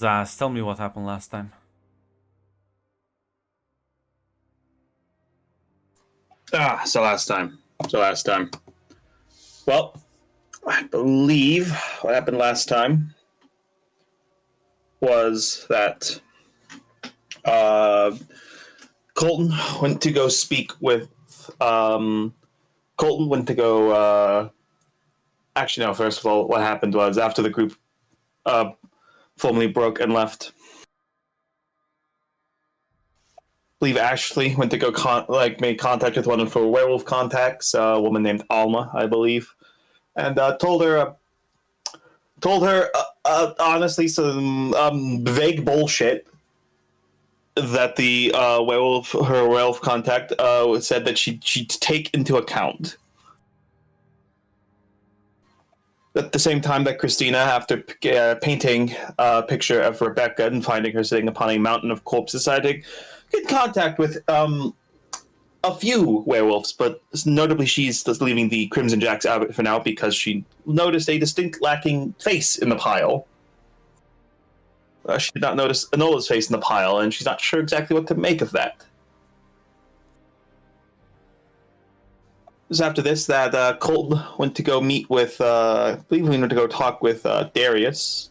Zaz, tell me what happened last time. So last time. Well, I believe what happened last time was that uh, Colton went to go speak with. Colton went to go. Actually, no. First of all, what happened was after the group formally broke and left. I believe Ashley went to go make contact with one of her werewolf contacts, a woman named Alma, I believe, and told her honestly some vague bullshit that the her werewolf contact, said that she'd take into account. At the same time that Christina, after painting a picture of Rebecca and finding her sitting upon a mountain of corpses, decided to get in contact with a few werewolves, but notably she's just leaving the Crimson Jacks out for now because she noticed a distinct lacking face in the pile. She did not notice Enola's face in the pile, and she's not sure exactly what to make of that. It was after this that Colton went to go meet with, I believe he went to go talk with Darius.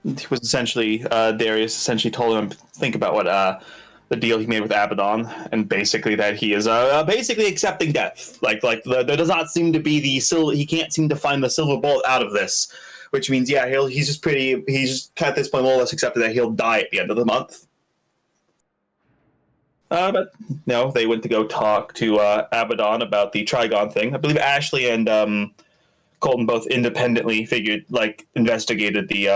He was essentially, Darius essentially told him to think about what the deal he made with Abaddon, and basically that he is basically accepting death. There does not seem to be he can't seem to find the silver bullet out of this, which means he's just at this point more or less accepted that he'll die at the end of the month. But no, they went to go talk to Abaddon about the Trigon thing. I believe Ashley and Colton both independently investigated the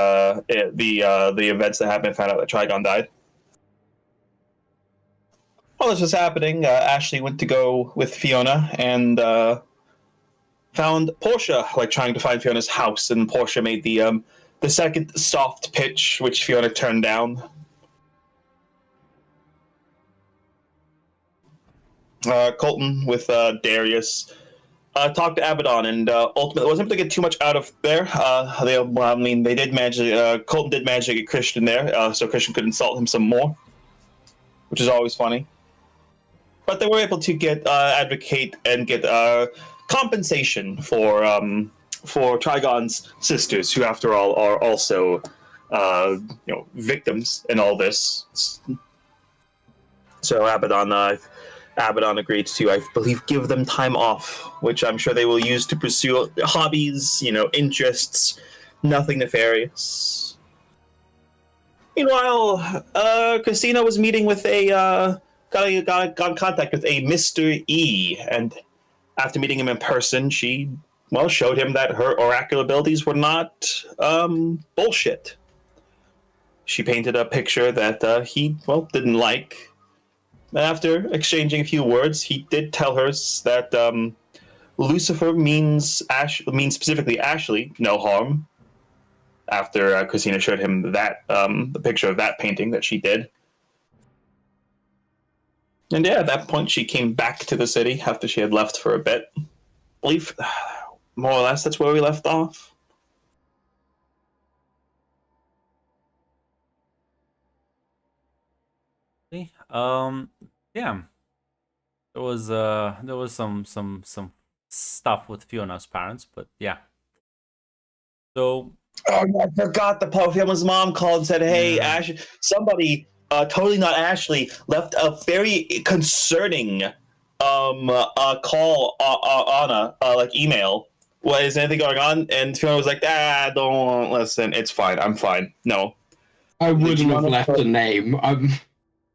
events that happened and found out that Trigon died. While this was happening, Ashley went to go with Fiona and found Portia, trying to find Fiona's house, and Portia made the second soft pitch, which Fiona turned down. Colton with Darius talked to Abaddon, and ultimately wasn't able to get too much out of there. They did manage. Colton did manage to get Christian there, so Christian could insult him some more, which is always funny. But they were able to get advocate and get compensation for Trigon's sisters, who, after all, are also victims in all this. So Abaddon agreed to, I believe, give them time off, which I'm sure they will use to pursue hobbies, interests, nothing nefarious. Meanwhile, Christina was meeting with got in contact with a Mr. E, and after meeting him in person, she showed him that her oracular abilities were not bullshit. She painted a picture that he didn't like. After exchanging a few words, he did tell her that Lucifer means specifically Ashley no harm. After Christina showed him that the picture of that painting that she did. And at that point, she came back to the city after she had left for a bit. I believe, more or less, that's where we left off. Yeah. There was some stuff with Fiona's parents, but yeah. So I forgot the Fiona's mom called and said, "Hey, Ash, somebody, totally not Ashley, left a very concerning call on a email. What is anything going on?" And Fiona was like, don't listen. It's fine. I'm fine. No. I wouldn't have left a name.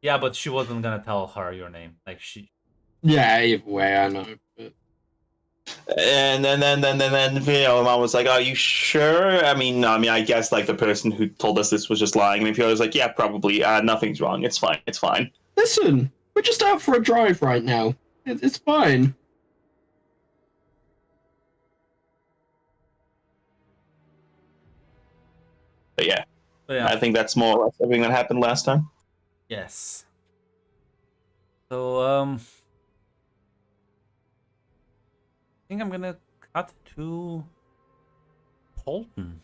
Yeah, but she wasn't gonna tell her your name. Yeah, either way, I know. But... And then mom was like, "Are you sure?" I mean, I guess the person who told us this was just lying. I mean, Fiona was like, "Yeah, probably. Nothing's wrong. It's fine. It's fine." Listen, we're just out for a drive right now. It's fine. But yeah, I think that's more or less everything that happened last time. Yes. So I think I'm gonna cut to Colton.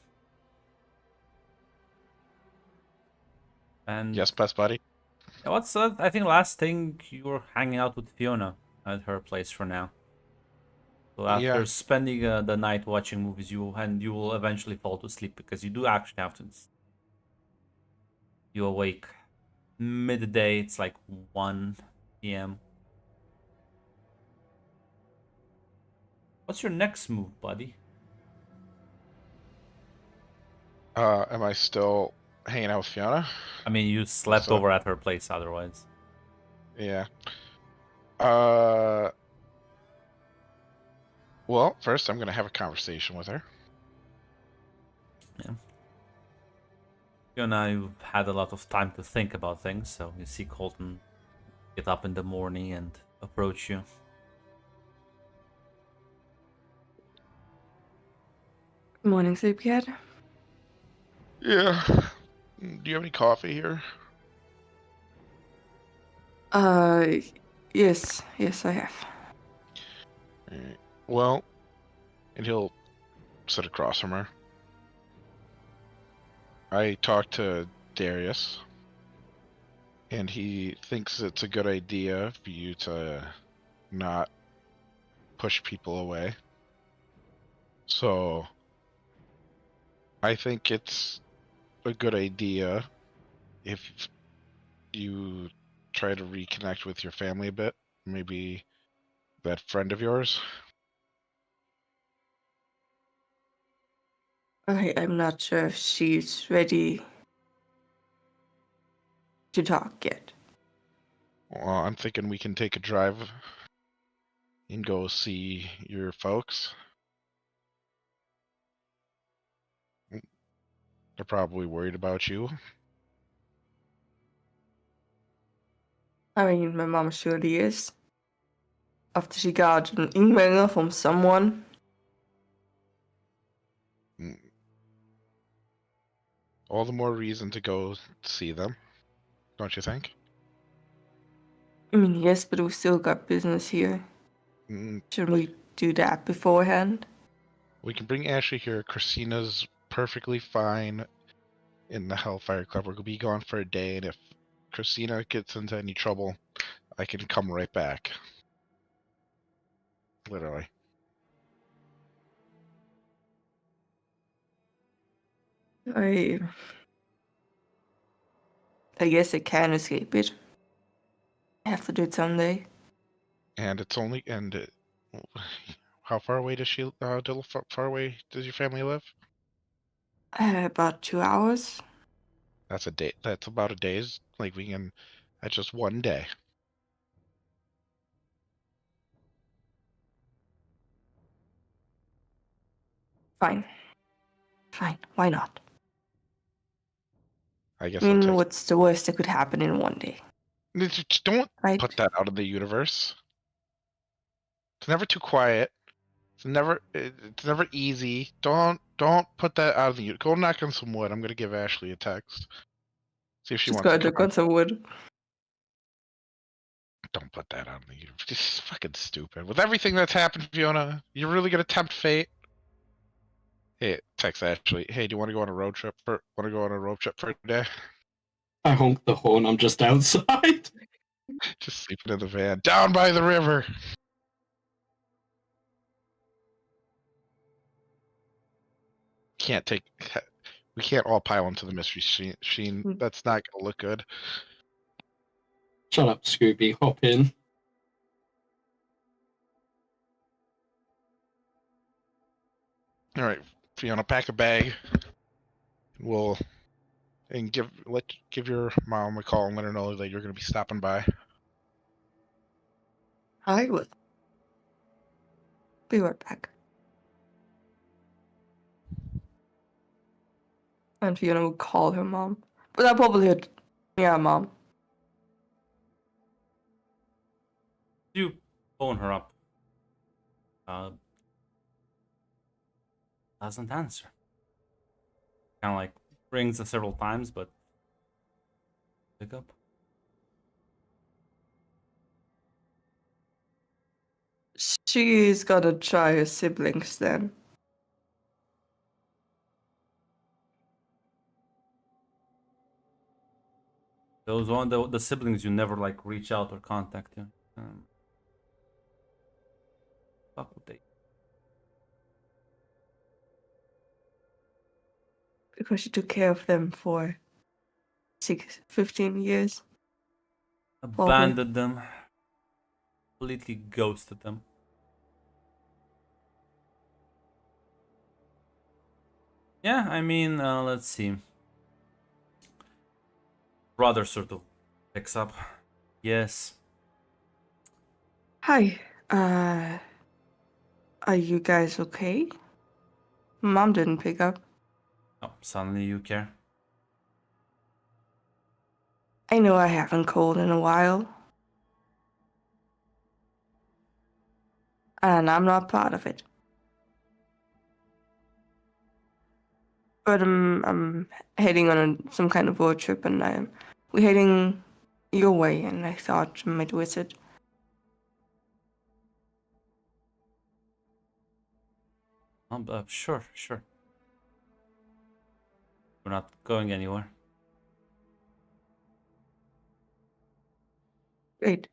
And Yes, best buddy. what's I think last thing you were hanging out with Fiona at her place for now. So after Yeah. spending the night watching movies, you will eventually fall to sleep because you do actually have to. You awake midday. It's like 1 p.m. What's your next move, buddy? Am I still hanging out with Fiona? I mean, you slept So- over at her place otherwise. Yeah. Well, first I'm gonna have a conversation with her. Fiona, you've had a lot of time to think about things, so you see Colton get up in the morning and approach you. Morning, Sleepyhead. Yeah. Do you have any coffee here? Yes, I have. Alright. Well, and he'll sit across from her. I talked to Darius, and he thinks it's a good idea for you to not push people away. So, I think it's a good idea if you try to reconnect with your family a bit. Maybe that friend of yours. I'm not sure if she's ready to talk yet. Well, I'm thinking we can take a drive and go see your folks. They're probably worried about you. I mean, my mom surely is. After she got an email from someone. Mm. All the more reason to go see them, don't you think? I mean, yes, but we still got business here. Mm, Shouldn't we do that beforehand? We can bring Ashley here. Christina's perfectly fine in the Hellfire Club. We're gonna be gone for a day, and if Christina gets into any trouble, I can come right back. Literally. I guess I can escape it. I have to do it someday. And it's only how far away does she far away does your family live? About 2 hours. That's a day. That's about a day's. Like we can. That's just one day. Fine. Why not? I guess I I'll mean, take. what's the worst that could happen in one day? Just don't Right? put that out of the universe. It's never too quiet. It's never easy. Don't put that out of the. Go knock on some wood. I'm gonna give Ashley a text. See if she She's wants to got to come. got some wood. Don't put that out in the universe. This is fucking stupid. With everything that's happened, Fiona, you're really gonna tempt fate. Hey, text Ashley. Hey, do you want to go on a road trip for? Want to go on a road trip for a day? I honk the horn. I'm just outside. Just sleeping in the van down by the river. Can't take. We can't all pile into the mystery Sheen. Hmm. That's not gonna look good. Shut up, Scooby. Hop in. All right, Fiona, pack a bag. We'll and give your mom a call and let her know that you're gonna be stopping by. I will. Be right back. And Fiona would call her mom. But I probably would. Yeah, mom. You phone her up. Doesn't answer. Kind of like rings several times, but pick up. She's gonna try her siblings then. Those one the siblings you never like reach out or contact. Yeah. Fuck would they? Because she took care of them for 15 years. Abandoned them. Completely ghosted them. Yeah, I mean, let's see. Brother sort of picks up. Yes. Hi. Are you guys okay? Mom didn't pick up. Oh, suddenly you care. I know I haven't called in a while. And I'm not part of it. But I'm heading on some kind of road trip, and we're heading your way, and I thought you might visit. Sure, sure. We're not going anywhere. Great.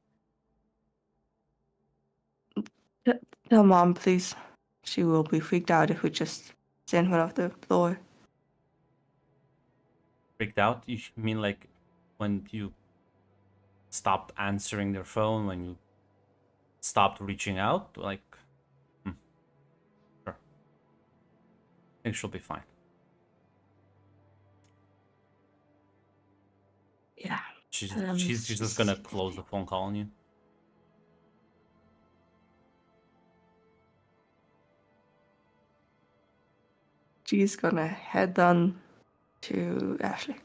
Tell Mom, please. She will be freaked out if we just send her off the floor. Freaked out? You mean like when you stopped answering their phone, when you stopped reaching out? Like, sure. I think she'll be fine. Yeah. She's just gonna close the phone call on you. She's gonna head on to Ashley.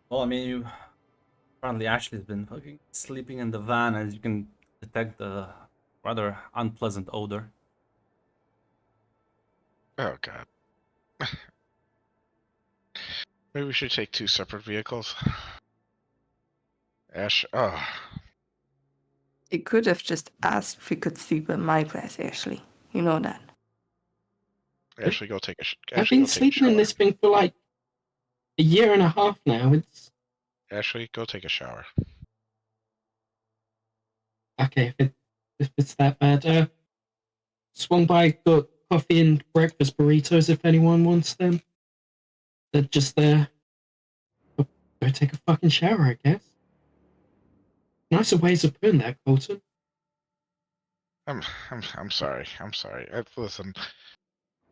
Well, I mean, apparently Ashley's been fucking sleeping in the van, as you can detect the rather unpleasant odor. Oh god. Maybe we should take 2 separate vehicles. Ash, oh. He could have just asked if he could sleep in my place, Ashley. You know that. Ashley, go take a I've been sleeping in this thing for like a year and a half now. It's Ashley, go take a shower. okay if it's that bad. Swung by, got coffee and breakfast burritos if anyone wants them. They're just there. Oh, go take a fucking shower, I guess. Nicer ways of putting that, Colton. I'm sorry. I'm sorry. Listen,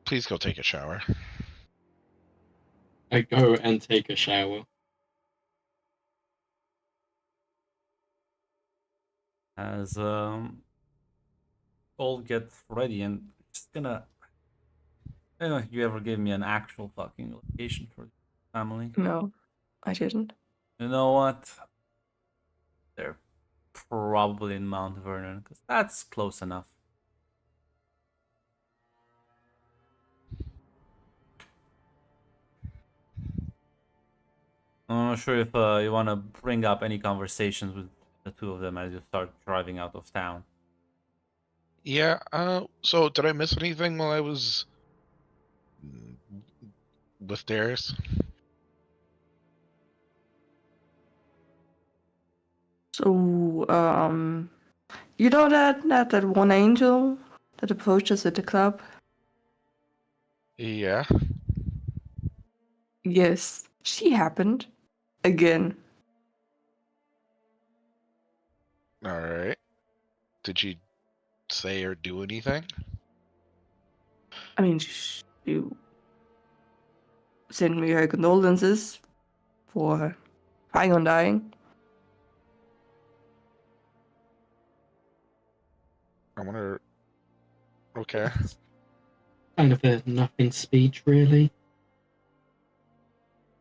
please go take a shower. I go and take a shower. As all get ready, and just gonna. I don't know if you ever gave me an actual fucking location for the family. No, I didn't. You know what? They're probably in Mount Vernon, because that's close enough. I'm not sure if you want to bring up any conversations with the two of them as you start driving out of town. Yeah, so did I miss anything while I was with Darius? So, you know that one angel that approached us at the club? Yeah. Yes, she happened. Again. Alright. Did she say or do anything? I mean, you sent me her condolences for Faigon dying. I wonder. Okay. Kind of a nothing speech, really.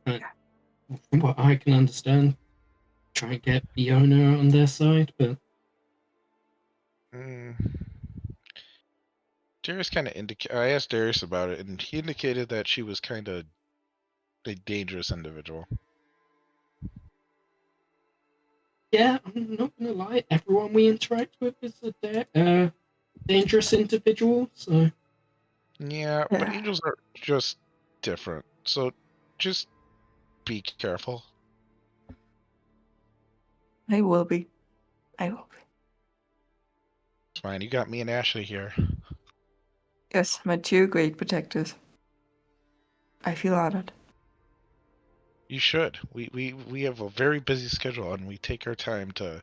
From what I can understand, try and get Fiona on their side, but Darius kind of I asked Darius about it, and he indicated that she was kind of a dangerous individual. yeah, I'm not gonna lie, everyone we interact with is a dangerous individual, so... Yeah, but Yeah. angels are just different. So just be careful. I will be. I will be. It's fine. You got me and Ashley here. Yes, my two great protectors. I feel honored. You should. We have a very busy schedule and we take our time to.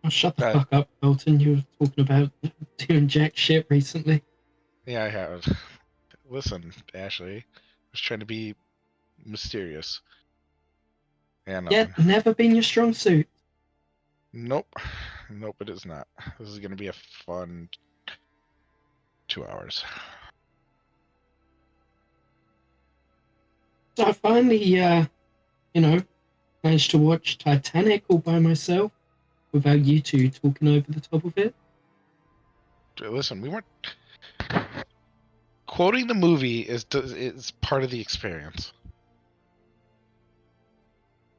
Oh, shut the Uh, fuck up, Colton. You were talking about doing jack shit recently. Yeah, I have. Listen, Ashley. I was trying to be mysterious. And Yeah, never been your strong suit. nope. Nope, it is not. This is gonna be a fun 2 hours. So I finally, managed to watch Titanic all by myself without you two talking over the top of it. Listen, we weren't quoting the movie is part of the experience.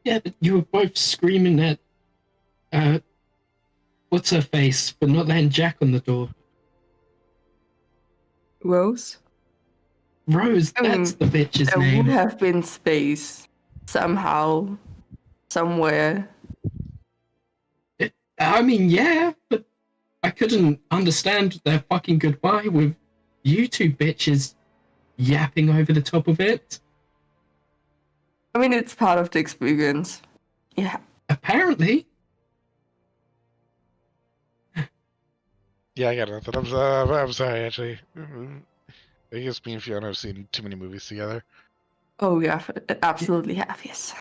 Yeah, but you were both screaming at, what's her face, for not letting Jack on the door. Rose? Rose, I mean, that's the bitch's There name. would have been space somehow, somewhere. I mean, yeah, but I couldn't understand their fucking goodbye with you two bitches yapping over the top of it. I mean, it's part of the experience. Yeah. Apparently. Yeah, I got nothing. I'm sorry, actually. I guess me and Fiona have seen too many movies together. Oh, yeah, absolutely have, yes.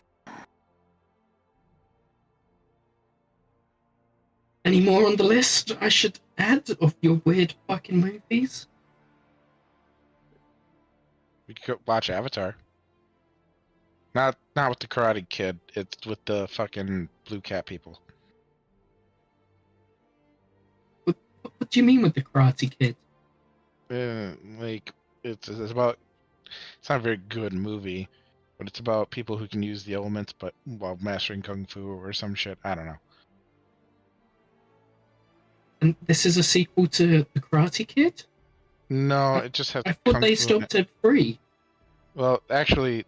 Any more on the list I should add of your weird fucking movies? We could go watch Avatar. Not with the Karate Kid. It's with the fucking blue cat people. What do you mean with the Karate Kid? Like it's about. It's not a very good movie, but it's about people who can use the elements, but while mastering kung fu or some shit. I don't know. And this is a sequel to the Karate Kid? No, it just has. I kung thought they fu in it. stopped at 3. Well, actually,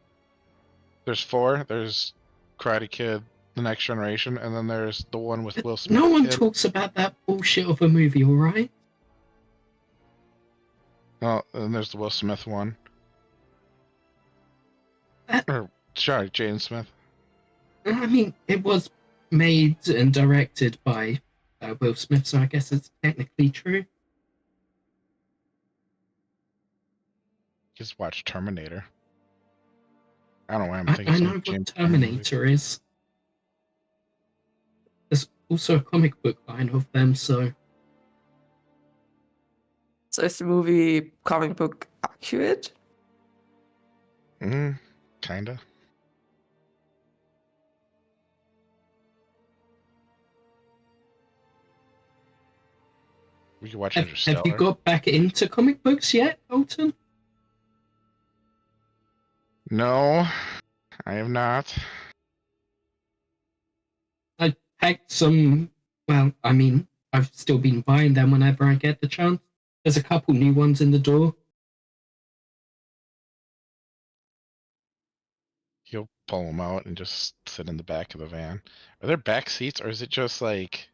there's 4. There's Karate Kid, The Next Generation, and then there's the one with Will Smith. No one in- talks about that bullshit of a movie, alright? Oh, and there's the Will Smith one. That- Or sorry, Jaden Smith. I mean, it was made and directed by Will Smith, so I guess it's technically true. Just watch Terminator. I don't know why I'm I thinking. know some what James Bond movie. Terminator is. There's also a comic book line of them, so So is the movie comic book accurate? Kinda. We could watch have Interstellar. you got back into comic books yet, Colton? No, I have not. I packed some. Well, I mean, I've still been buying them whenever I get the chance. There's a couple new ones in the door. He'll pull them out and just sit in the back of the van. Are there back seats, or is it just like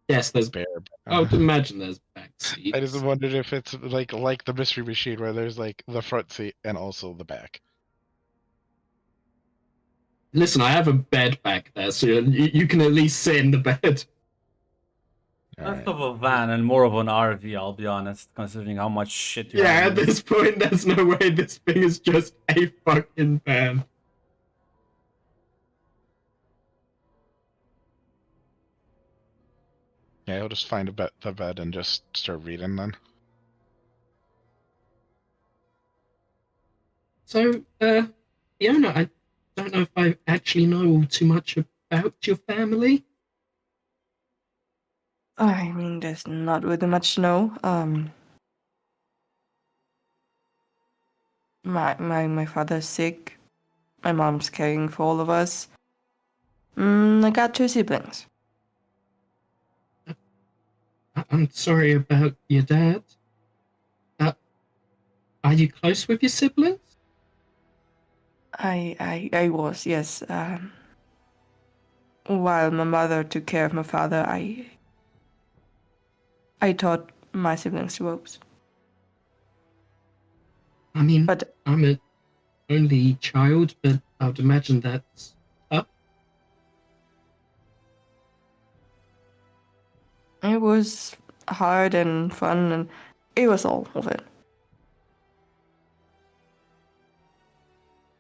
Yes, there's. bare? I would imagine there's back seats. I just wondered if it's like the Mystery Machine, where there's like the front seat and also the back. Listen, I have a bed back there, so you can at least sit in the bed. All Less right. of a van and more of an RV, I'll be honest, considering how much shit you Yeah, have. at in it. this point, there's no way this thing is just a fucking van. Yeah, he'll just find the bed and just start reading then. So, Fiona, I don't know if I actually know all too much about your family. I mean, there's not really much to know. My father's sick. My mom's caring for all of us. I got 2 siblings. I'm sorry about your dad. Are you close with your siblings? I was, yes. While my mother took care of my father, I taught my siblings the ropes. I mean, But I'm an only child, but I would imagine that's up. it was hard and fun, and it was all of it.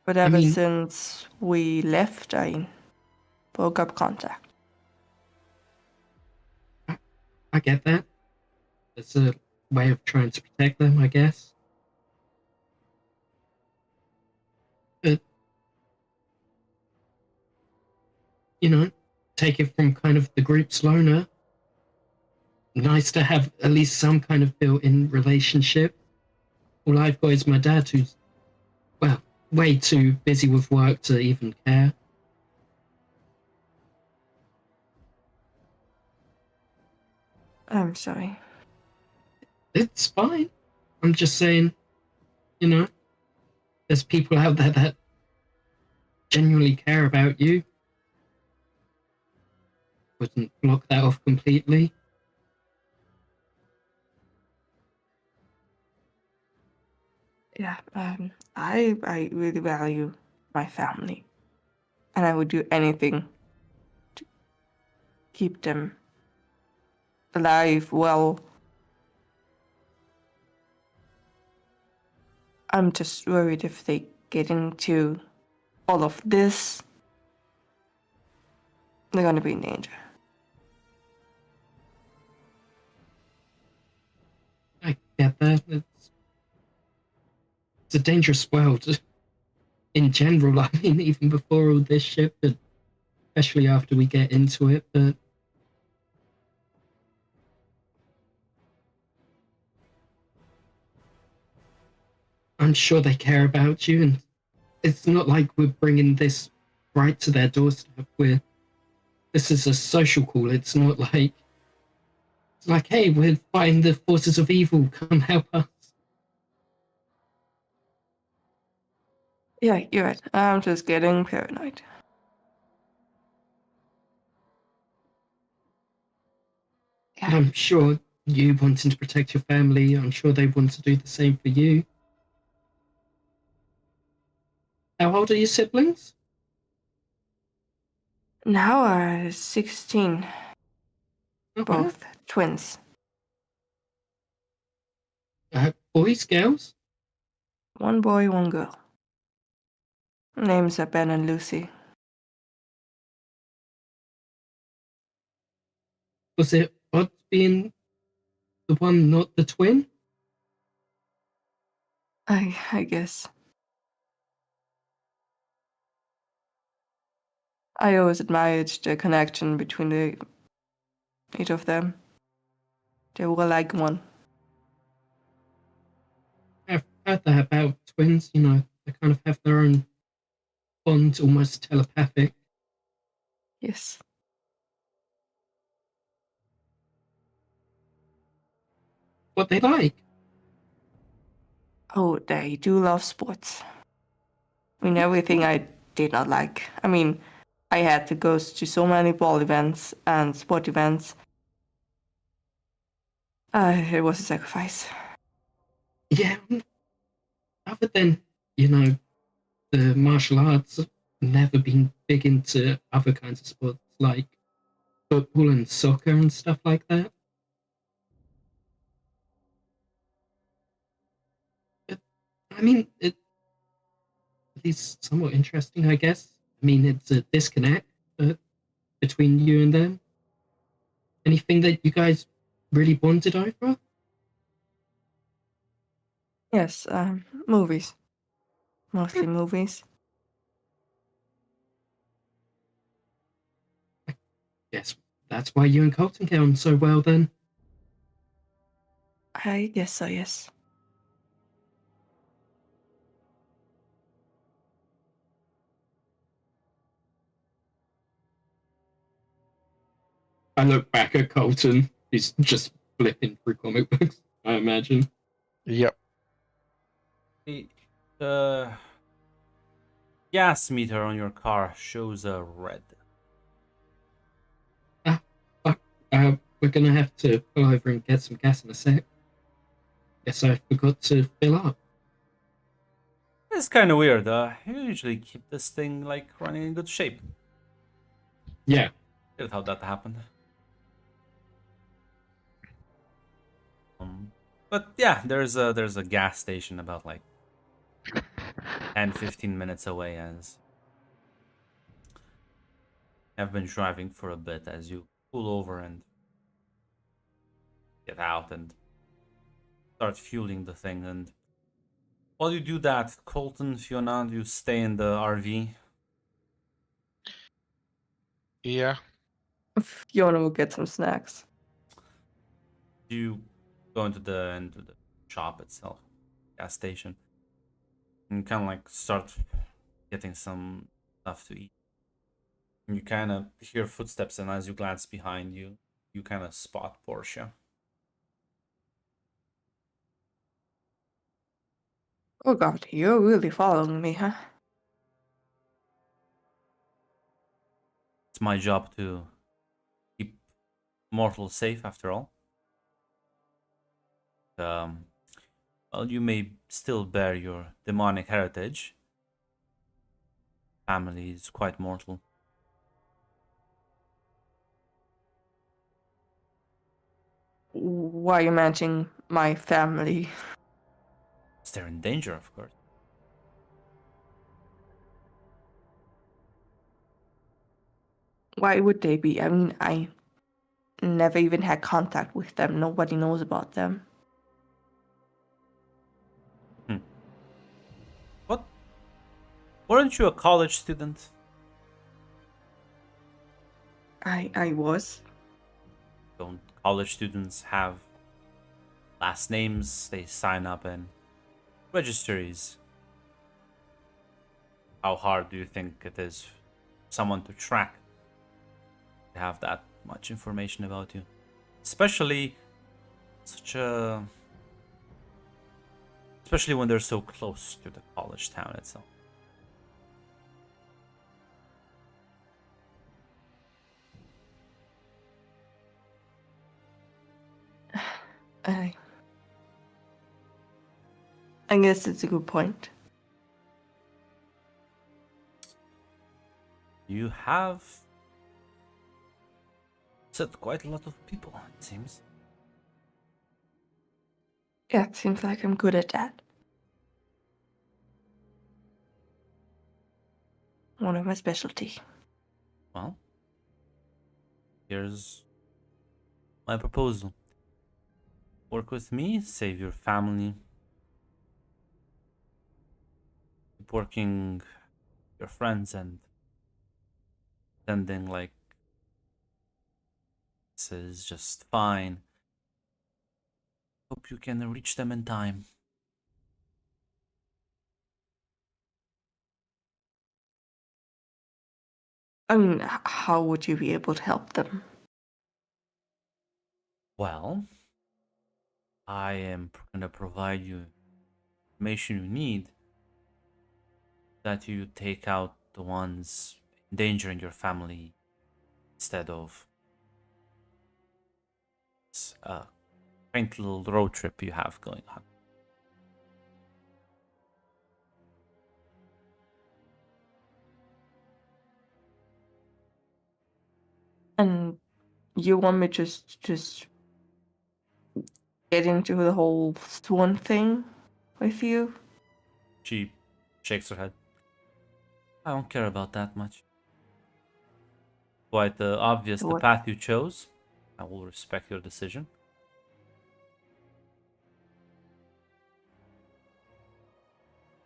But ever mean- since we left, I broke up contact. I get that. It's a way of trying to protect them, I guess. But, you know, take it from kind of the group's loner. Nice to have at least some kind of built-in relationship. All I've got is my dad, who's, well, way too busy with work to even care. I'm sorry. It's fine. I'm just saying, you know, there's people out there that genuinely care about you. Wouldn't block that off completely. Yeah, I really value my family, and I would do anything to keep them alive. Well, I'm just worried if they get into all of this, they're gonna be in danger. I get that. It's a dangerous world in general. I mean, even before all this shit, but especially after we get into it. But I'm sure they care about you, and it's not like we're bringing this right to their doorstep. This is a social call. It's not like it's like, hey, we're fighting the forces of evil. Come help us. Yeah, you're right. I'm just getting paranoid. And Yeah. I'm sure you wanting to protect your family. I'm sure they want to do the same for you. How old are your siblings? Now are 16, Okay. both twins. Boys, girls? One boy, one girl. Names are Ben and Lucy. Was it odd being the one, not the twin? I guess. I always admired the connection between the each of them. They were like one. I've heard that about twins, you know, they kind of have their own bond, almost telepathic. Yes. What they like. Oh, they do love sports. I mean, everything I did not like. I mean, I had to go to so many ball events and sport events. It was a sacrifice. Yeah, other than, you know, the martial arts, I've never been big into other kinds of sports like football and soccer and stuff like that. But, I mean, it's at least somewhat interesting, I guess. I mean, it's a disconnect between you and them. Anything that you guys really bonded over? Yes, movies. Mostly movies. Yes, that's why you and Colton get on so well then. I guess so, yes. I look back at Colton. He's just flipping through comic books, I imagine. Yep. The gas meter on your car shows a red. Fuck. We're gonna have to pull over and get some gas in a sec. Guess I forgot to fill up. It's kind of weird. You usually keep this thing like running in good shape. Yeah. Weird how that happened. But yeah, there's a gas station about like 10-15 minutes away as I've been driving for a bit as you pull over and get out and start fueling the thing. And while you do that, Colton, Fiona, you stay in the RV. Yeah. Fiona will get some snacks. You go into the shop itself, gas station, and kind of like start getting some stuff to eat. And you kind of hear footsteps, and as you glance behind you, you kind of spot Portia. Oh god, you're really following me, huh? It's my job to keep mortals safe, after all. Well, you may still bear your demonic heritage. Family is quite mortal. Why are you mentioning my family? They're in danger, of course. Why would they be? I mean, I never even had contact with them. Nobody knows about them. What? Weren't you a college student? I was. Don't college students have last names they sign up in registries? How hard do you think it is for someone to track to have that much information about you? Especially especially when they're so close to the college town itself. I guess it's a good point. You have set quite a lot of people, it seems. Yeah, it seems like I'm good at that. One of my specialty. Well, here's my proposal. Work with me, save your family. Keep working your friends and pretending like this is just fine. Hope you can reach them in time. I mean, how would you be able to help them? Well, I am gonna provide you information you need that you take out the ones endangering your family instead of a quaint little road trip you have going on. And you want me just get into the whole swan thing with you? She shakes her head. I don't care about that much. Quite obvious the What? path you chose. I will respect your decision.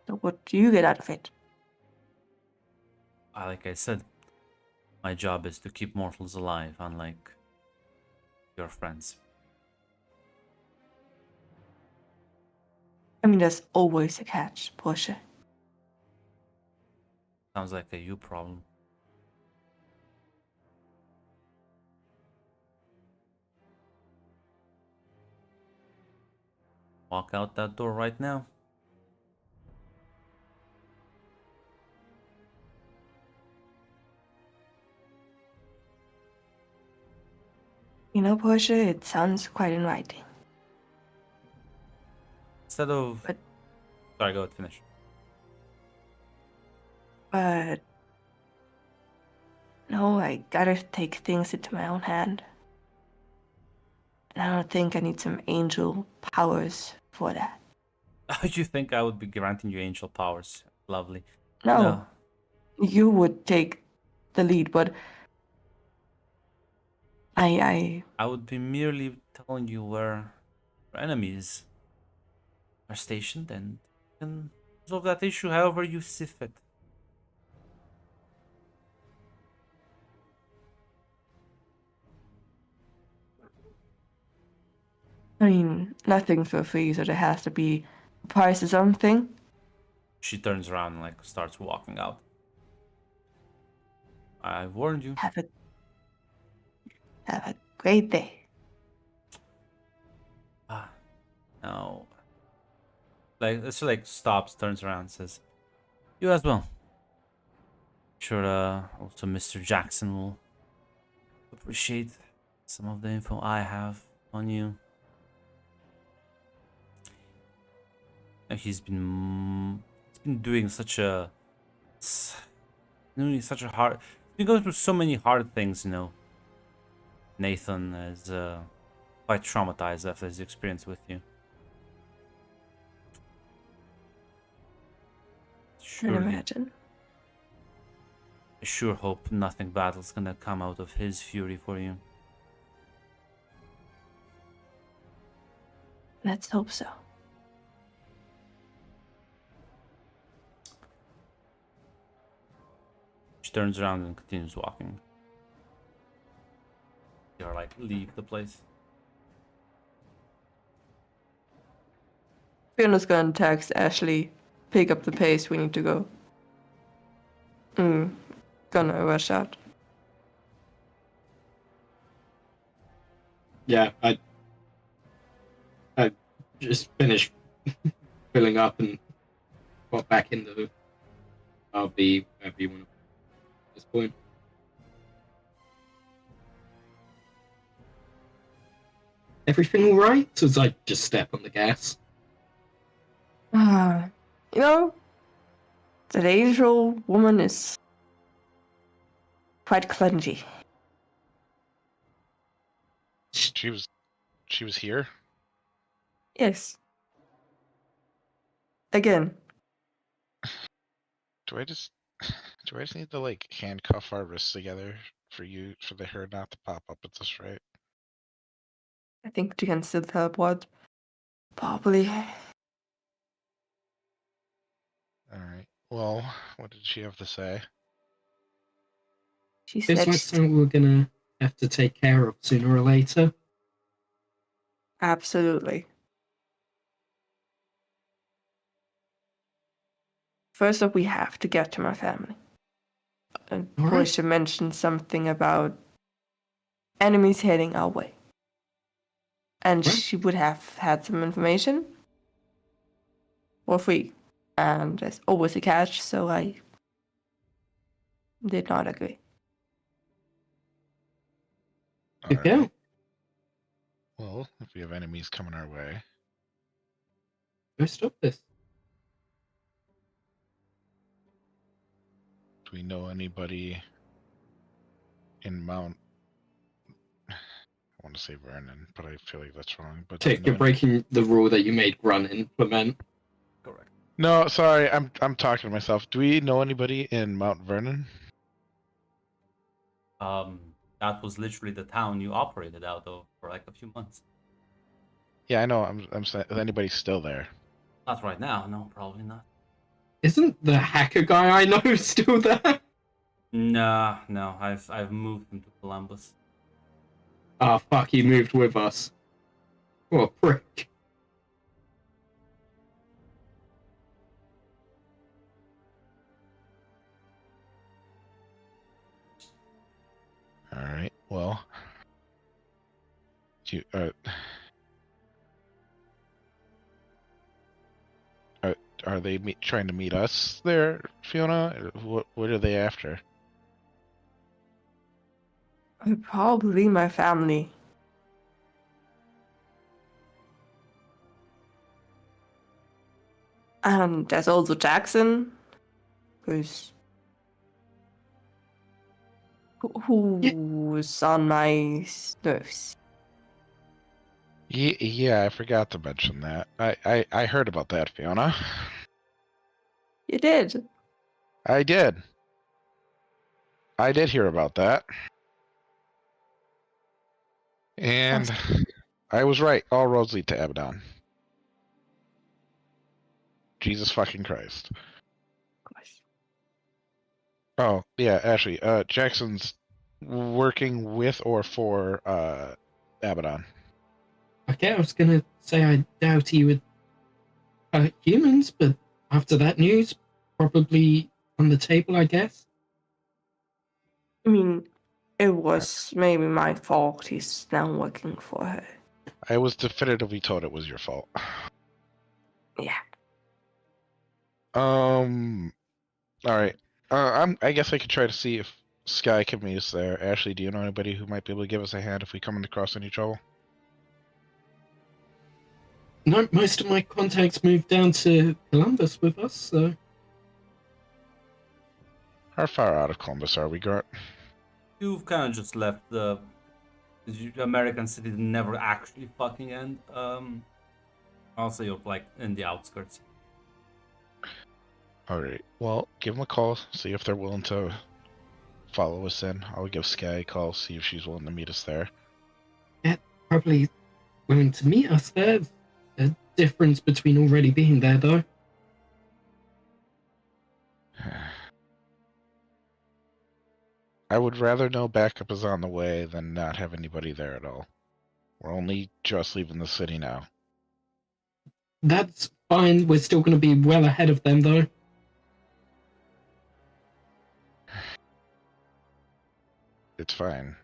So what do you get out of it? Like I said, my job is to keep mortals alive, unlike your friends. I mean, there's always a catch, Portia. Sounds like a you problem. Walk out that door right now. No, Portia, it sounds quite inviting. Instead of. But- Sorry, go ahead, finish. But no, I gotta take things into my own hand. And I don't think I need some angel powers for that. You think I would be granting you angel powers? Lovely. No, you would take the lead, but I I would be merely telling you where our enemies are stationed and you can resolve that issue however you see fit. mean, nothing for free, so there has to be a price or something. She turns around and like starts walking out. I warned you. Have a great day. Ah, no. Like she like stops, turns around, and says, "You as well." Sure. Also, Mr. Jackson will appreciate some of the info I have on you. And he's been doing such a hard. He's been going through so many hard things, you know. Nathan is quite traumatized after his experience with you. Can Surely, imagine. I sure hope nothing bad is gonna come out of his fury for you. Let's hope so. She turns around and continues walking. You're like, leave the place. Fiona's gonna text Ashley, pick up the pace, we need to go. Gonna rush out. Yeah, I just finished filling up and got back into. I'll be wherever you want at this point. Everything all right? As I just step on the gas. You know, that angel woman is quite clungy. She was here. Yes. Again. Do I just need to like handcuff our wrists together for her not to pop up at this rate? I think you can still teleport. Probably. Alright. Well, what did she have to say? She It's said like something we're gonna have to take care of sooner or later. absolutely. First up, we have to get to my family. And All right. Portia mentioned something about enemies heading our way. And Right. she would have had some information for free. And there's always a catch, so I did not agree. Good Alright. girl. Well, if we have enemies coming our way, Go stop this. do we know anybody in Mount? I want to say Vernon, but I feel like that's wrong. But do we Tick, know you're any- breaking the rule that you made Run implement. Correct. No, sorry, I'm talking to myself. Do we know anybody in Mount Vernon? That was literally the town you operated out of for like a few months. Yeah, I know. I'm saying, is anybody still there? Not right now, no, probably not. Isn't the hacker guy I know still there? Nah, no, I've moved him to Columbus. Ah, fuck, he moved with us. What a prick. All right. Well, do you, are they trying to meet us there, Fiona? What are they after? Probably my family. And there's also Jackson, who's who's on my nerves. Yeah, I forgot to mention that. I heard about that, Fiona. You did. I did. I did hear about that. And I was right. All roads lead to Abaddon. Jesus fucking Christ. Of course. Oh, yeah, actually, Jackson's working with or for Abaddon. Okay, I was gonna say I doubt he would hurt humans, but after that news, probably on the table, I guess. I mean, it was maybe my fault he's now working for her. I was definitively told it was your fault. Yeah. All right. I guess I could try to see if Sky can meet us there. Ashley, do you know anybody who might be able to give us a hand if we come across any trouble? No, most of my contacts moved down to Columbus with us, so How far out of Columbus are we, Gart? You've kind of just left the American city never actually fucking end. Also, you're like in the outskirts. Alright, well, give them a call, see if they're willing to follow us in. I'll give Sky a call, see if she's willing to meet us there. probably willing to meet us there. A difference between already being there, though. I would rather know backup is on the way than not have anybody there at all. We're only just leaving the city now. That's fine. We're still going to be well ahead of them, though. It's fine.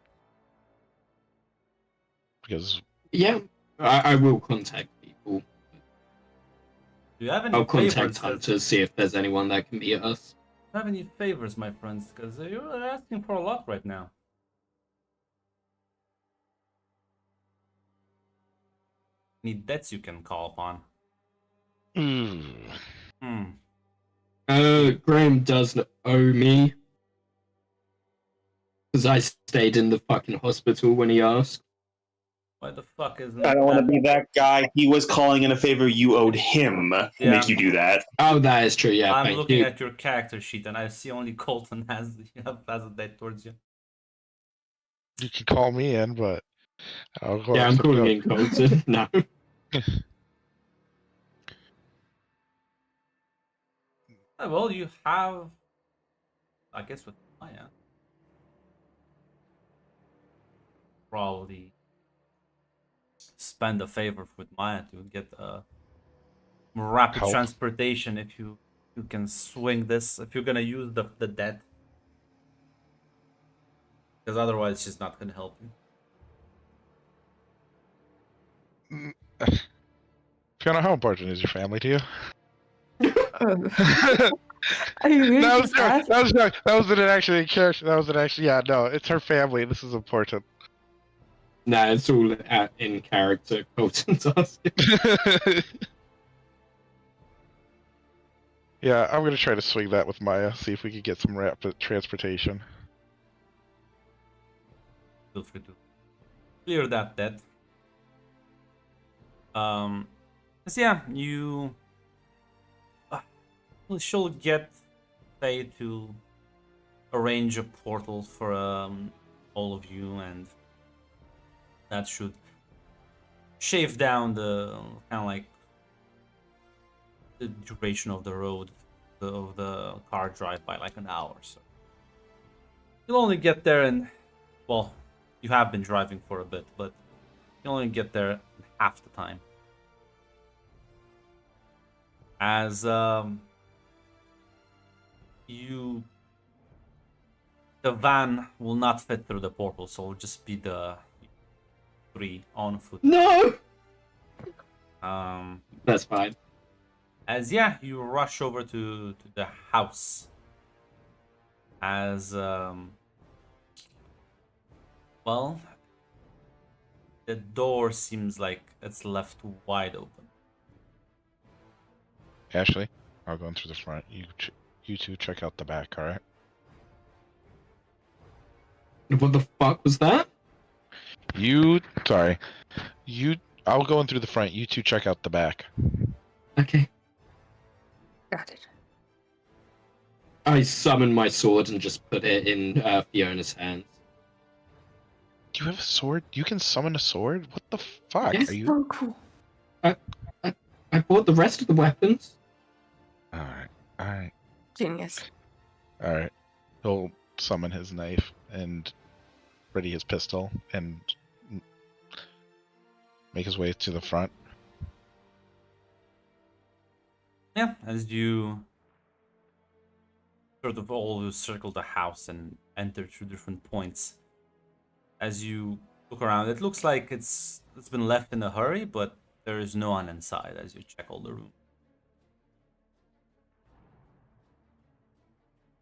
Because Yeah, I will contact people. Do you have any I'll favors? contact hunters, see if there's anyone that can meet us. Do you have any favors, my friends? Because you're asking for a lot right now. Any debts you can call upon? Hmm. Graham does owe me. Because I stayed in the fucking hospital when he asked. Why the fuck isn't I don't want to that- be that guy. He was calling in a favor you owed him. Yeah. Make you do that. Oh, that is true, yeah, I'm thank looking you. at your character sheet and I see only Colton has a debt towards you. you can call me in, but I'll go Yeah, I'm accept calling it. in Colton. No. Well, you have, I guess, with Maya, probably spend a favor with Maya to get more rapid Help. transportation if you can swing this, if you're gonna use the debt, because otherwise she's not gonna help you. Fiona, how important is your family to you? Are you really that was just asking? that wasn't actually a character. That wasn't actually. Yeah, no, it's her family. This is important. No, it's all in character. Colton's asking. Yeah, I'm gonna try to swing that with Maya. See if we can get some rapid transportation. Feel free to clear that debt. So yeah, you she'll get paid to arrange a portal for all of you, and that should shave down the kind of like the duration of the road of the car drive by like an hour. So you'll only get there in, well, you have been driving for a bit, but you only get there in half the time. As the van will not fit through the portal, so it'll just be the 3 on foot. No! Um, That's fine. as yeah, you rush over to the house. As well, the door seems like it's left wide open. Ashley, I'll go in through the front. You two check out the back. All right. What the fuck was that? Sorry. I'll go in through the front. You two check out the back. Okay. Got it. I summon my sword and just put it in Fiona's hands. Do you have a sword? You can summon a sword? What the fuck? Yes. Are you? So cool. I bought the rest of the weapons. All right. All right. Genius. All right. He'll summon his knife and ready his pistol and make his way to the front. Yeah, as you sort of all circle the house and enter through different points. As you look around, it looks like it's been left in a hurry, but there is no one inside as you check all the rooms.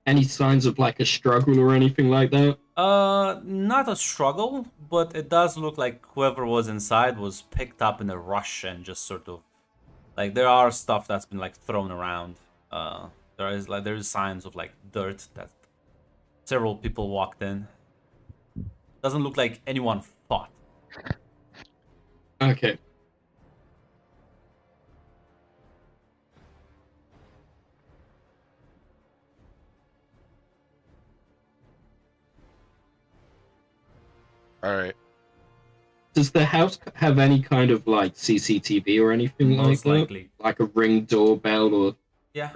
Any signs of like a struggle or anything like that? Not a struggle, but it does look like whoever was inside was picked up in a rush and just sort of like there are stuff that's been like thrown around. There is signs of like dirt that several people walked in. Doesn't look like anyone fought. Okay. All right. Does the house have any kind of like CCTV or anything like Most that? likely. Like a Ring doorbell or Yeah.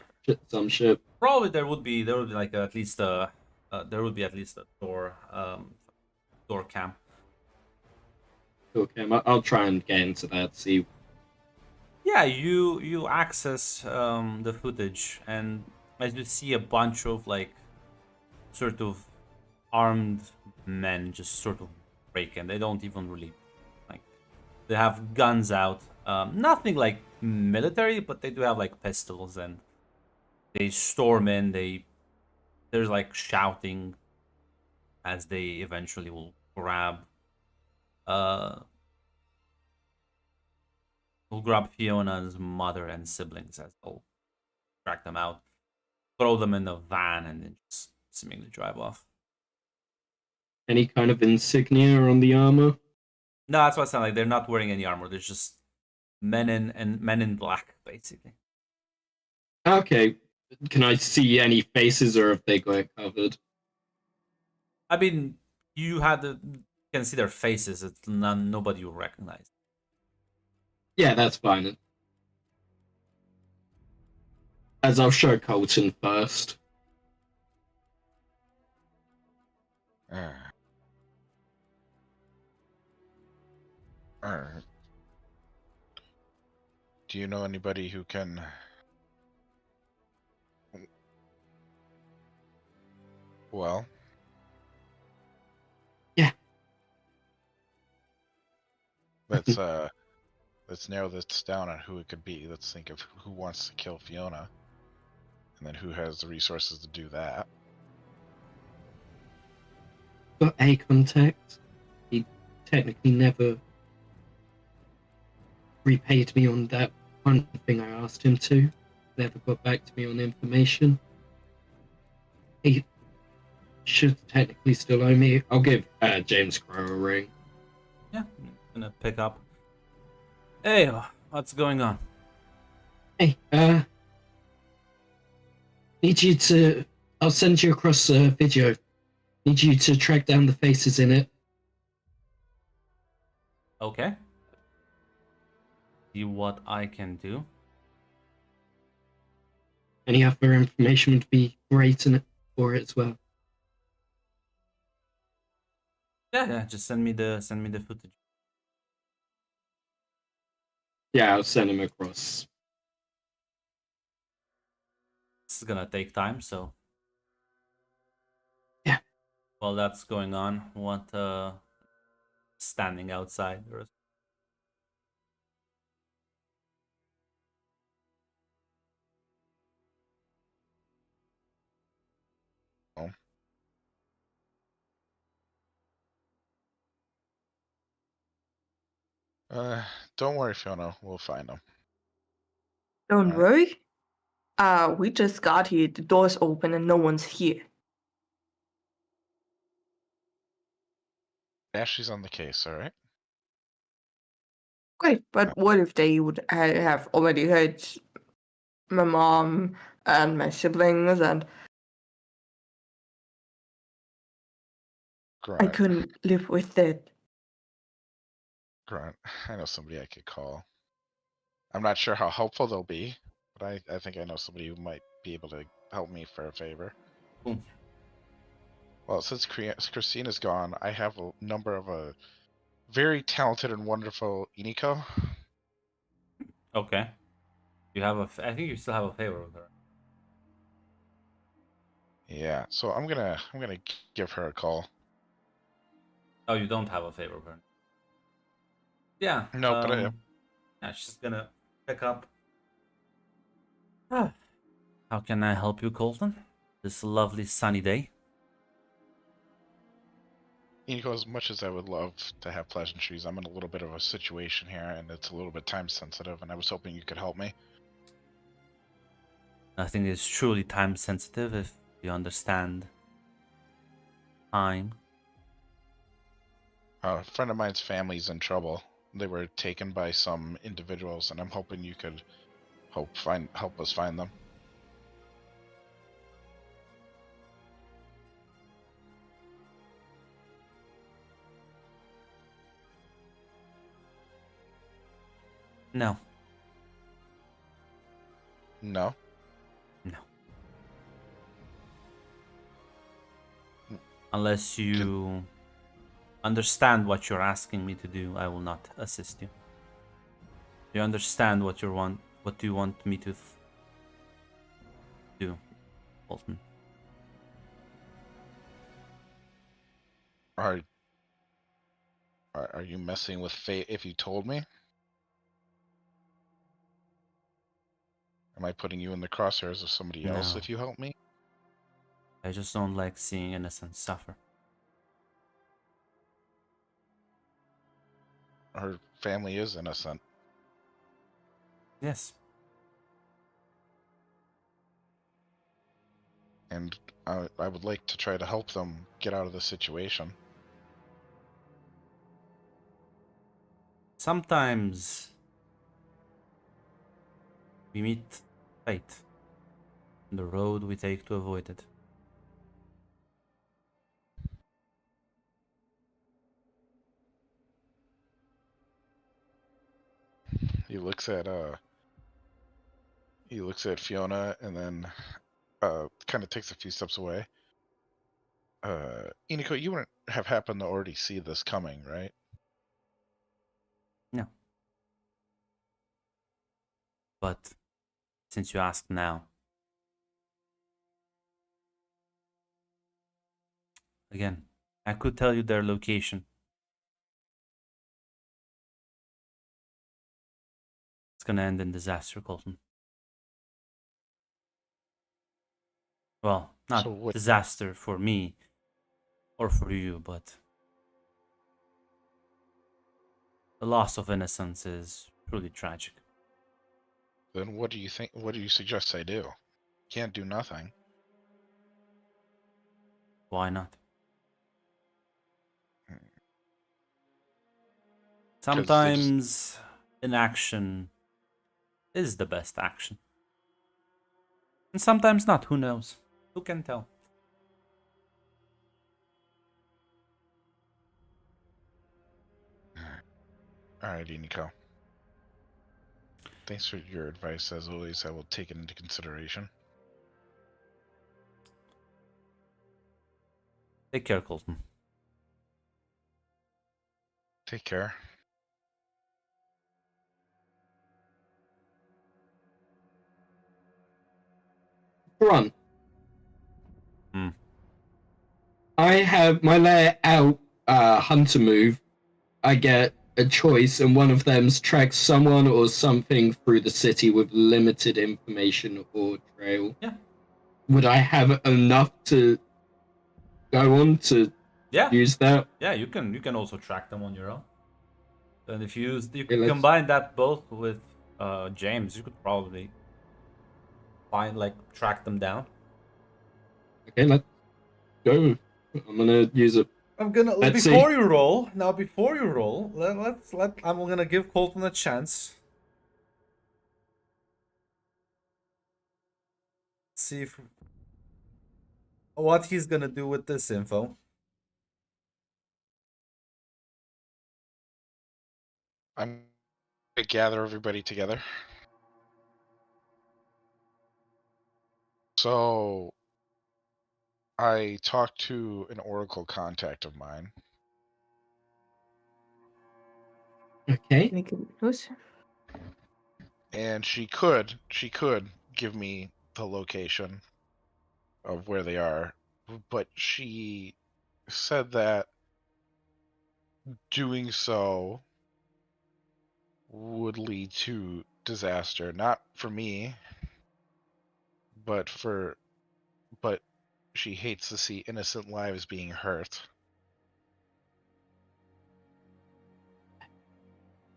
some shit? Probably there would be like at least a door door cam. Okay, I'll try and get into that. See. Yeah, you access the footage, and as you see a bunch of like sort of armed men just sort of break in. They don't even really like they have guns out. Nothing like military, but they do have like pistols, and they storm in. There's like shouting as they eventually will grab Fiona's mother and siblings as they'll track them out, throw them in the van, and then just seemingly drive off. Any kind of insignia on the armor? No, that's what I sound like. They're not wearing any armor. They're just men in black, basically. Okay. Can I see any faces or have they got it covered? I mean, you can see their faces. It's nobody you recognize. Yeah, that's fine. As I'll show Colton first. Alright. Do you know anybody who can... Well... Yeah. Let's narrow this down on who it could be. Let's think of who wants to kill Fiona. And then who has the resources to do that. Got a contact. He technically never repaid me on that one thing I asked him to. Never got back to me on information. He should technically still owe me. I'll give James Crow a ring. Yeah, I'm gonna pick up. Hey, what's going on? Hey, need you to... I'll send you across a video. Need you to track down the faces in it. Okay. See what I can do. Any other information would be great in it for it as well. Yeah. Just send me the footage. Yeah, I'll send him across. This is gonna take time, so. Yeah. While that's going on, what standing outside. Don't worry, Fiona. We'll find them. Don't Alright. worry. We just got here. The door's open and no one's here. Ashley's on the case, all right? Great, but what if they would have already heard my mom and my siblings, and I Grunt. couldn't live with that? Grunt. I know somebody I could call. I'm not sure how helpful they'll be, but I think I know somebody who might be able to help me for a favor. Cool. Well, since Christina's gone, I have a number of a very talented and wonderful Iniko. Okay. You have I think you still have a favor with her. Yeah, so I'm gonna give her a call. Oh, you don't have a favor with her. Yeah. No, but I am. Yeah, she's gonna pick up. How can I help you, Colton? This lovely sunny day. Iniko, as much as I would love to have pleasantries, I'm in a little bit of a situation here, and it's a little bit time sensitive, and I was hoping you could help me. Nothing is truly time sensitive if you understand time. A friend of mine's family's in trouble. They were taken by some individuals, and I'm hoping you could help us find them. No. No? No. Unless you understand what you're asking me to do, I will not assist you. You understand what you want? What do you want me to do, Colton? Are you messing with fate if you told me? Am I putting you in the crosshairs of somebody else No. if you help me? I just don't like seeing innocents suffer. Her family is innocent. Yes. And I would like to try to help them get out of the situation. Sometimes we meet fate on the road we take to avoid it. He looks at Fiona and then kind of takes a few steps away. Iniko, you wouldn't have happened to already see this coming, right? No. But since you ask now, again, I could tell you their location. It's gonna end in disaster, Colton. Well, not So what- disaster for me or for you, but the loss of innocence is truly tragic. Then what do you think? What do you suggest I do? Can't do nothing. Why not? Sometimes inaction is the best action. And sometimes not, who knows? Who can tell? Alrighty, Nico. Thanks for your advice. As always, I will take it into consideration. Take care, Colton. Take care. Run. Hmm. I have my layout hunter move. I get a choice, and one of them's track someone or something through the city with limited information or trail. Yeah. Would I have enough to go on to Yeah. use that? Yeah, you can also track them on your own. And if you Okay, could let's- combine that both with James, you could probably find, like, track them down? Okay, let's go. I'm gonna use it. I'm gonna Let's see. before you roll. Now, before you roll, I'm gonna give Colton a chance. See if what he's gonna do with this info. I'm gonna gather everybody together. So I talked to an Oracle contact of mine. Okay. Any good news? And she could give me the location of where they are, but she said that doing so would lead to disaster, not for me, but she hates to see innocent lives being hurt.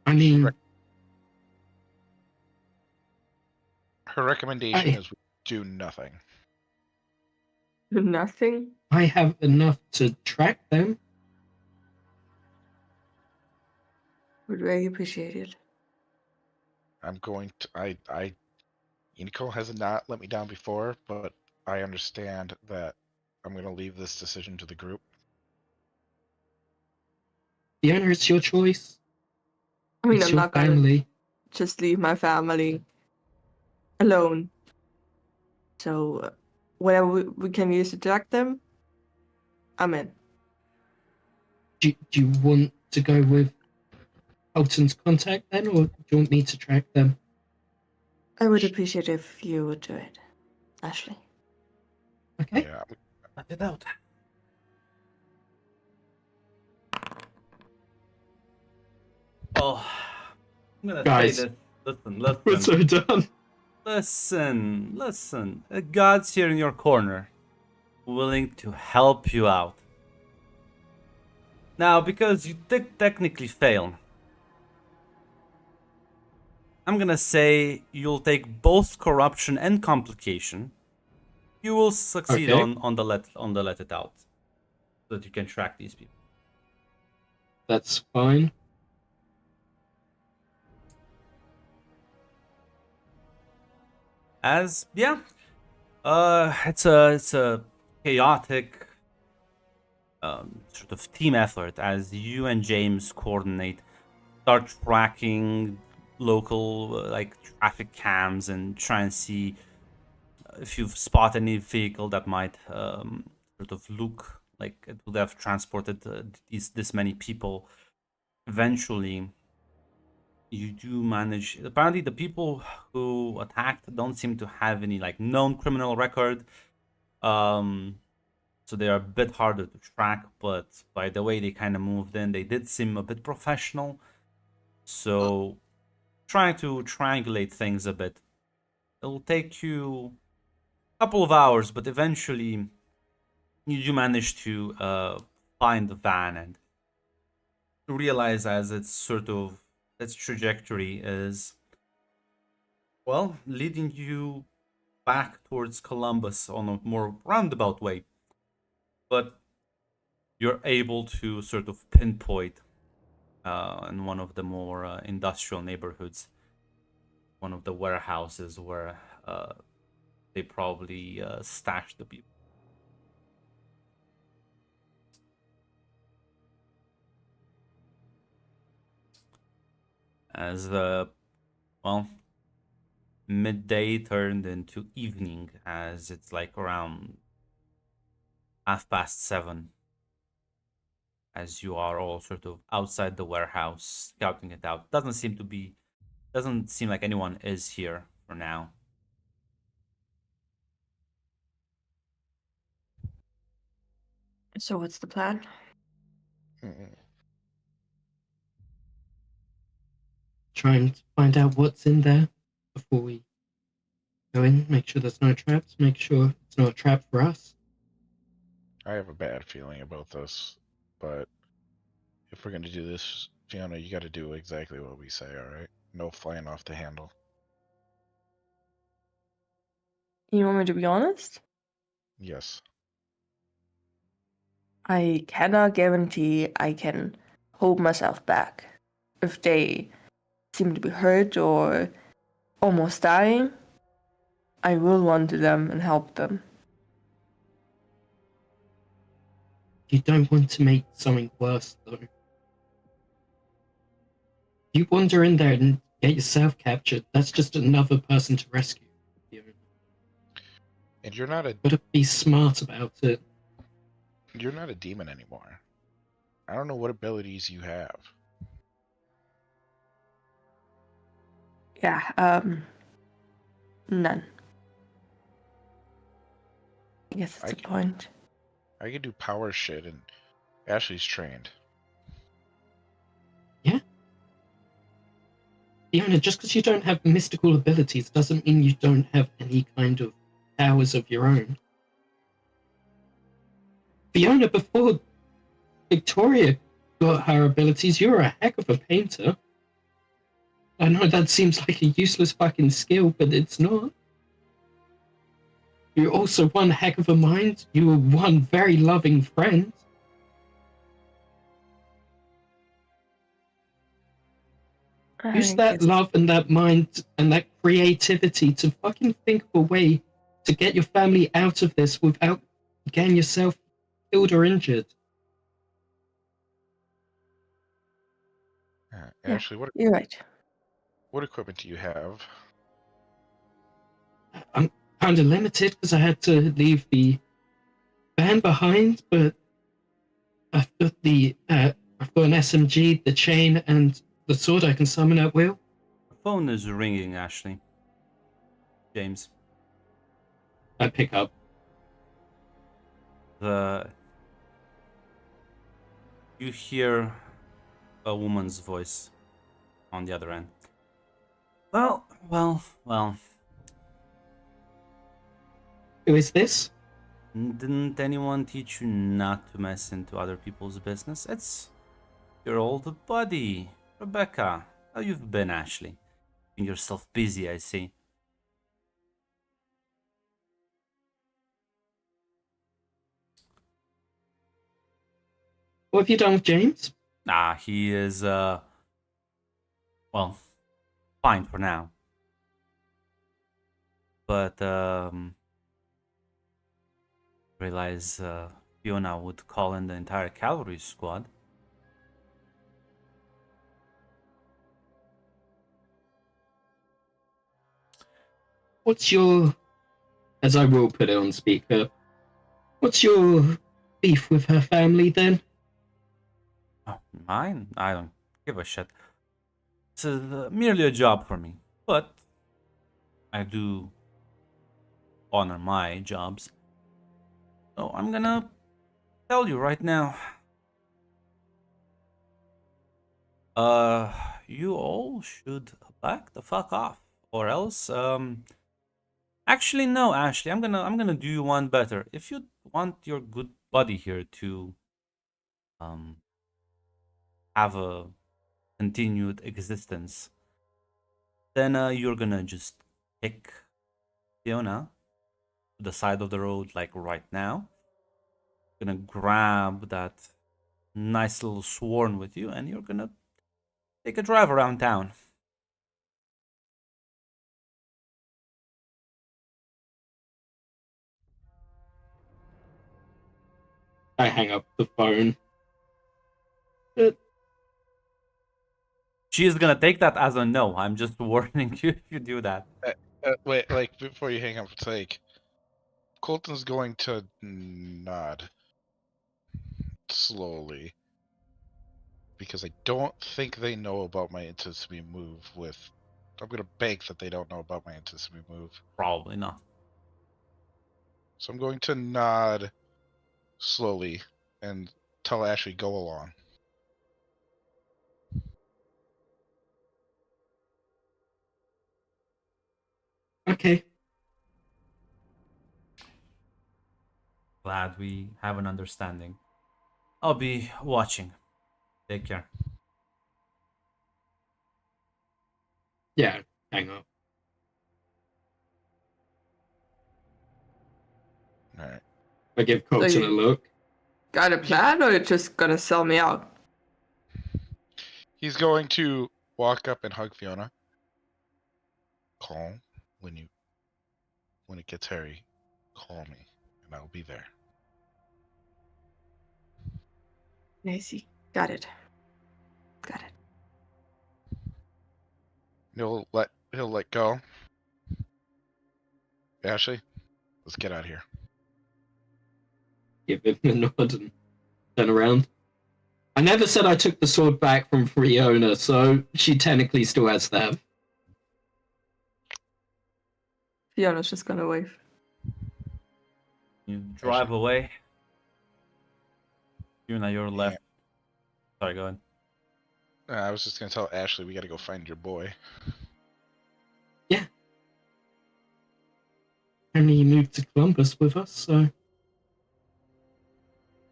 I mean, Her recommendation is we do nothing. Nothing. I have enough to track them. Would really appreciate it. I'm going to Iniko has not let me down before, but I understand that I'm going to leave this decision to the group. Fiona, it's your choice. I mean, It's I'm your not gonna family. just leave my family alone. So, whatever we can use to track them, I'm in. Do you want to go with Colton's contact then, or do you want me to track them? I would appreciate if you would do it, Ashley. Okay. Yeah, Let it out. Oh, I'm gonna Guys. say this. We're Listen. so done. Listen. God's here in your corner, willing to help you out. Now, because you technically fail, I'm gonna say you'll take both corruption and complication. You will succeed Okay. on the let it out, so that you can track these people. That's fine. As yeah, it's a chaotic sort of team effort as you and James coordinate, start tracking local like traffic cams and try and see if you spot any vehicle that might sort of look like it would have transported this many people. Eventually, you do manage. Apparently, the people who attacked don't seem to have any like known criminal record. So they are a bit harder to track, but by the way they kind of moved in, they did seem a bit professional. So trying to triangulate things a bit. It'll take you a couple of hours, but eventually you do manage to find the van and realize as its trajectory is, well, leading you back towards Columbus on a more roundabout way. But you're able to sort of pinpoint in one of the more industrial neighborhoods, one of the warehouses where they probably stashed the people. As well, midday turned into evening, as it's like around 7:30, as you are all sort of outside the warehouse scouting it out. Doesn't seem like anyone is here for now. So, what's the plan? Trying to find out what's in there before we go in. Make sure there's no traps. Make sure it's not a trap for us. I have a bad feeling about this, but if we're going to do this, Fiona, you got to do exactly what we say, all right? No flying off the handle. You want me to be honest? Yes. I cannot guarantee I can hold myself back. If they seem to be hurt or almost dying, I will run to them and help them. You don't want to make something worse, though. You wander in there and get yourself captured. That's just another person to rescue. You And you're not a gotta be smart about it. demon anymore. I don't know what abilities you have. Yeah, none. I guess that's I the point. I can do power shit, and Ashley's trained. Fiona, just because you don't have mystical abilities doesn't mean you don't have any kind of powers of your own. Fiona, before Victoria got her abilities, you were a heck of a painter. I know that seems like a useless fucking skill, but it's not. You're also one heck of a mind. You were one very loving friend. Use I that guess- love and that mind and that creativity to fucking think of a way to get your family out of this without getting yourself killed or injured. Yeah. Ashley, You're right. what equipment do you have? I'm kind of limited because I had to leave the band behind, but I've got I've got an SMG, the chain, and the sword I can summon at will. The phone is ringing, Ashley. James. I pick up. You hear a woman's voice on the other end. Well. Who is this? Didn't anyone teach you not to mess into other people's business? It's your old buddy, Rebecca. How you've been, Ashley? Keeping yourself busy, I see. What have you done with James? He is, well, fine for now. But, realize, Fiona would call in the entire cavalry squad. What's your, as I will put it on speaker, what's your beef with her family then? Oh, mine? I don't give a shit. It's merely a job for me. But I do honor my jobs. So I'm gonna tell you right now. You all should back the fuck off. Or else, actually no, Ashley, I'm gonna do you one better. If you want your good buddy here to have a continued existence, then you're gonna just pick Fiona to the side of the road like right now. Gonna grab that nice little sworn with you and you're gonna take a drive around town. I hang up the phone. She is gonna take that as a no. I'm just warning you if you do that. Wait, like before you hang up, it's like Colton's going to nod slowly because I don't think they know about my Intisimi move. I'm gonna bank that they don't know about my Intisimi move. Probably not. So I'm going to nod slowly and tell Ashley go along. Okay. Glad we have an understanding. I'll be watching. Take care. Yeah, hang up. I give Colton a look. Got a plan, or you're just gonna sell me out? He's going to walk up and hug Fiona. Call when it gets hairy. Call me, and I'll be there. I see. Got it. Got it. He'll let go. Ashley, let's get out of here. Give him a nod and turn around. I never said I took the sword back from Fiona, so she technically still has that. Fiona's just gonna wave. You drive away. Fiona, you're left. Sorry, go ahead. I was just gonna tell Ashley we gotta go find your boy. Yeah. And he moved to Columbus with us, so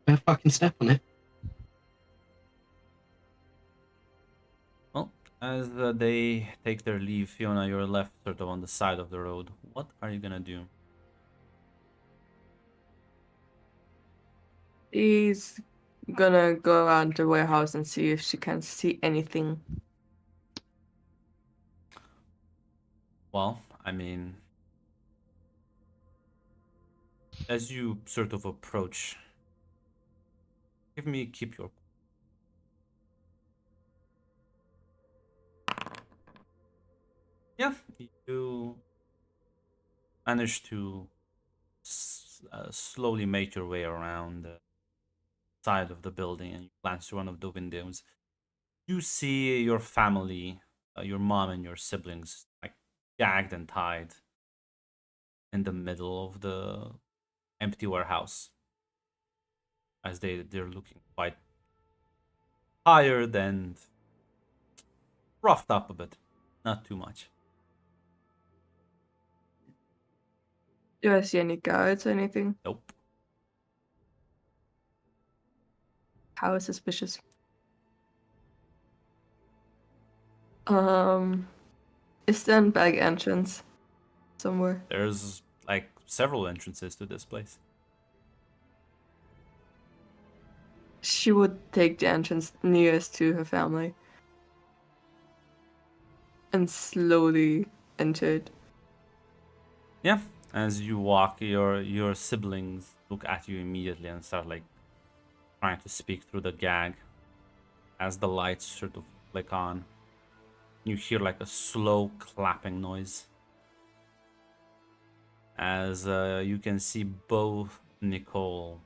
better fucking step on it. Well, as they take their leave, Fiona, you're left sort of on the side of the road. What are you gonna do? She's gonna go around the warehouse and see if she can see anything. Well, I mean, as you sort of approach, keep your. Yeah, you manage to slowly make your way around the side of the building, and you glance through one of the windows. You see your family, your mom and your siblings, like gagged and tied in the middle of the empty warehouse, as they're looking quite tired and roughed up a bit, not too much. Do I see any guards or anything? Nope. How suspicious. Is there a back entrance somewhere? There's like several entrances to this place. She would take the entrance nearest to her family and slowly enter it. Yeah. As you walk, your siblings look at you immediately and start like trying to speak through the gag. As the lights sort of flick on, you hear like a slow clapping noise. As you can see both Nicole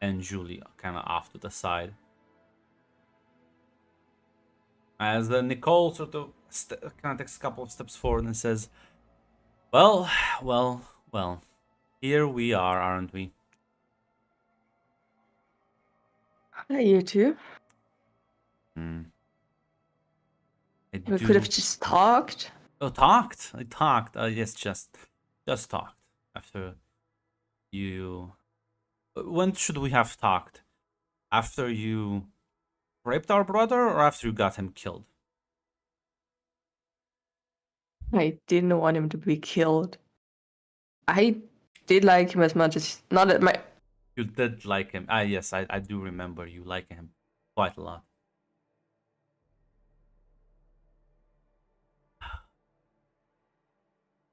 and Julie kind of off to the side. As Nicole sort of kind of takes a couple of steps forward and says, well, here we are, aren't we? Hi, you two. Hmm. We could have just talked. Oh, talked? I talked. Yes, just talked. After you... When should we have talked? After you raped our brother or after you got him killed? I didn't want him to be killed. I did like him as much as... Not at my... You did like him. Ah, yes, I do remember you liking him quite a lot.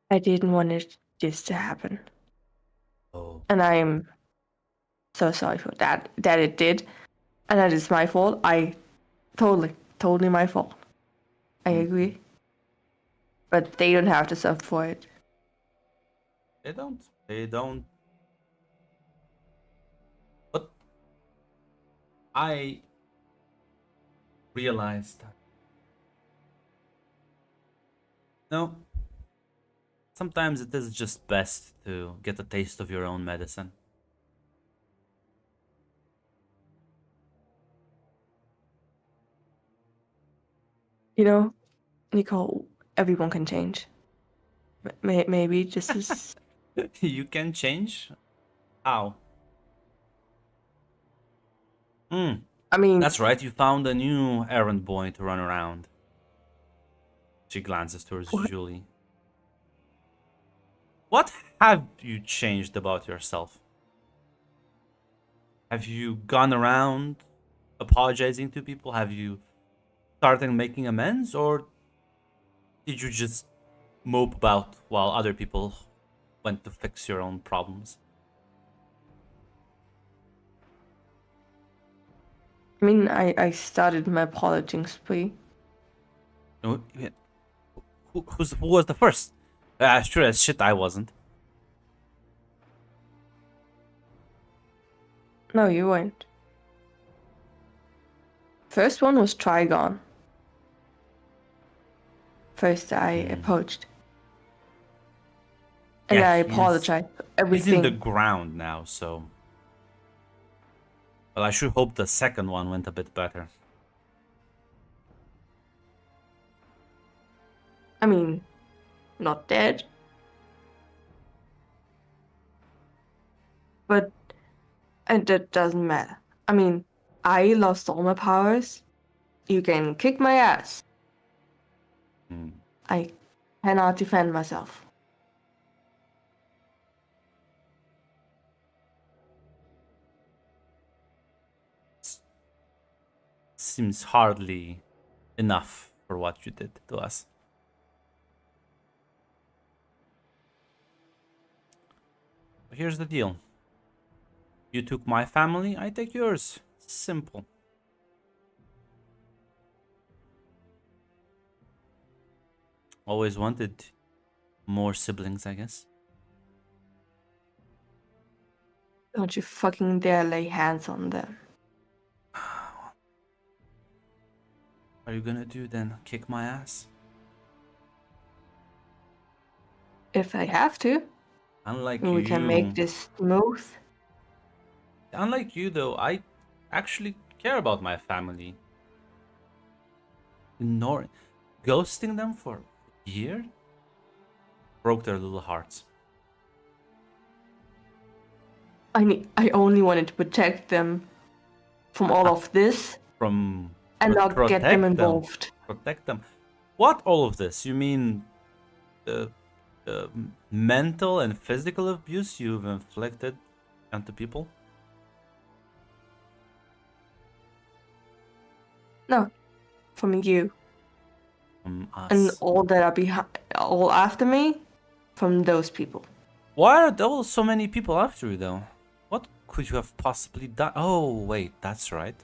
I didn't want this to happen. Oh. And I am so sorry for that it did. And that is my fault. Totally my fault. I agree. But they don't have to suffer for it. They don't. But I realized that. No. Sometimes it is just best to get a taste of your own medicine. You know, Nicole, everyone can change. Maybe just as... You can change? How? Hmm. I mean... That's right, you found a new errand boy to run around. She glances towards What? Julie. What have you changed about yourself? Have you gone around apologizing to people? Have you started making amends, or did you just mope about while other people went to fix your own problems? I mean, I started my apologizing spree. No, who was the first? Sure as shit I wasn't. No, you weren't. First one was Trigon. First, I approached. And Yeah, I he's- apologized for He's in the everything. ground now, so. Well, I should hope the second one went a bit better. I mean, not dead. But and that doesn't matter. I mean, I lost all my powers. You can kick my ass. Hmm. I cannot defend myself. Seems hardly enough for what you did to us. But here's the deal. You took my family, I take yours. Simple. Always wanted more siblings, I guess. Don't you fucking dare lay hands on them. What are you gonna do then? Kick my ass? If I have to, Unlike we can make this smooth. Unlike you, though, I actually care about my family. Ignoring, ghosting them for a year broke their little hearts. I only wanted to protect them from all of this From and not get protect them involved. Protect them. What all of this? You mean the mental and physical abuse you've inflicted onto people? No, from you From us. and all that are behind, all after me, from those people. Why are there so many people after you, though? What could you have possibly done? Oh, wait, that's right.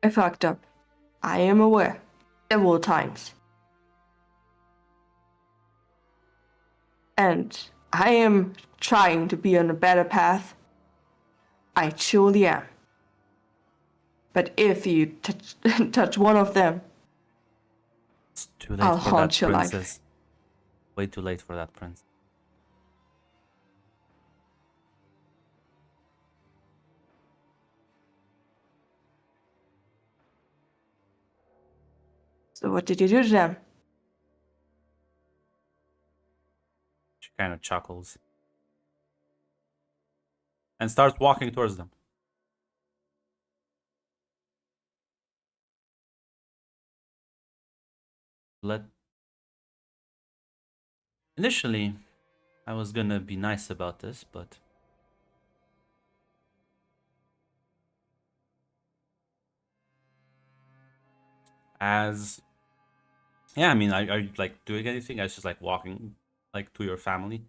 I fucked up. I am aware. Several times. And I am trying to be on a better path. I truly am. But if you touch one of them, It's too late I'll for haunt that your life. princess. Way too late for that prince. So what did you do to them? She kind of chuckles and starts walking towards them. Initially, I was gonna be nice about this, but as yeah, I mean, are you like doing anything? I was just like walking like to your family,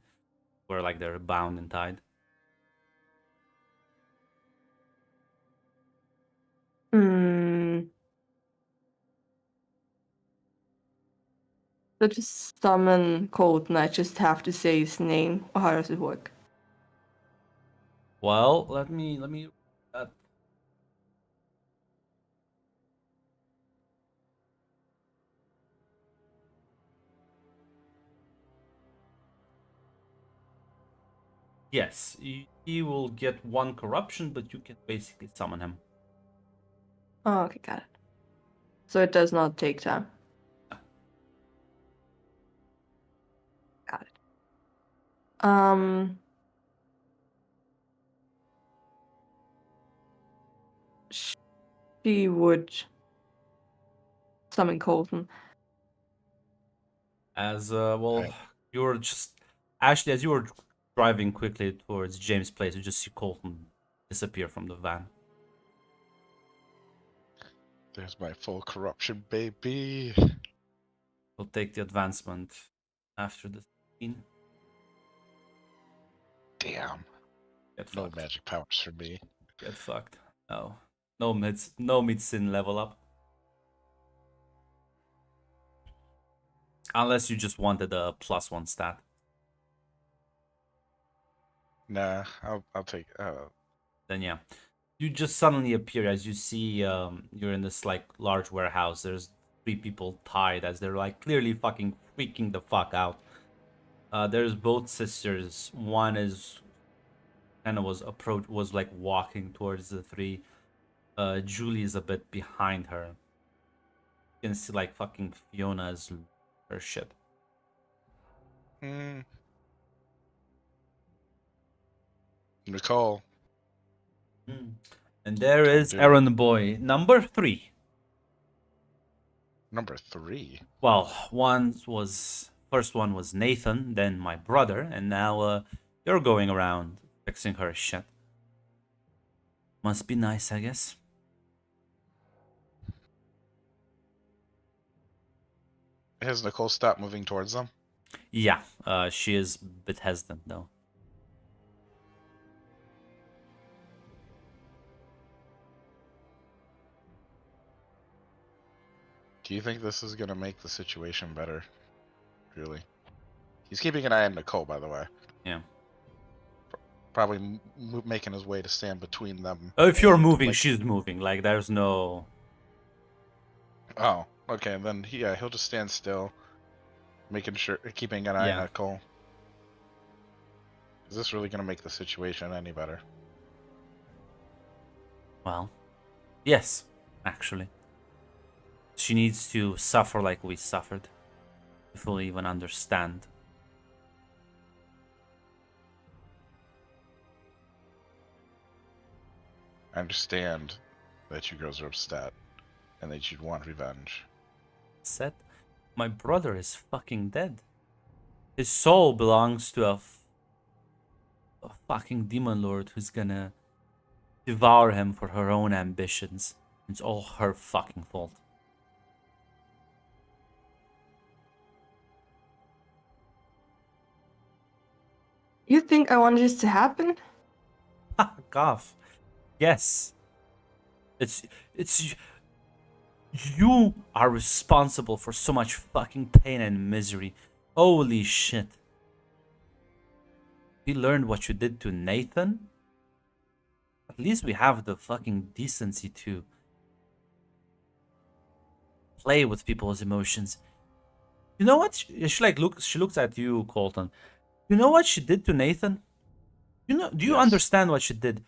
where like they're bound and tied. So just summon Colt and I just have to say his name, or how does it work? Well, let me yes, he will get one corruption, but you can basically summon him. Oh, okay, got it. So it does not take time. Got it. She would summon Colton. As well, Okay. You were just actually as you were driving quickly towards James' place, you just see Colton disappear from the van. There's my full corruption, baby. We'll take the advancement after the scene. Damn. Get No fucked. magic powers for me. Get fucked. No mid-sin level up. Unless you just wanted a +1 stat. Nah, I'll take. Then yeah. You just suddenly appear as you see you're in this like large warehouse. There's 3 people tied as they're like clearly fucking freaking the fuck out. There's both sisters. One is kind of was like walking towards the 3. Julie is a bit behind her. You can see like fucking Fiona's her shit. Nicole. And there is do. errand boy number 3. Number 3. Well, first one was Nathan, then my brother, and now you're going around fixing her shit. Must be nice, I guess. Has Nicole stopped moving towards them? Yeah, she is a bit hesitant though. Do you think this is gonna make the situation better? Really? He's keeping an eye on Nicole, by the way. Yeah. Probably making his way to stand between them. If you're and, moving, like- she's moving. Like there's no. Oh, okay. Then he'll just stand still, making sure, keeping an eye on Yeah. Nicole. Is this really gonna make the situation any better? Well, yes, actually. She needs to suffer like we suffered. If we'll even understand. I understand that you girls are upset and that you'd want revenge. Said, my brother is fucking dead. His soul belongs to a fucking demon lord who's gonna devour him for her own ambitions. It's all her fucking fault. You think I wanted this to happen? Fuck off. Yes. It's you are responsible for so much fucking pain and misery. Holy shit. We learned what you did to Nathan. At least we have the fucking decency to play with people's emotions. You know what? She looks at you, Colton. You know what she did to Nathan? Do you Yes. understand what she did?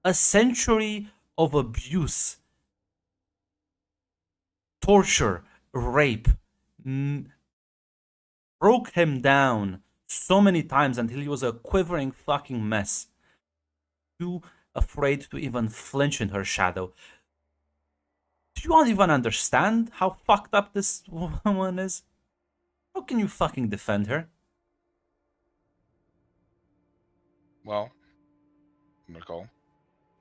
A century of abuse, torture, rape, broke him down so many times until he was a quivering fucking mess. Too afraid to even flinch in her shadow. Do you not even understand how fucked up this woman is? How can you fucking defend her? Well, Nicole,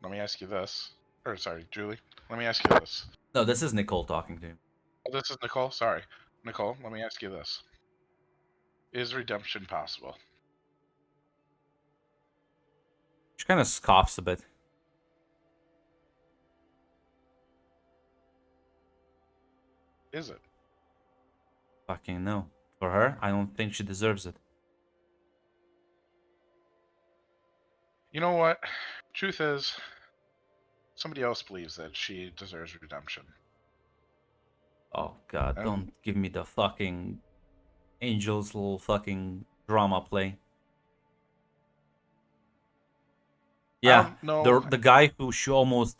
let me ask you this. Or, sorry, Julie, let me ask you this. No, this is Nicole talking to him. Oh, this is Nicole? Sorry. Nicole, let me ask you this. Is redemption possible? She kind of scoffs a bit. Is it? Fucking no. For her, I don't think she deserves it. You know what? Truth is, somebody else believes that she deserves redemption. Oh god, Um, don't give me the fucking Angel's little fucking drama play. Yeah, no. the guy who she almost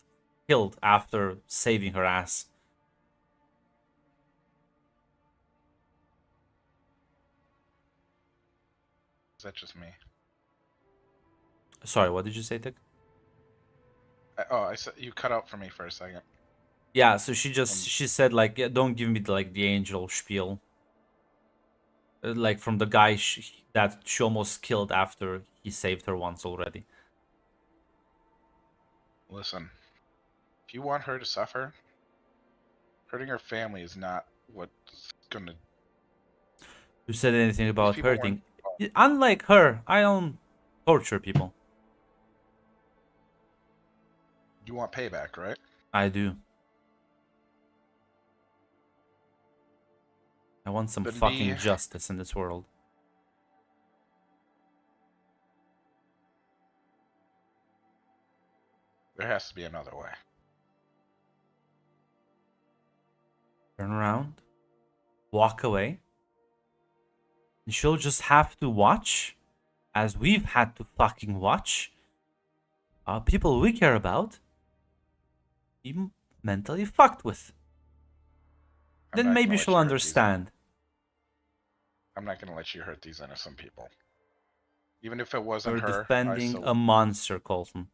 killed after saving her ass. Is that just me? Sorry, what did you say, Tick? I said you cut out for me for a second. Yeah, so she said like, yeah, don't give me the angel spiel. Like from the guy that she almost killed after he saved her once already. Listen, if you want her to suffer, hurting her family is not what's gonna. Who said anything These about people weren't. hurting? Unlike her, I don't torture people. You want payback, right? I do. I want some But fucking justice in this world. there has to be another way. Turn around, walk away, and she'll just have to watch, as we've had to fucking watch, people we care about be mentally fucked with. I'm Then not maybe gonna let she'll you hurt understand. I'm not gonna let you hurt these innocent people. Even if it wasn't You're her, I defending still. a monster, Colton.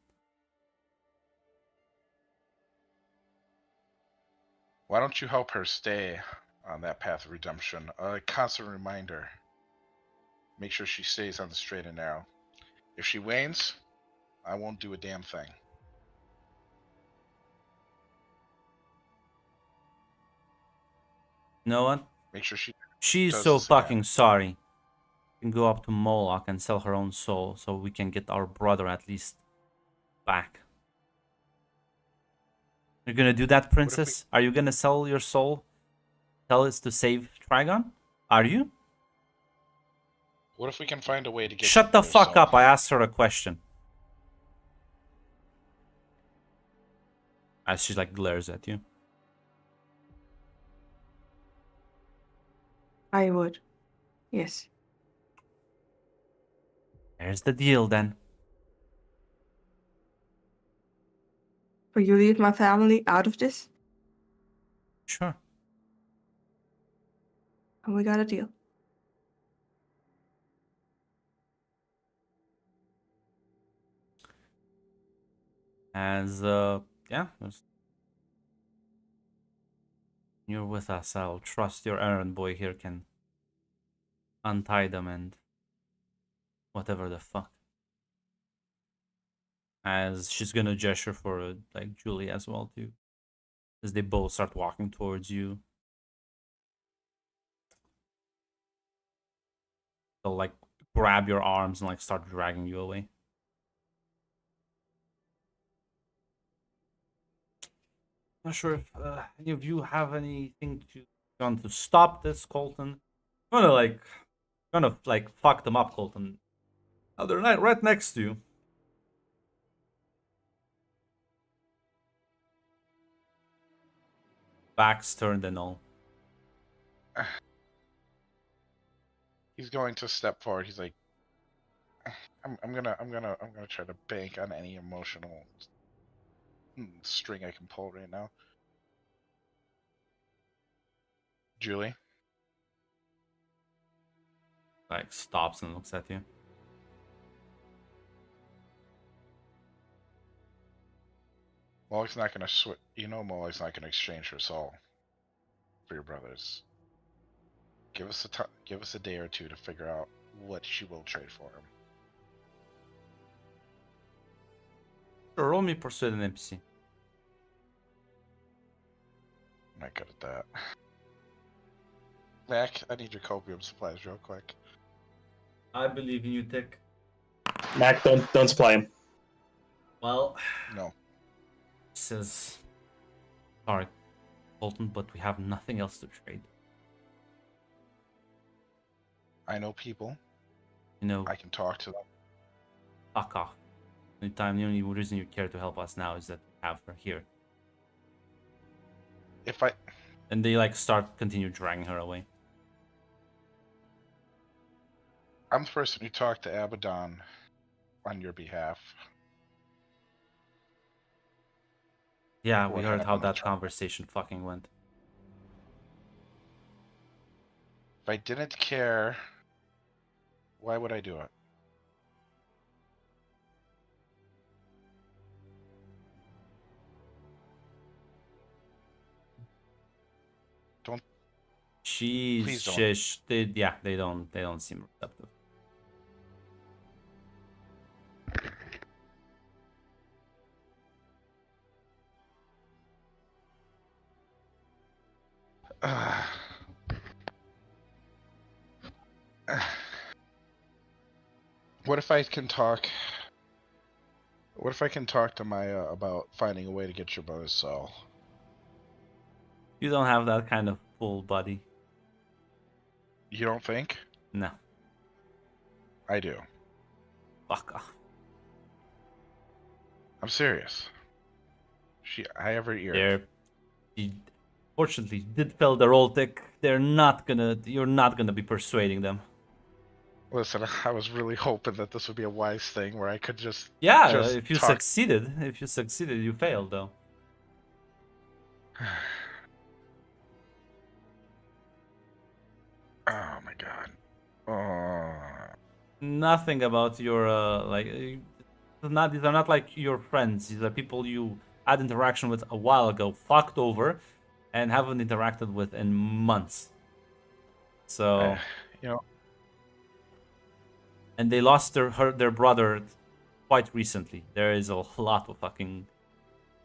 Why don't you help her stay on that path of redemption? A constant reminder. Make sure she stays on the straight and narrow. If she wanes, I won't do a damn thing. You know what? Make sure She's does so this again. fucking sorry. Can go up to Moloch and sell her own soul so we can get our brother at least back. You're gonna do that, princess? Are you gonna sell your soul? Tell us to save Trigon? Are you? What if we can find a way to get Shut you the their fuck soul? up. I asked her a question. As she like glares at you. I would. Yes. There's the deal then. Will you leave my family out of this? Sure. And we got a deal. As yeah, you're with us. I'll trust your errand boy here can untie them and whatever the fuck. As she's gonna gesture for like Julie as well too, as they both start walking towards you. They'll like grab your arms and like start dragging you away. Not sure if any of you have anything to want to stop this, Colton. I'm gonna like fuck them up, Colton. Oh, they're right next to you. Backs turned and all. He's going to step forward. He's like, I'm gonna try to bank on any emotional string I can pull right now. Julie, Like stops and looks at you. Molly's not gonna Molly's not gonna exchange her soul for your brother's. Give us a day or two to figure out what she will trade for him. Sure, roll me persuade an NPC. I'm not good at that. Mac, I need your copium supplies real quick. I believe in you, Tick. Mac, don't supply him. Well, No. says, sorry, Colton, but we have nothing else to trade. I know people. You know, I can talk to them. fuck off. The only reason you care to help us now is that we have her here. If I And they like continue dragging her away. I'm the person who talked to Abaddon on your behalf. Yeah, we What heard how happened with that conversation fucking went. If I didn't care, why would I do it? Please don't. Sheesh. They don't seem receptive. What if I can talk? What if I can talk to Maya about finding a way to get your brother's cell? You don't have that kind of pull, buddy. You don't think? No. I do. Fuck off. I'm serious. I have her ear. Fortunately, did fail the roll tick. You're not gonna be persuading them. Listen, I was really hoping that this would be a wise thing where I could just If you talk. succeeded, you failed though. Oh my god. Oh. Nothing about your these are not like your friends. These are people you had interaction with a while ago, fucked over, and haven't interacted with in months. So, You know, and they lost their brother quite recently. There is a lot of fucking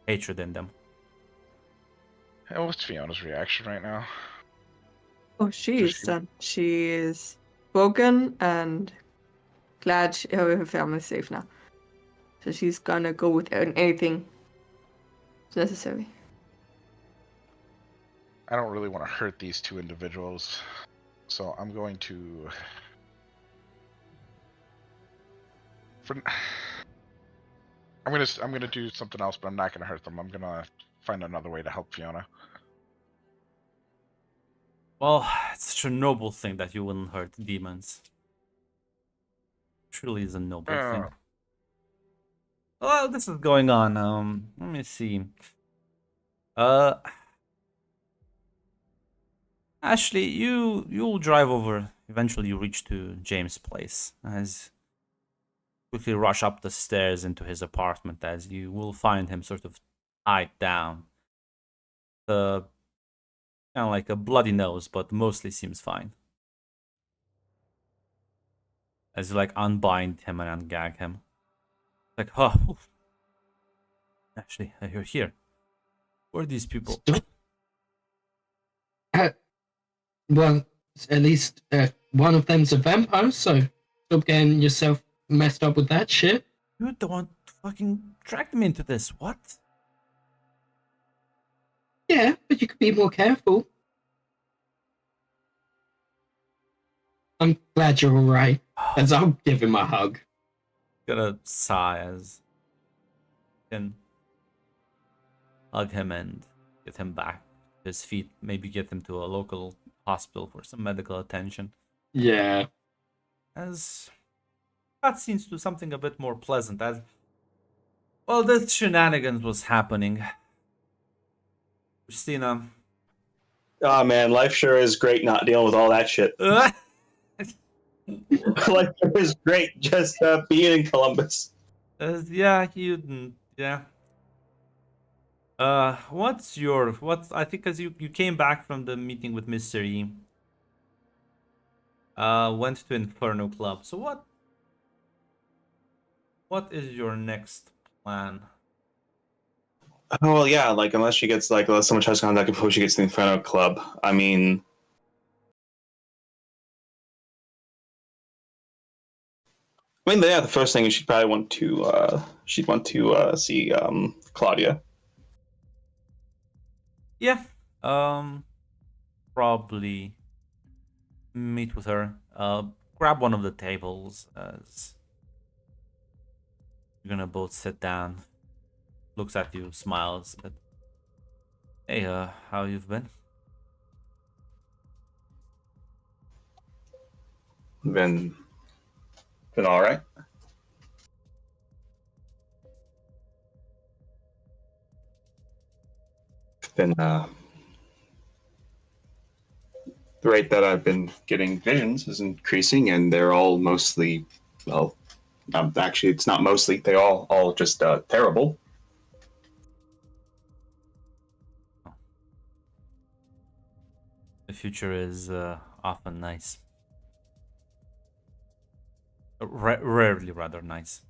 hatred in them. what's Fiona's reaction right now? Oh, she is done. She is broken and glad her family's safe now. So she's gonna go with anything necessary. I don't really want to hurt these two individuals, so I'm going to. I'm gonna do something else, but I'm not gonna hurt them. I'm gonna find another way to help Fiona. Well, it's such a noble thing that you wouldn't hurt demons. Truly is a noble thing. Well, this is going on. Let me see. Ashley, you'll drive over. Eventually, you reach to James' place. As quickly rush up the stairs into his apartment, as you will find him sort of tied down. Kind of like a bloody nose, but mostly seems fine. As you like unbind him and ungag him. Like, oh, oof. Ashley, you're here. Who are these people? Well, at least one of them's a vampire, so stop getting yourself messed up with that shit. You're the one fucking dragged me into this. What? Yeah, but you could be more careful. I'm glad you're alright, as I'll give him a hug. Gonna sigh as you can hug him and get him back to his feet. Maybe get him to a local hospital for some medical attention. Yeah. As cutscenes to something a bit more pleasant. As well, this shenanigans was happening. Christina. Oh man, life sure is great not dealing with all that shit. Life sure is great just being in Columbus. Yeah. I think as you came back from the meeting with Mr. E, went to Inferno Club. So what is your next plan? Oh well, yeah. Like unless she gets unless someone tries to contact her before she gets to the Inferno Club. I mean, yeah. The first thing is she'd probably want to see Claudia. Yeah. Probably meet with her. Grab one of the tables as you're gonna both sit down. Looks at you, smiles. Hey, how you've been? Been all right. Been the rate that I've been getting visions is increasing, and they're all mostly, well, actually, it's not mostly. They're all just terrible. The future is often nice. Rarely, rather nice.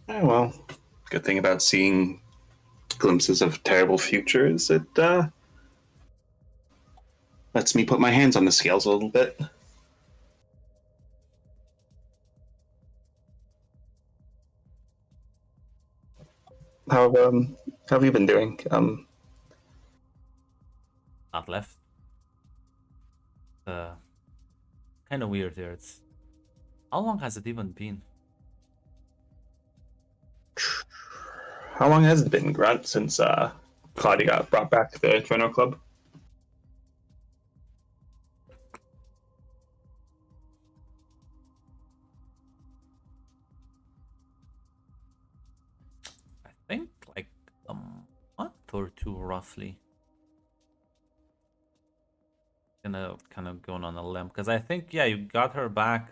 Oh, well, good thing about seeing glimpses of terrible futures, it lets me put my hands on the scales a little bit. How have you been doing? Not left. Kind of weird here. It's how long has it even been? How long has it been, Grunt, since Claudia got brought back to the Inferno Club? I think like a month or two, roughly. Gonna kind of going on a limb because I think yeah, you got her back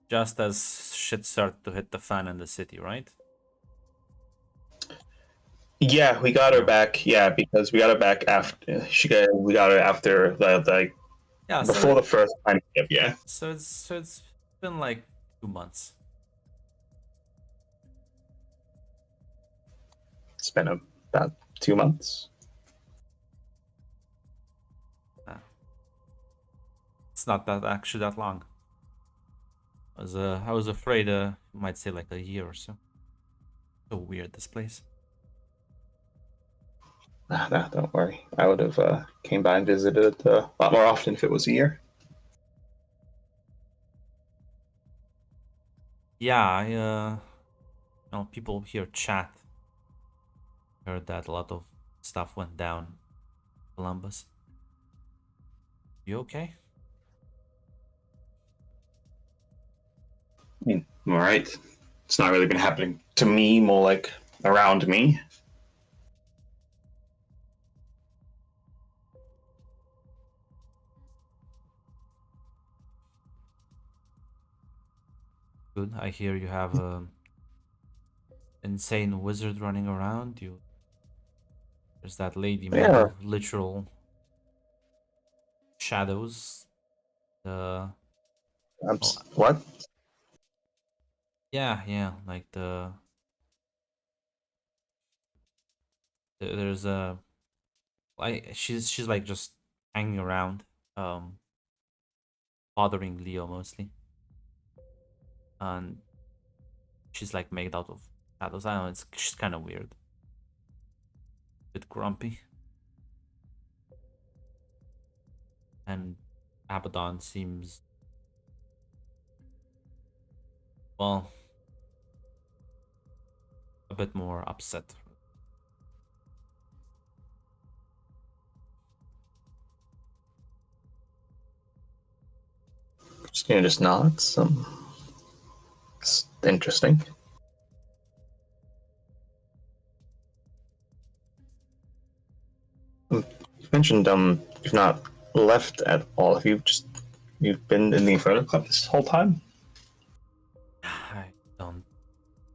just as shit started to hit the fan in the city, right? Yeah, we got her Yeah. back. Yeah, because we got her back after we got her after the Yeah, before the first time. Yeah, so it's been like 2 months. it's been about 2 months. It's not that actually that long. I was afraid you might say like a year or so. So weird this place. No, don't worry. I would have came by and visited it a lot more often if it was a year. Yeah, people here chat. Heard that a lot of stuff went down in Columbus. You okay? All right. It's not really been happening to me, more like around me. Good. I hear you have a insane wizard running around. There's that lady made Yeah. of literal shadows. What? Yeah, like there's a like she's like just hanging around, bothering Leo mostly, and she's like made out of shadows. I don't know. She's kind of weird, bit grumpy, and Abaddon seems well a bit more upset. Christina just nods. It's interesting. You mentioned you've not left at all. Have you've been in the Inferno Club this whole time? I don't.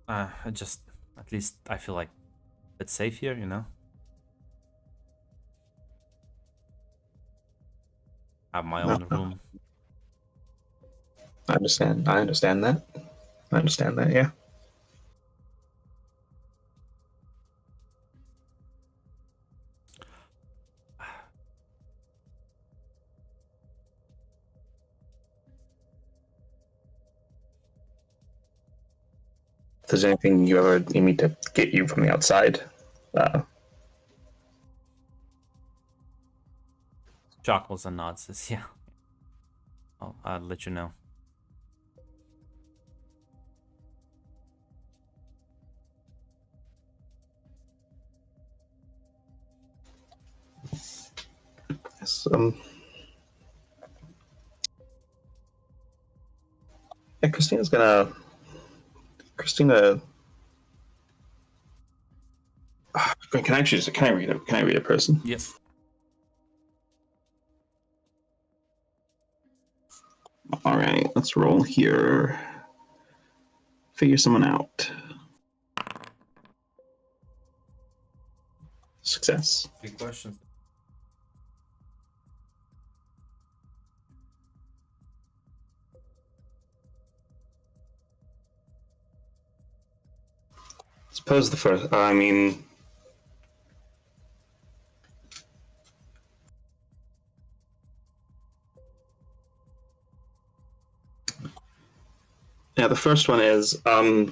I just at least I feel like a bit safe here, you know. Have my own room. I understand. I understand that. I understand that. Yeah. If there's anything you ever need me to get you from the outside, Chuckles and nods. Says, yeah. I'll let you know. yes, yeah, Christina. Can I choose? Can I read it? Can I read a person? Yep. All right, let's roll here. Figure someone out. success. 3 questions. Suppose the first. I mean, yeah, the first one is how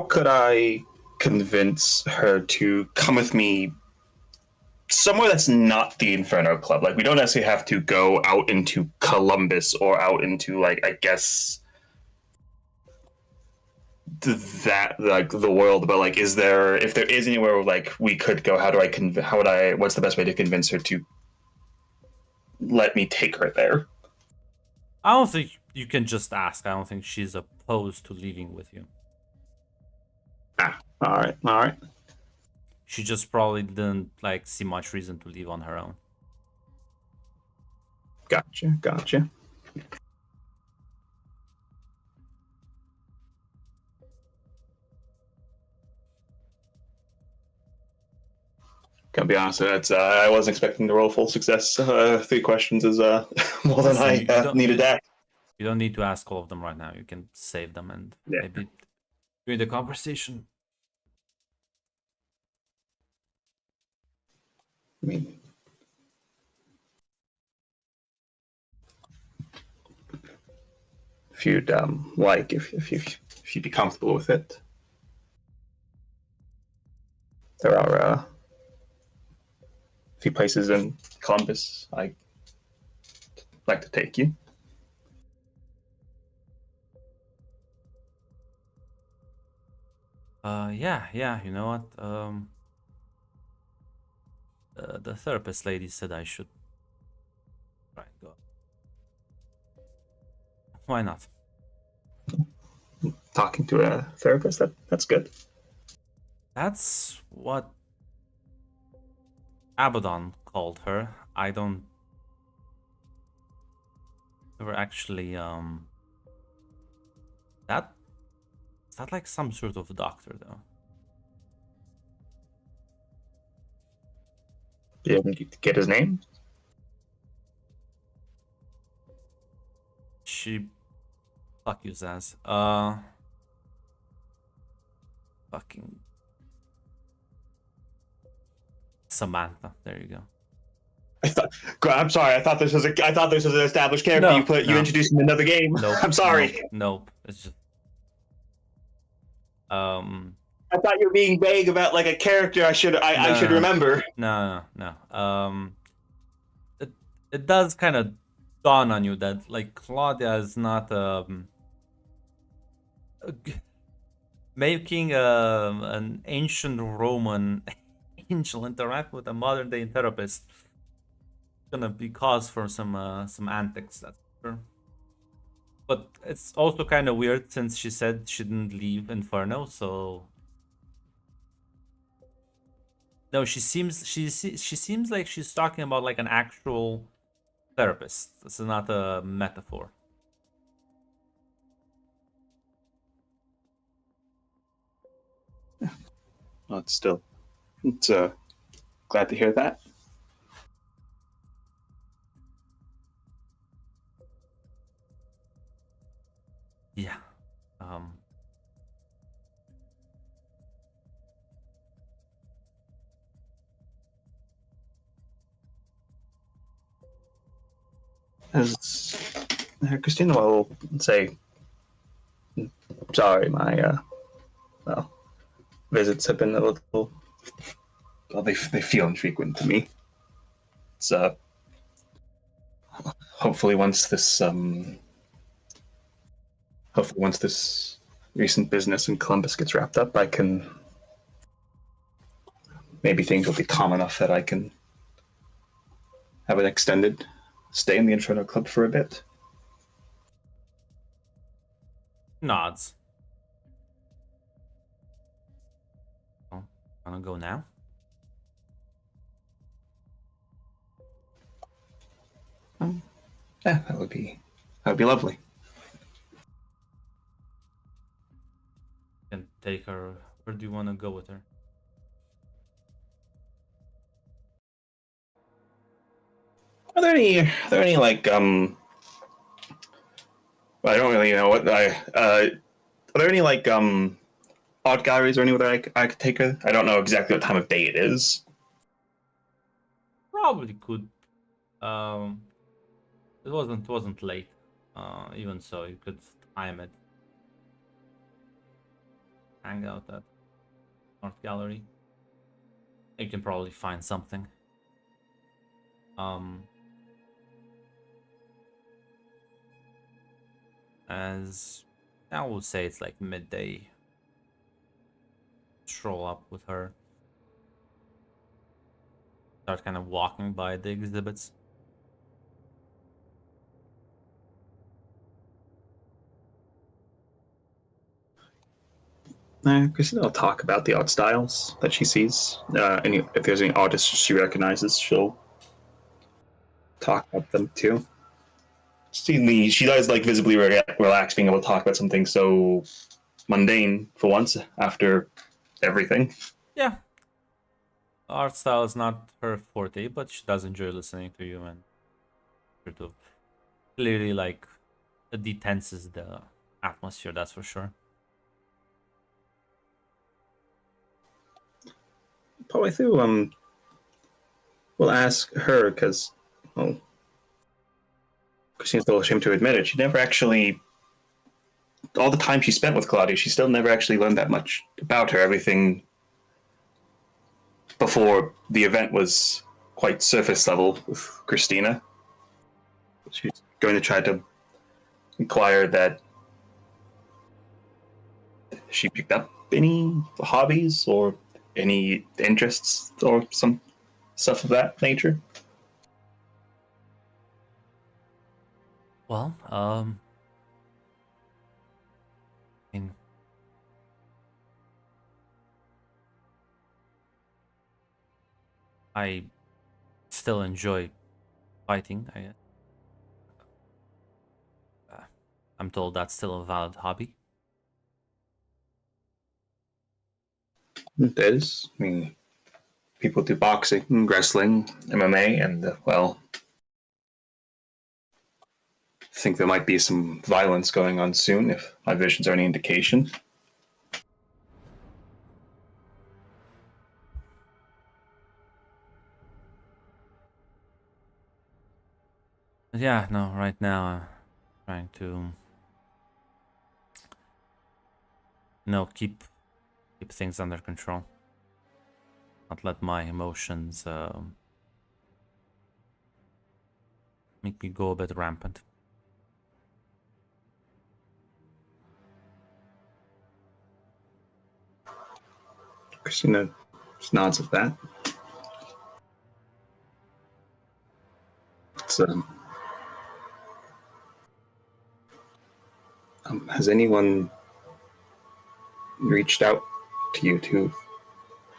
could I convince her to come with me somewhere that's not the Inferno Club? Like, we don't necessarily have to go out into Columbus or out into, like, I guess that, like, the world, but like, if there is anywhere like we could go, what's the best way to convince her to let me take her there? I don't think you can just ask. I don't think she's opposed to leaving with you. All right. She just probably didn't like see much reason to leave on her own. Gotcha. Gotta be honest, that's I wasn't expecting to roll full success. 3 questions is more than Listen, you I don't- needed you- to act. You don't need to ask all of them right now. You can save them and Yeah. maybe during the conversation. I mean, if you'd like, if you'd be comfortable with it, there are a few places in Columbus I'd like to take you. Yeah, you know what? The therapist lady said I should try and go. Why not? Talking to a therapist, that's good. That's what Abaddon called her. I don't ever actually that is that like some sort of doctor though? You didn't get his name? She fuck you, Zaz. Fucking Samantha. There you go. I'm sorry. I thought this was an established character. No, you no. introduced him in another game. Nope. I'm sorry. Nope. It's just I thought you were being vague about like a character I should No. remember. No. It does kind of dawn on you that like Claudia is not making an ancient Roman angel interact with a modern day therapist. Gonna be cause for some antics, that's for sure. But it's also kind of weird since she said she didn't leave Inferno, so no, she seems like she's talking about like an actual therapist. This is not a metaphor. Well, it's glad to hear that. Yeah. As Christina will say, sorry, my visits have been a little. Well, they feel infrequent to me. It's hopefully once this recent business in Columbus gets wrapped up, I can maybe things will be calm enough that I can have an extended stay in the Inferno Club for a bit. Nods. Oh, wanna go now? Yeah, that would be lovely. Can take her Where do you want to go with her? Are there any like I don't really know what are there any like art galleries or anywhere that I could take her? I don't know exactly what time of day it is. Probably could. Um, it wasn't late. Even so, you could time it. Hang out at art gallery. You can probably find something. As I would say, it's like midday. Stroll up with her. Start kind of walking by the exhibits. Christina will talk about the art styles that she sees. If there's any artists she recognizes, she'll talk about them too. She does like visibly relax, being able to talk about something so mundane for once after everything. Yeah. Art style is not her forte, but she does enjoy listening to you and sort of clearly like it detenses the atmosphere, that's for sure. Probably through we'll ask her because well Christine's a little ashamed to admit it. She never actually all the time she spent with Claudia, she still never actually learned that much about her. Everything before the event was quite surface level with Christina. She's going to try to inquire that she picked up any hobbies or any interests or some stuff of that nature. Well, I mean, I still enjoy fighting. I'm told that's still a valid hobby. It is. I mean, people do boxing, wrestling, MMA, and well, I think there might be some violence going on soon if my visions are any indication. But yeah, no, right now I'm trying to keep things under control. Not let my emotions make me go a bit rampant. Christina just nods at that. It's, has anyone reached out to you to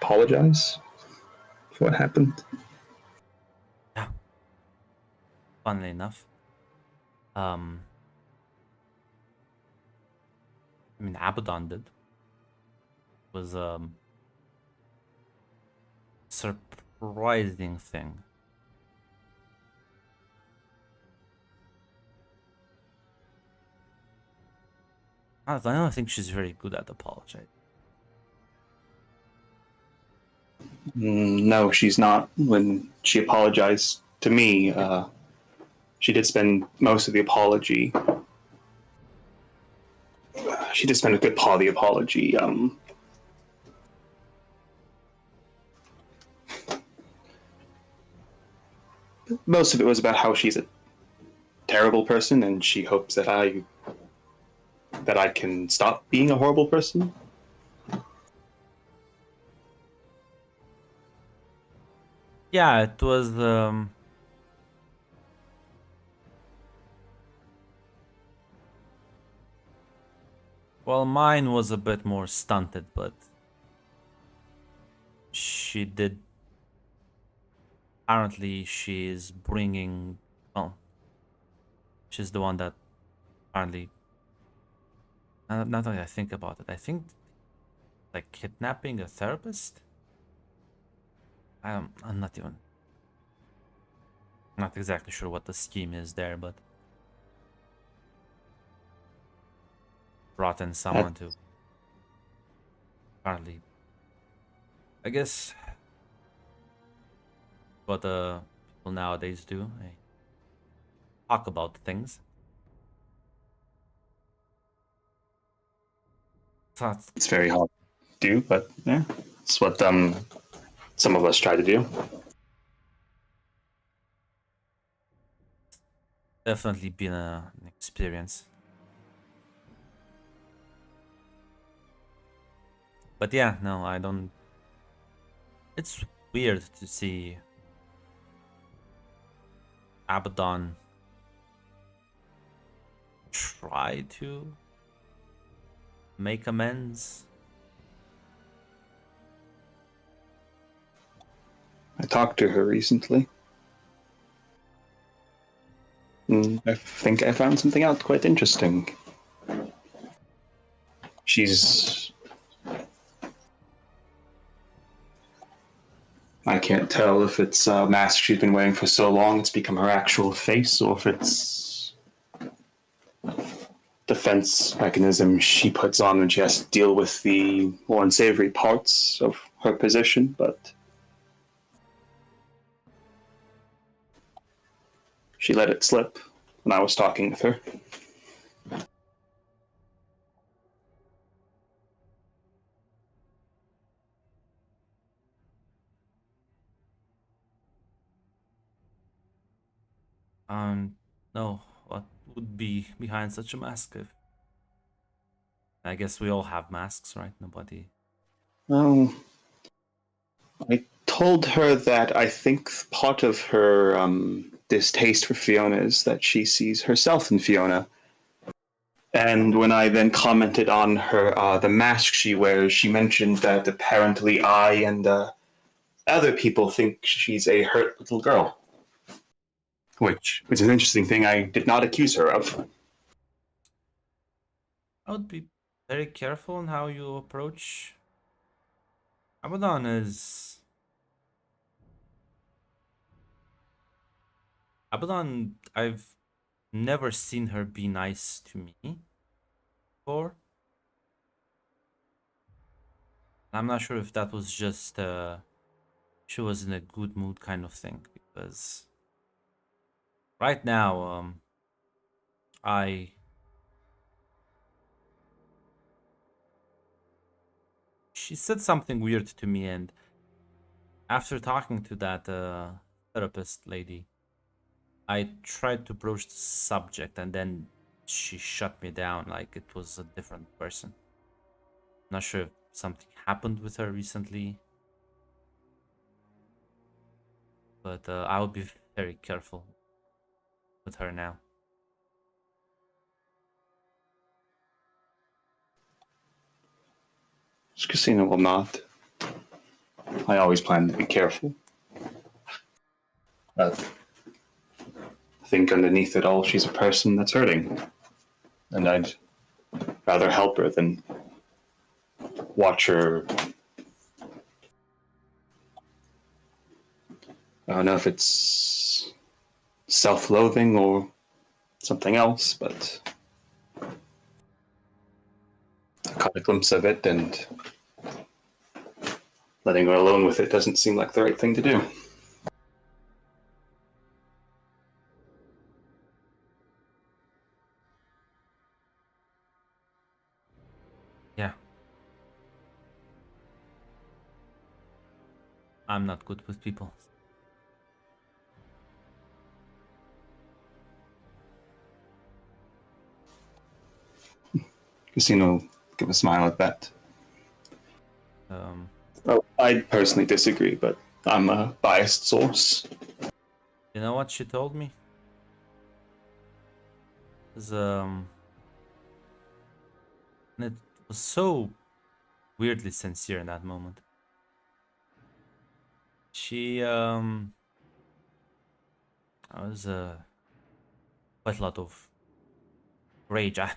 apologize for what happened? Yeah. Funnily enough. I mean, Abaddon did. It was surprising thing. I don't think she's very good at apologizing. No, she's not. When she apologized to me, she did spend most of the apology. She did spend a good part of the apology. Most of it was about how she's a terrible person, and she hopes that I can stop being a horrible person. Yeah, it was well, mine was a bit more stunted, but she did. Apparently, she's bringing. Well, she's the one that apparently. Now that I think about it, I think like kidnapping a therapist. I'm not exactly sure what the scheme is there, but brought in someone to apparently, I guess, what people nowadays do. They talk about things. So It's very hard to do, but yeah, it's what some of us try to do. definitely been an experience. But yeah, no, I don't. It's weird to see Abaddon try to make amends. I talked to her recently. I think I found something out quite interesting. She's. I can't tell if it's a mask she's been wearing for so long it's become her actual face, or if it's defense mechanism she puts on when she has to deal with the more unsavory parts of her position, but she let it slip when I was talking with her. No, what would be behind such a mask? I guess we all have masks, right? Nobody. Oh, I told her that I think part of her distaste for Fiona is that she sees herself in Fiona. And when I then commented on her the mask she wears, she mentioned that apparently I and other people think she's a hurt little girl, which is an interesting thing I did not accuse her of. I would be very careful on how you approach. Abaddon is. Abaddon, I've never seen her be nice to me before. I'm not sure if that was just she was in a good mood kind of thing, because right now I she said something weird to me, and after talking to that therapist lady, I tried to broach the subject, and then she shut me down like it was a different person. Not sure if something happened with her recently, but I will be very careful with her now. Christina will not. I always plan to be careful. But I think underneath it all, she's a person that's hurting. And I'd rather help her than watch her. I don't know if it's self loathing or something else, but I caught a glimpse of it, and letting her alone with it doesn't seem like the right thing to do. Yeah, I'm not good with people. Casino give a smile at that. Um, Oh, I personally disagree, but I'm a biased source. you know what she told me? Is and it was so weirdly sincere in that moment. She I was quite a lot of rage. I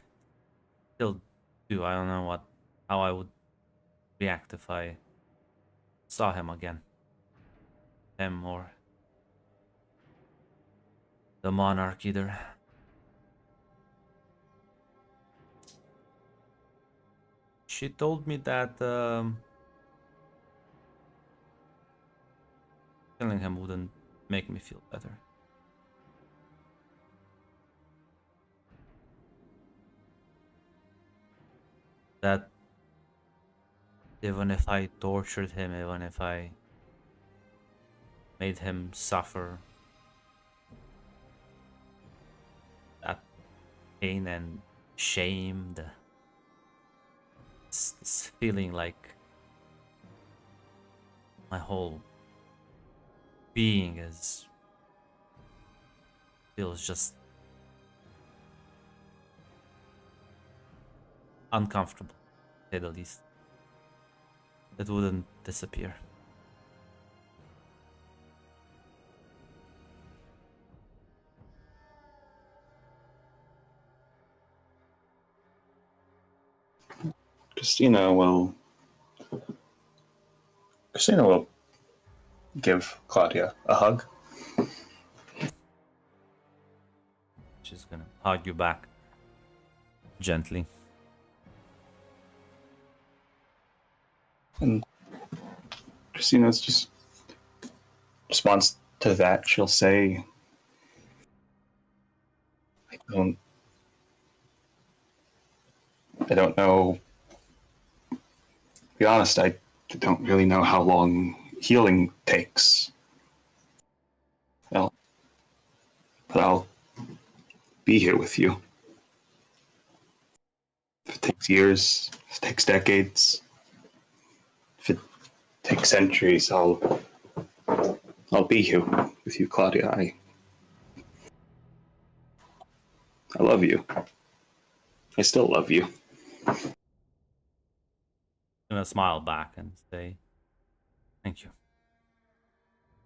still do. I don't know how I would react if I saw him again. Him or the monarch either. She told me that killing him wouldn't make me feel better. That even if I tortured him, even if I made him suffer that pain and shame, this feeling like my whole being feels just uncomfortable, to say the least. It wouldn't disappear. Christina will give Claudia a hug. She's gonna hug you back gently. And Christina's just response to that, she'll say, I don't know. To be honest, I don't really know how long healing takes. Well, but I'll be here with you. If it takes years, if it takes decades, if it takes centuries, I'll be here with you, Claudia. I love you. I still love you. I'm gonna smile back and say, thank you.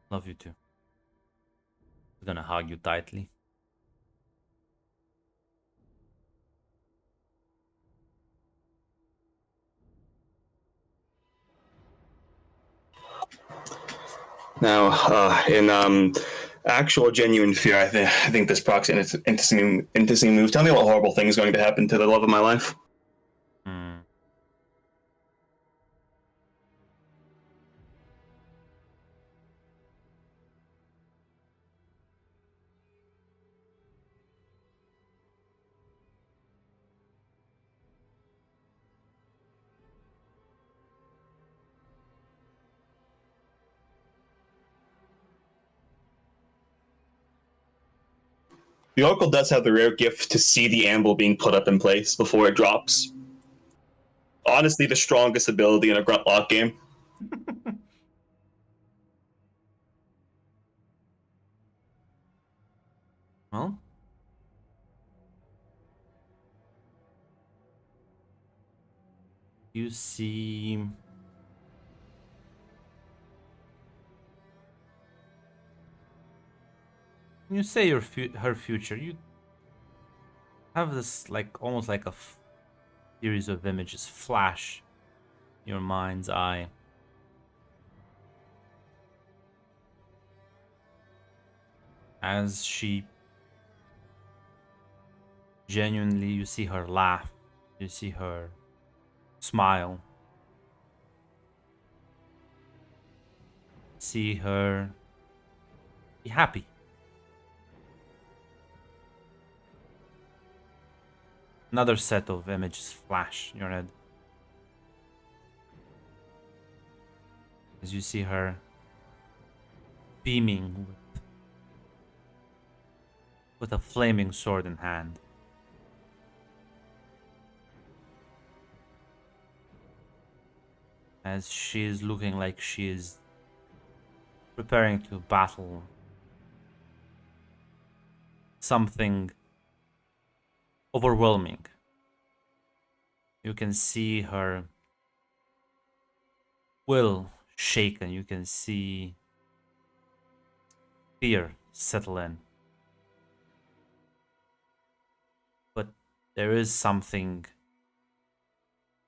Love you too. I'm gonna hug you tightly. Now, in actual genuine fear, I think this proxy interesting move. Tell me what horrible thing is going to happen to the love of my life. Hmm. The Oracle does have the rare gift to see the amble being put up in place before it drops. Honestly, the strongest ability in a Gruntlock game. Well, you see when you say her future, you have this like almost like a series of images flash in your mind's eye. As she genuinely, you see her laugh, you see her smile, see her be happy. Another set of images flash in your head as you see her beaming with a flaming sword in hand. As she is looking like she is preparing to battle something overwhelming. You can see her will shaken. You can see fear settle in. But there is something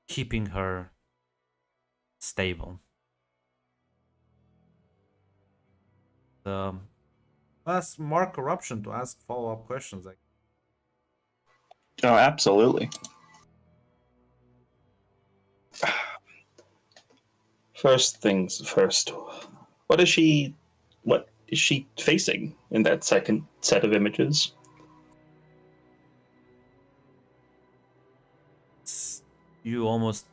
keeping her stable. Ask more corruption to ask follow-up questions. Like, Oh, absolutely. First things first. What is she facing in that second set of images? you almost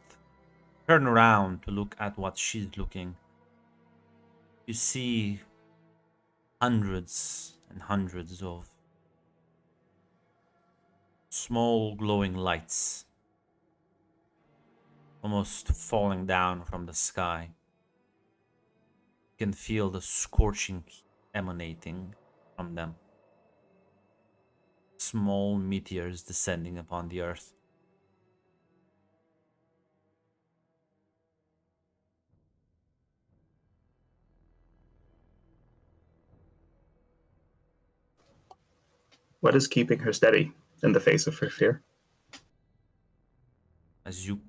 turn around to look at what she's looking. You see hundreds and hundreds of small glowing lights almost falling down from the sky. You can feel the scorching heat emanating from them. Small meteors descending upon the earth. What is keeping her steady in the face of her fear? As you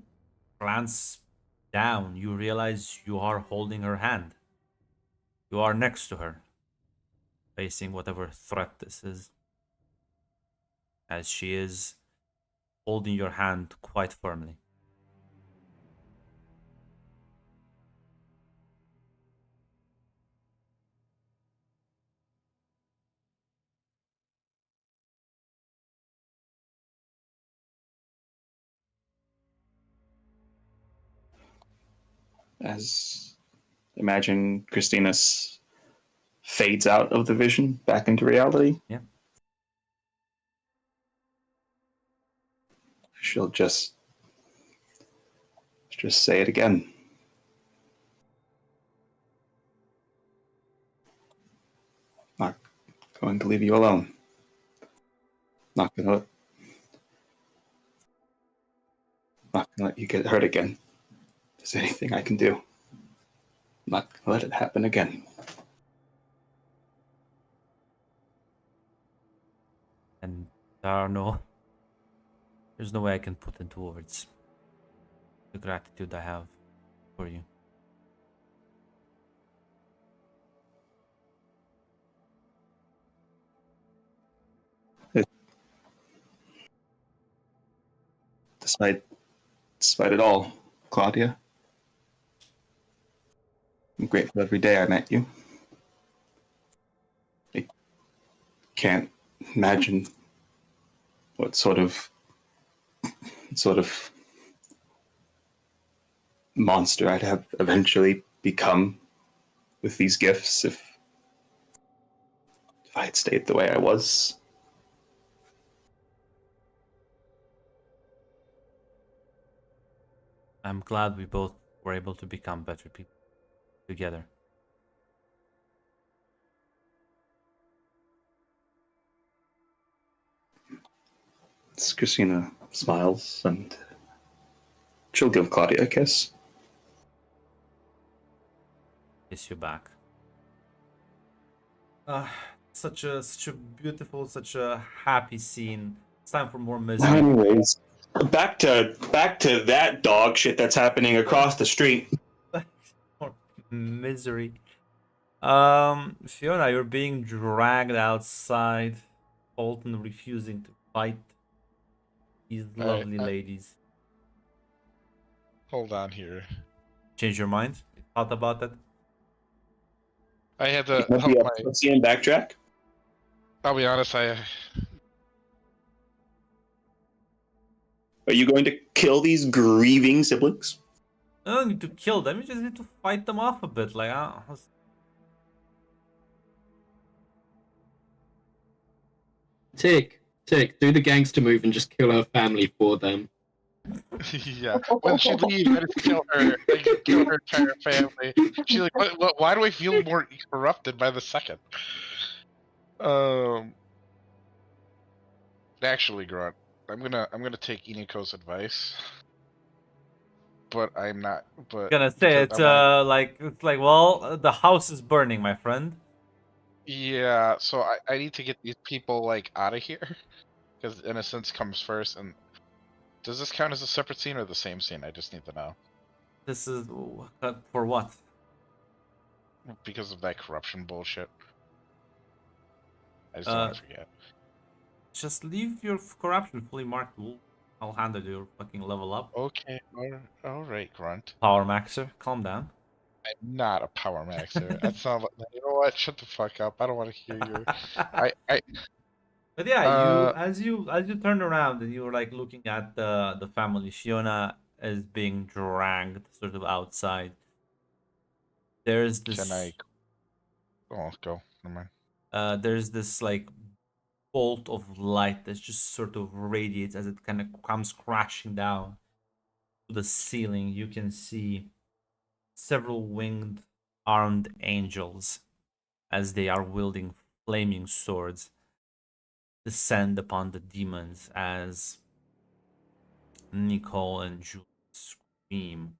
glance down, you realize you are holding her hand. You are next to her, facing whatever threat this is, as she is holding your hand quite firmly. As imagine Christina fades out of the vision back into reality. Yeah. She'll just say it again. Not going to leave you alone. Not gonna let you get hurt again. If there's anything I can do, not gonna let it happen again. And there's no way I can put into words the gratitude I have for you. Despite it all, Claudia, I'm grateful every day I met you. I can't imagine what sort of monster I'd have eventually become with these gifts if I had stayed the way I was. I'm glad we both were able to become better people together. Christina smiles and she'll give Claudia a kiss. Kiss you back. Such a beautiful, such a happy scene. It's time for more misery. Anyways, back to that dog shit that's happening across the street. More misery. Fiona, you're being dragged outside. Bolton refusing to fight these lovely ladies. Hold on here. Change your mind? You thought about that? I had to Might help be my. let's see him backtrack. I'll be honest. Are you going to kill these grieving siblings? You don't need to kill them. You just need to fight them off a bit. Like, Tick, do the gangster move and just kill her family for them. Yeah. When she leaves, I just kill her. I just kill her entire family. She's like, what, why do I feel more corrupted by the second? Actually, Grunt, I'm gonna take Iniko's advice, but I'm not. But gonna say it's well, the house is burning, my friend. yeah. So I need to get these people like out of here, because innocence comes first. And does this count as a separate scene or the same scene? I just need to know. This is for what? Because of that corruption bullshit. I just don't want to forget. Just leave your corruption fully marked. I'll handle your fucking level up. Okay, all right, Grunt. Power maxer, calm down. I'm not a power maxer. That's not. You know what? Shut the fuck up. I don't want to hear your. But yeah, as you turn around and you're like looking at the family, Fiona is being dragged sort of outside. There's this. Can I? Oh, go. Never mind. There's this like bolt of light that just sort of radiates as it kind of comes crashing down to the ceiling. You can see several winged armed angels as they are wielding flaming swords descend upon the demons as Nicole and Julie scream.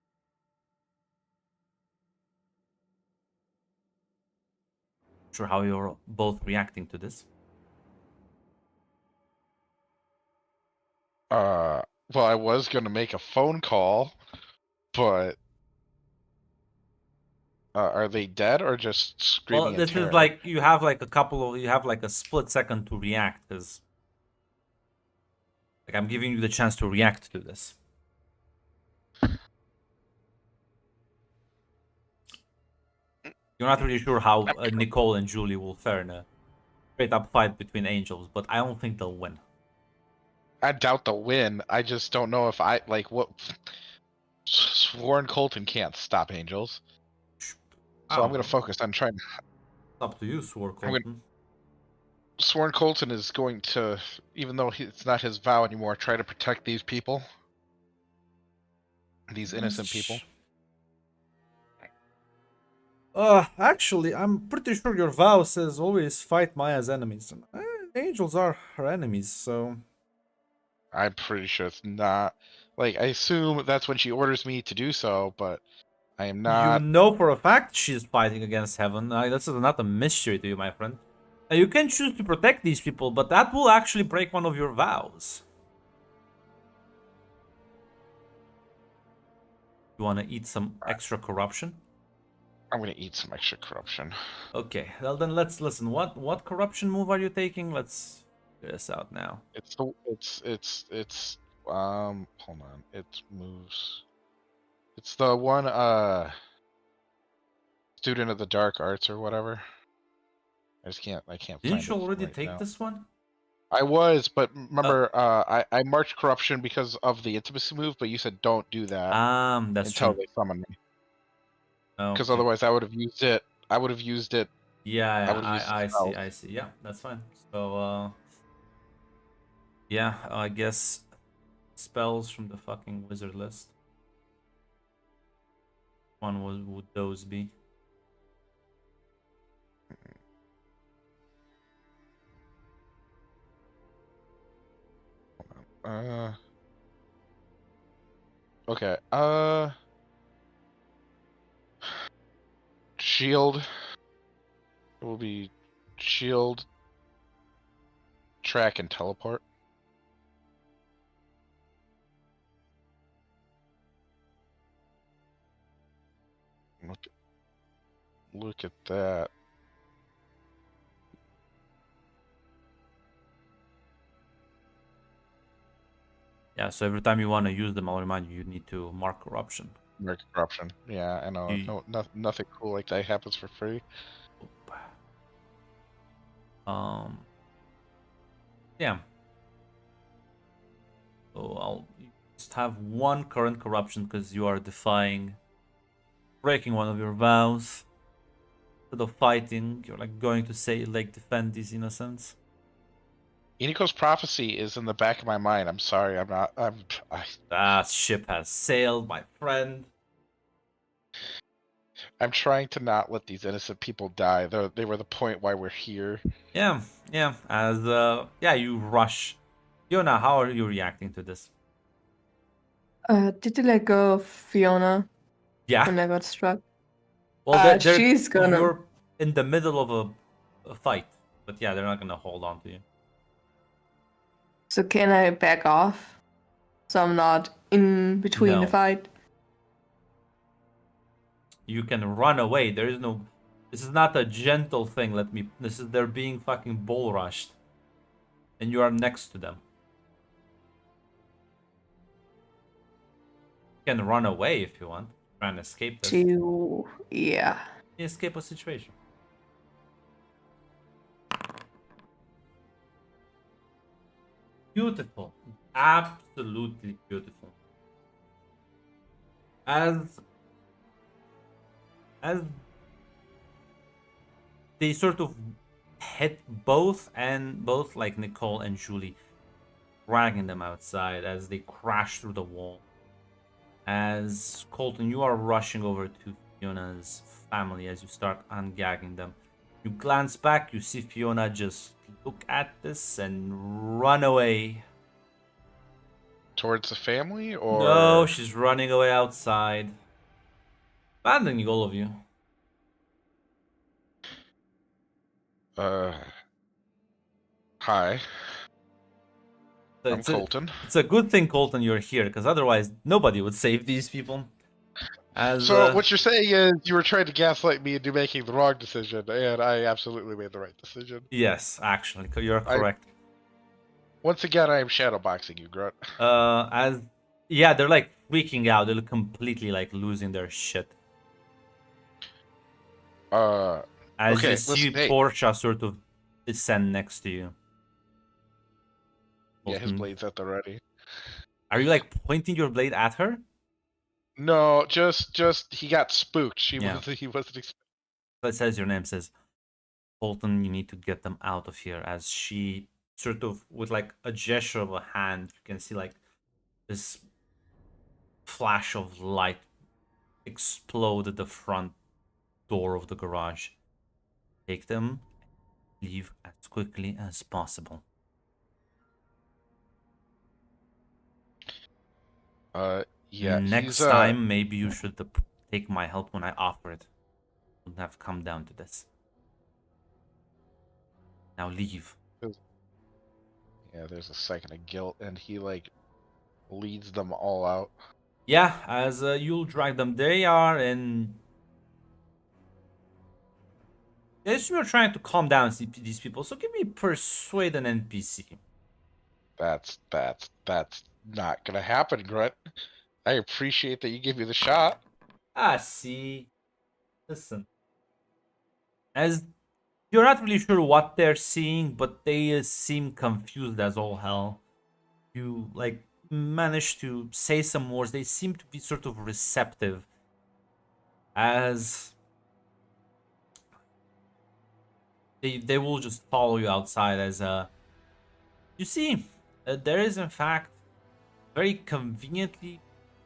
Sure how you're both reacting to this. Well, I was gonna make a phone call, but are they dead or just screaming? Well, in this terror? is like you have like a split second to react, because like I'm giving you the chance to react to this. You're not really sure how Nicole and Julie will fare in a straight up fight between angels, but I don't think they'll win. I doubt they'll win. I just don't know if I like what. Sworn Colton can't stop angels, so I'm gonna focus on trying. It's up to you, Sword I'm gonna- Colton. Sworn Colton is going to, even though it's not his vow anymore, try to protect these people, these innocent people. Actually, I'm pretty sure your vow says always fight Maya's enemies. Angels are her enemies, so. I'm pretty sure it's not. Like, I assume that's when she orders me to do so, but I am not. You know for a fact she's fighting against heaven. This is not a mystery to you, my friend. You can choose to protect these people, but that will actually break one of your vows. You want to eat some extra corruption? I'm gonna eat some extra corruption. Okay, well then let's listen. What corruption move are you taking? Let's figure this out now. Hold on. It moves. It's the one student of the dark arts or whatever. I can't Didn't find you it already right take now. this one? I was, but remember, I marked corruption because of the intimacy move, but you said don't do that That's until true. they summon me. Because Okay. otherwise, I would have used it. Yeah, I would've used I see. Yeah, that's fine. So, yeah, I guess spells from the fucking wizard list. Would those be? Okay. Shield. It will be shield, track, and teleport. Look at that. Yeah, so every time you want to use them, I'll remind you, you need to mark corruption. Mark corruption. Yeah, I know. Nothing cool like that happens for free. Yeah. So I'll just have one current corruption because you are breaking one of your vows. Instead of fighting, you're like going to say, like, defend these innocents. Iniko's prophecy is in the back of my mind. I'm sorry, I'm not. That ship has sailed, my friend. I'm trying to not let these innocent people die. They were the point why we're here. Yeah. As you rush. Fiona, how are you reacting to this? Did you let go of Fiona Yeah. when I got struck? Well, she's gonna. You're in the middle of a fight, but yeah, they're not gonna hold on to you. So can I back off? So I'm not in between No. the fight? You can run away. There is no. This is not a gentle thing. This is they're being fucking bull rushed, and you are next to them. You can run away if you want. Try and escape this. Yeah. Escape a situation. Beautiful. Absolutely beautiful. As they sort of hit both like Nicole and Julie, dragging them outside as they crash through the wall. As Colton, you are rushing over to Fiona's family as you start ungagging them. You glance back, you see Fiona just look at this and run away. Towards the family, or No, she's running away outside. Abandoning all of you. Hi, So I'm Colton. It's a good thing, Colton, you're here, because otherwise nobody would save these people. So what you're saying is you were trying to gaslight me into making the wrong decision, and I absolutely made the right decision. Yes, actually, you're correct. Once again, I am shadowboxing you, Grunt. They're like freaking out. They're completely like losing their shit. As okay, you see listen, hey. Portia sort of descend next to you. Yeah, his blade's at the ready. Are you like pointing your blade at her? No, just he got spooked. He wasn't expecting. It says your name, says Colton, you need to get them out of here. As she sort of, with like a gesture of a hand, you can see like this flash of light explode at the front door of the garage. Take them, leave as quickly as possible. Yeah. Next time, maybe you should take my help when I offer it. Wouldn't have come down to this. Now leave. Yeah, there's a second of guilt, and he like leads them all out. Yeah, as you'll drag them, they are in. I assume you're trying to calm down these people, so give me persuade an NPC. That's not gonna happen, Grunt. I appreciate that you give me the shot. See. Listen. As you're not really sure what they're seeing, but they seem confused as all hell. You like manage to say some words. They seem to be sort of receptive. As they will just follow you outside. As you see, there is in fact very conveniently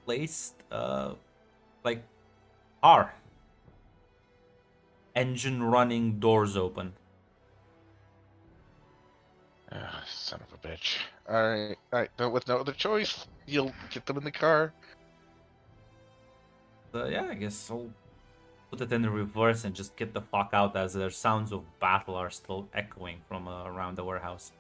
placed like car. Engine running, doors open. Son of a bitch. Alright, but with no other choice, you'll get them in the car. Yeah, I guess I'll put it in the reverse and just get the fuck out as their sounds of battle are still echoing from around the warehouse.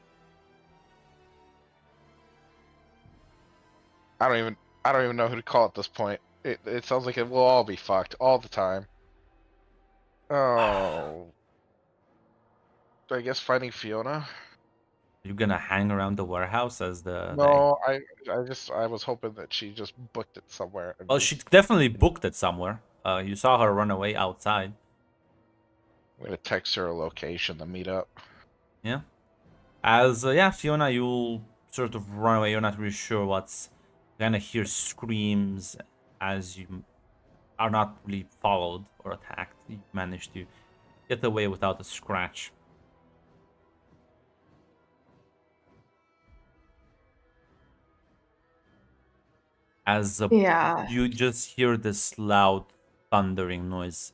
I don't even know who to call at this point. It sounds like it will all be fucked all the time. Oh. I guess finding Fiona? You gonna hang around the warehouse as the... No, I was hoping that she just booked it somewhere. Well, she definitely booked it somewhere. You saw her run away outside. I'm gonna text her a location to meet up. Yeah. As, Fiona, you'll sort of run away. You're not really sure what's... You're gonna hear screams as you are not really followed or attacked. You managed to get away without a scratch. As you just hear this loud thundering noise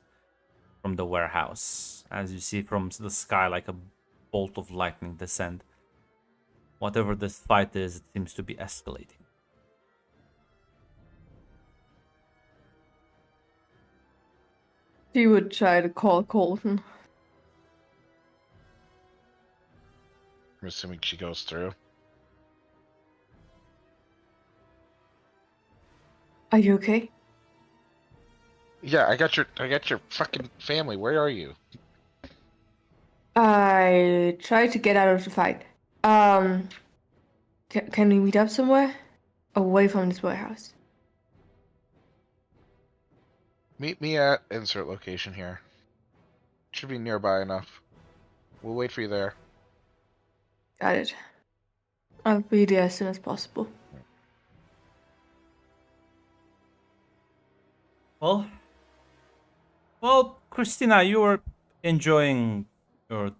from the warehouse, as you see from the sky like a bolt of lightning descend. Whatever this fight is, it seems to be escalating. She would try to call Colton. I'm assuming she goes through. Are you okay? Yeah, I got your fucking family. Where are you? I tried to get out of the fight. Can we meet up somewhere? Away from this warehouse. Meet me at insert location here. Should be nearby enough. We'll wait for you there. Got it. I'll be there as soon as possible. Well, Christina, you were enjoying your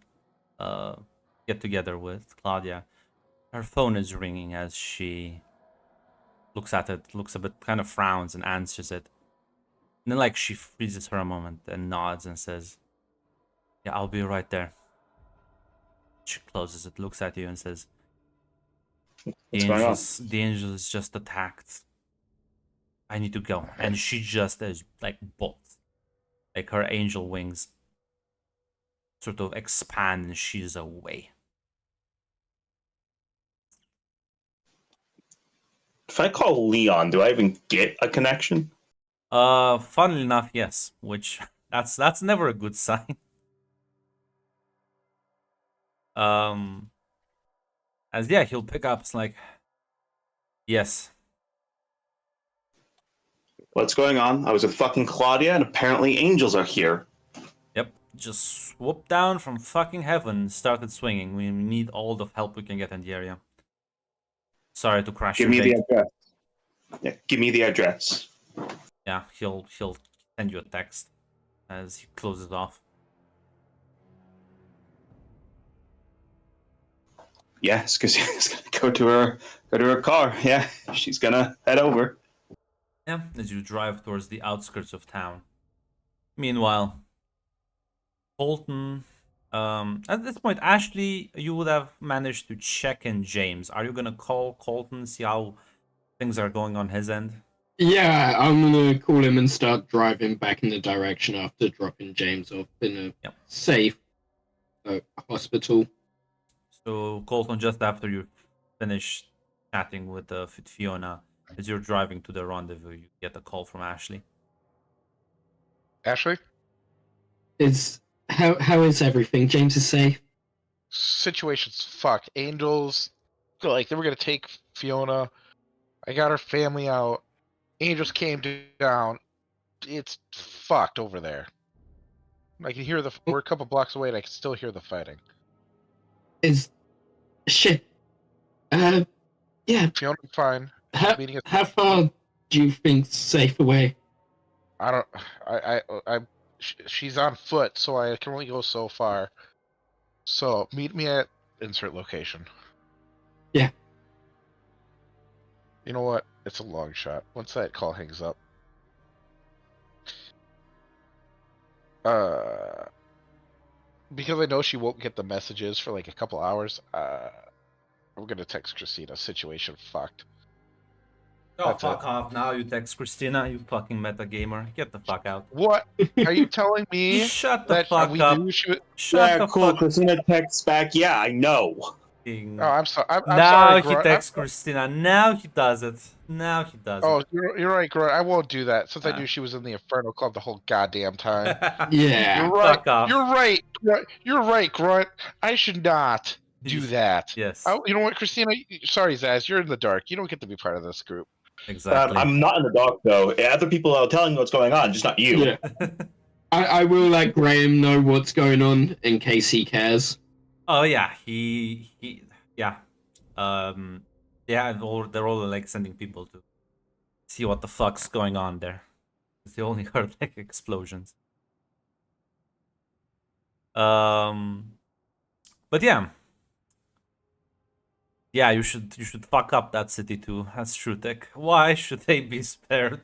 get together with Claudia. Her phone is ringing as she looks at it, looks a bit, kind of frowns and answers it. And then, like, she freezes for a moment and nods and says, "Yeah, I'll be right there." She closes it, looks at you, and says, What's going on? The angel is just attacked. I need to go." And she just is like bolts. Like her angel wings sort of expand and she's away. If I call Leon, do I even get a connection? Funnily enough, yes. Which that's never a good sign. As yeah, he'll pick up. It's like, yes. What's going on? I was with fucking Claudia, and apparently angels are here. Yep, just swooped down from fucking heaven and started swinging. We need all the help we can get in the area. Sorry to crash Give your me date. the address. Yeah, give me the address. Yeah, he'll send you a text as he closes off. Yes, because he's gonna go to her car. Yeah, she's gonna head over. Yeah, as you drive towards the outskirts of town. Meanwhile, Colton, at this point, Ashley, you would have managed to check in James. Are you gonna call Colton, see how things are going on his end? Yeah, I'm gonna call him and start driving back in the direction after dropping James off in a Yep. safe hospital. So, Colton, just after you finish chatting with Fiona, as you're driving to the rendezvous, you get a call from Ashley. Ashley? How is everything? James is safe. Situation's fuck. Angels, like, they were gonna take Fiona. I got her family out. Angels came down. It's fucked over there. I can hear we're a couple blocks away and I can still hear the fighting. Is shit. Yeah. Fiona's fine. Meeting us. How far do you think safe away? I don't. She's on foot, so I can only go so far. So meet me at insert location. Yeah. You know what? It's a long shot. Once that call hangs up. Because I know she won't get the messages for like a couple hours, I'm gonna text Christina. Situation fucked. Oh, That's fuck off. Now you text Christina, you fucking metagamer. Get the fuck out. What? Are you telling me Shut the that fuck we up. knew she was... Shut the cool. fuck Christina texts back. Yeah, I know. fucking... Oh, I'm sorry. I'm now sorry, he Grunt. texts Christina. Now he does it. Now he does Oh, it. you're right, Grunt. I won't do that since I Ah. knew she was in the Inferno Club the whole goddamn time. Yeah. You're right. Fuck off. You're right. Grunt. You're right, Grunt. I should not do that. Yes, Oh, you know what, Christina? Sorry, Zaz. You're in the dark. You don't get to be part of this group. exactly. I'm not in the dark though. Other people are telling me what's going on, just not you. Yeah. I will let Graham know what's going on in case he cares. Oh yeah, he yeah. Yeah, they're all like sending people to see what the fuck's going on there. They only heard like explosions. But yeah. Yeah, you should fuck up that city too. That's true, Tech. Why should they be spared?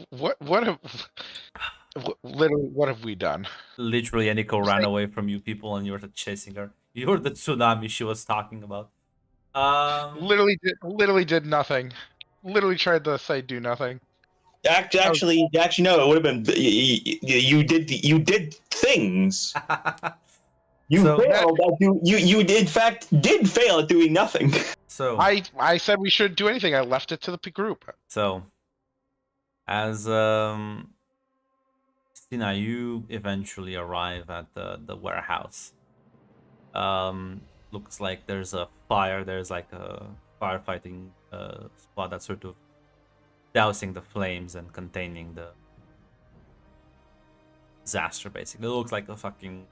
What have literally what have we done? Literally, Eniko ran away from you people, and you were chasing her. You're the tsunami she was talking about. Literally did nothing. Literally tried to say do nothing. Actually, no. It would have been you did things. You So- failed. You in fact did fail at doing nothing. So I said we shouldn't do anything. I left it to the group. So, As Christina, you eventually arrive at the warehouse. Looks like there's a fire. There's like a firefighting squad that's sort of dousing the flames and containing the disaster. Basically, it looks like a fucking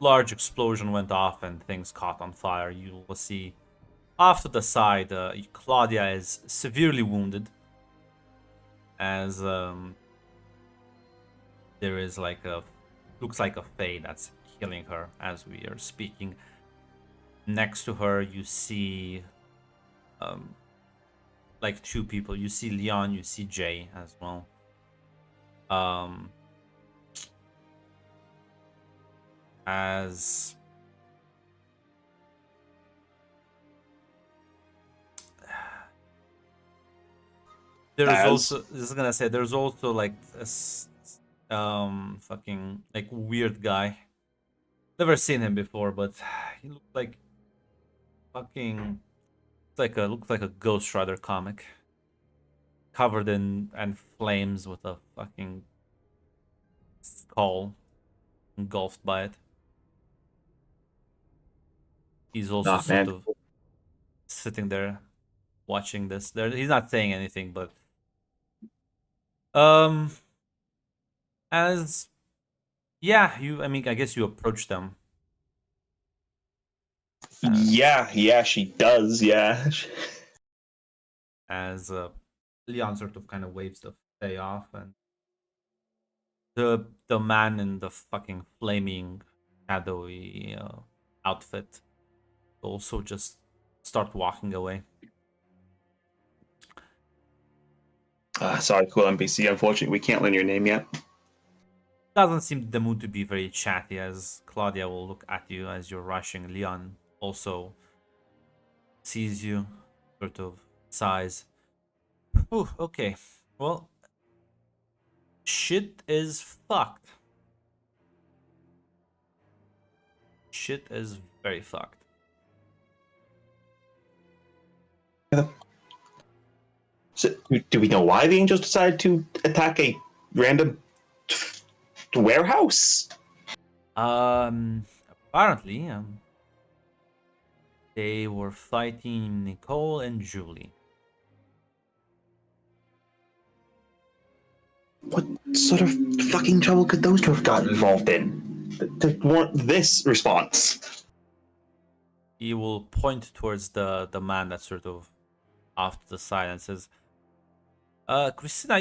large explosion went off and things caught on fire. You will see off to the side, Claudia is severely wounded, as there is like a looks like a Fae that's healing her as we are speaking. Next to her, you see like two people. You see Leon, you see Jay as well. As there's also, this is gonna say, there's also like this fucking like weird guy. Never seen him before, but he looks like fucking looks like a Ghost Rider comic, covered in and flames with a fucking skull engulfed by it. He's also sort of sitting there watching this. He's not saying anything, but as yeah, I mean, I guess you approach them. Yeah, she does. Yeah. As Leon sort of kind of waves the Fae off, and the man in the fucking flaming shadowy outfit also just start walking away. Sorry, cool NPC. Unfortunately, we can't learn your name yet. Doesn't seem the mood to be very chatty, as Claudia will look at you as you're rushing. Leon also sees you, sort of sighs. Ooh, okay. Well, shit is fucked. Shit is very fucked. So, do we know why the Angels decided to attack a random warehouse? Apparently, they were fighting Nicole and Julie. What sort of fucking trouble could those two have gotten involved in to warrant this response? He will point towards the man that's sort of off to the side and says, Christina,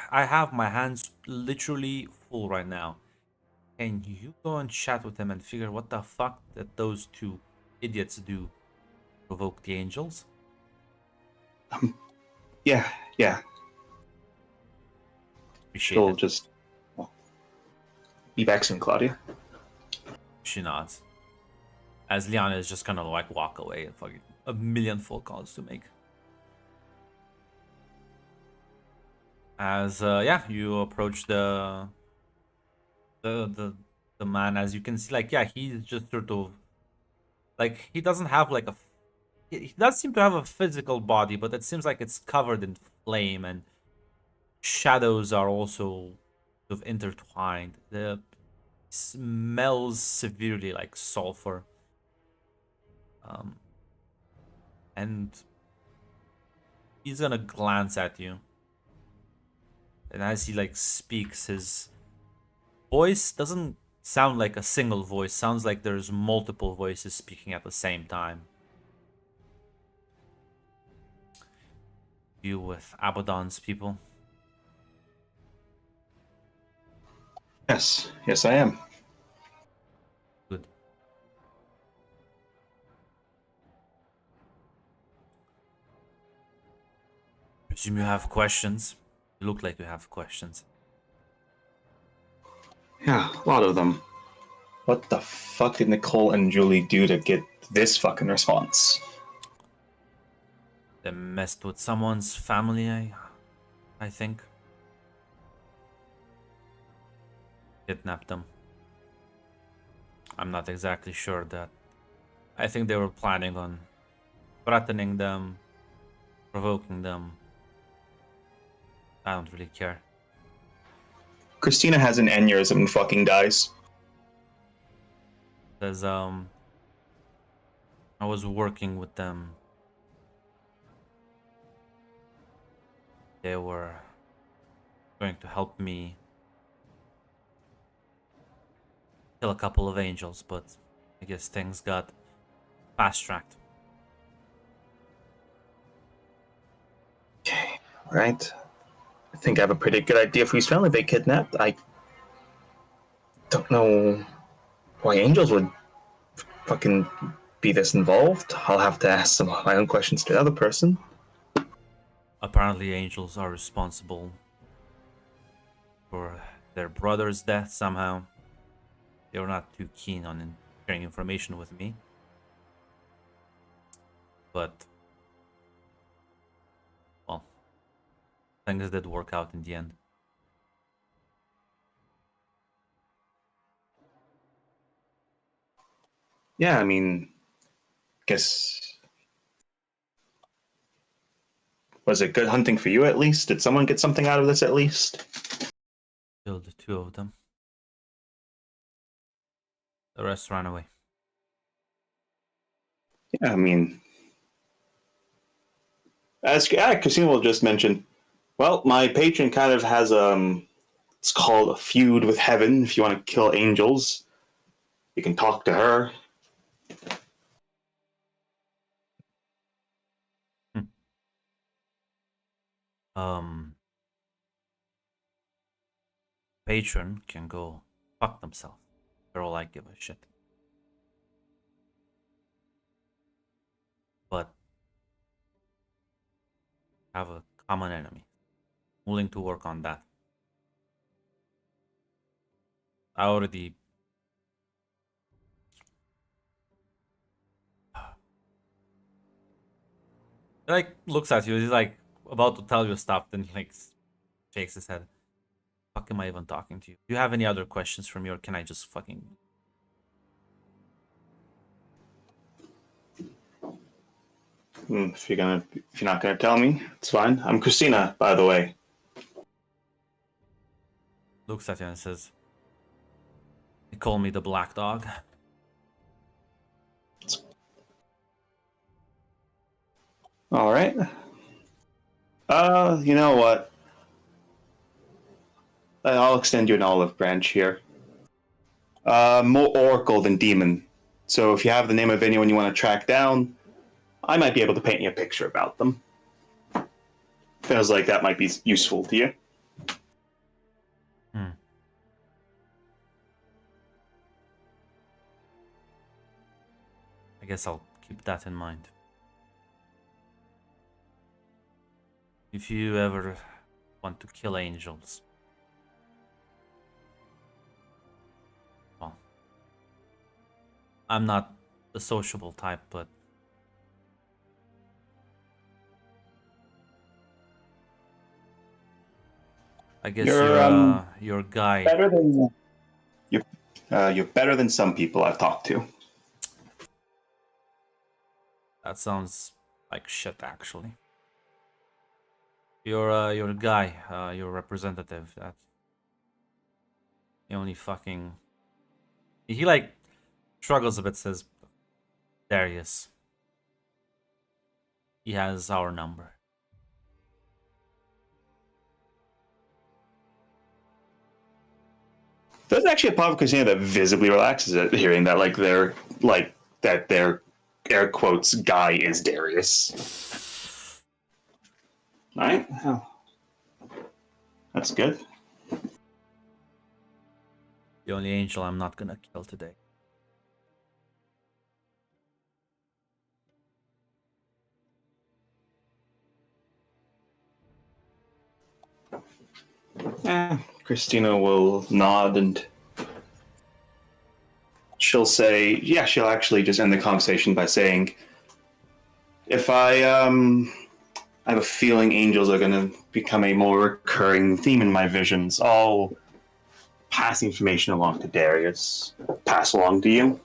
I have my hands literally full right now. Can you go and chat with him and figure what the fuck that those two idiots do provoke the angels? Yeah. Appreciate She'll it. just be back soon, Claudia. She nods. As Liana is just gonna like walk away and fucking a million phone calls to make. As yeah, you approach the man. As you can see, like, yeah, he's just sort of like, he doesn't have like he does seem to have a physical body, but it seems like it's covered in flame, and shadows are also sort of intertwined. The smells severely like sulfur. And he's gonna glance at you. And as he like speaks, his voice doesn't sound like a single voice. Sounds like there's multiple voices speaking at the same time. You with Abaddon's people? Yes, I am. Good. Presume you have questions. You look like you have questions. Yeah, a lot of them. What the fuck did Nicole and Julie do to get this fucking response? They messed with someone's family, I think. Kidnapped them. I'm not exactly sure that. I think they were planning on threatening them, provoking them. I don't really care. Christina has an aneurysm and fucking dies. Says I was working with them. They were going to help me kill a couple of angels, but I guess things got fast-tracked. Okay, right. I think I have a pretty good idea of whose family they kidnapped. I don't know why angels would fucking be this involved. I'll have to ask some of my own questions to the other person. Apparently angels are responsible for their brother's death somehow. They were not too keen on sharing information with me. But, well, things did work out in the end. Yeah, I mean, guess. Was it good hunting for you at least? Did someone get something out of this at least? Killed the two of them. The rest ran away. Yeah, I mean, as Casino will just mention, well, my patron kind of has it's called a feud with heaven. If you want to kill angels, you can talk to her. Patron can go fuck themselves. For all I give a shit. But have a common enemy. Willing to work on that. I already like looks at you. He's like about to tell you stuff, then he like shakes his head. Fuck am I even talking to you? Do you have any other questions for me, or can I just fucking? If you're not gonna tell me, it's fine. I'm Christina, by the way. Looks at you and says, "They call me the Black Dog." All right. You know what? I'll extend you an olive branch here. More oracle than demon. So if you have the name of anyone you want to track down, I might be able to paint you a picture about them. Feels like that might be useful to you. I guess I'll keep that in mind. If you ever want to kill angels, well, I'm not the sociable type, but I guess you're a guy. Better than you're better than some people I've talked to. That sounds like shit, actually. You're a guy. You're a representative. That's the only fucking. He like struggles a bit. Says, Darius. He has our number. There's actually a part of Christina that visibly relaxes at hearing that, their air quotes guy is Darius. All right, oh. That's good. The only angel I'm not gonna kill today. Christina will nod and she'll say, yeah, she'll actually just end the conversation by saying, if I have a feeling angels are going to become a more recurring theme in my visions, I'll pass information along to Darius. Pass along to you.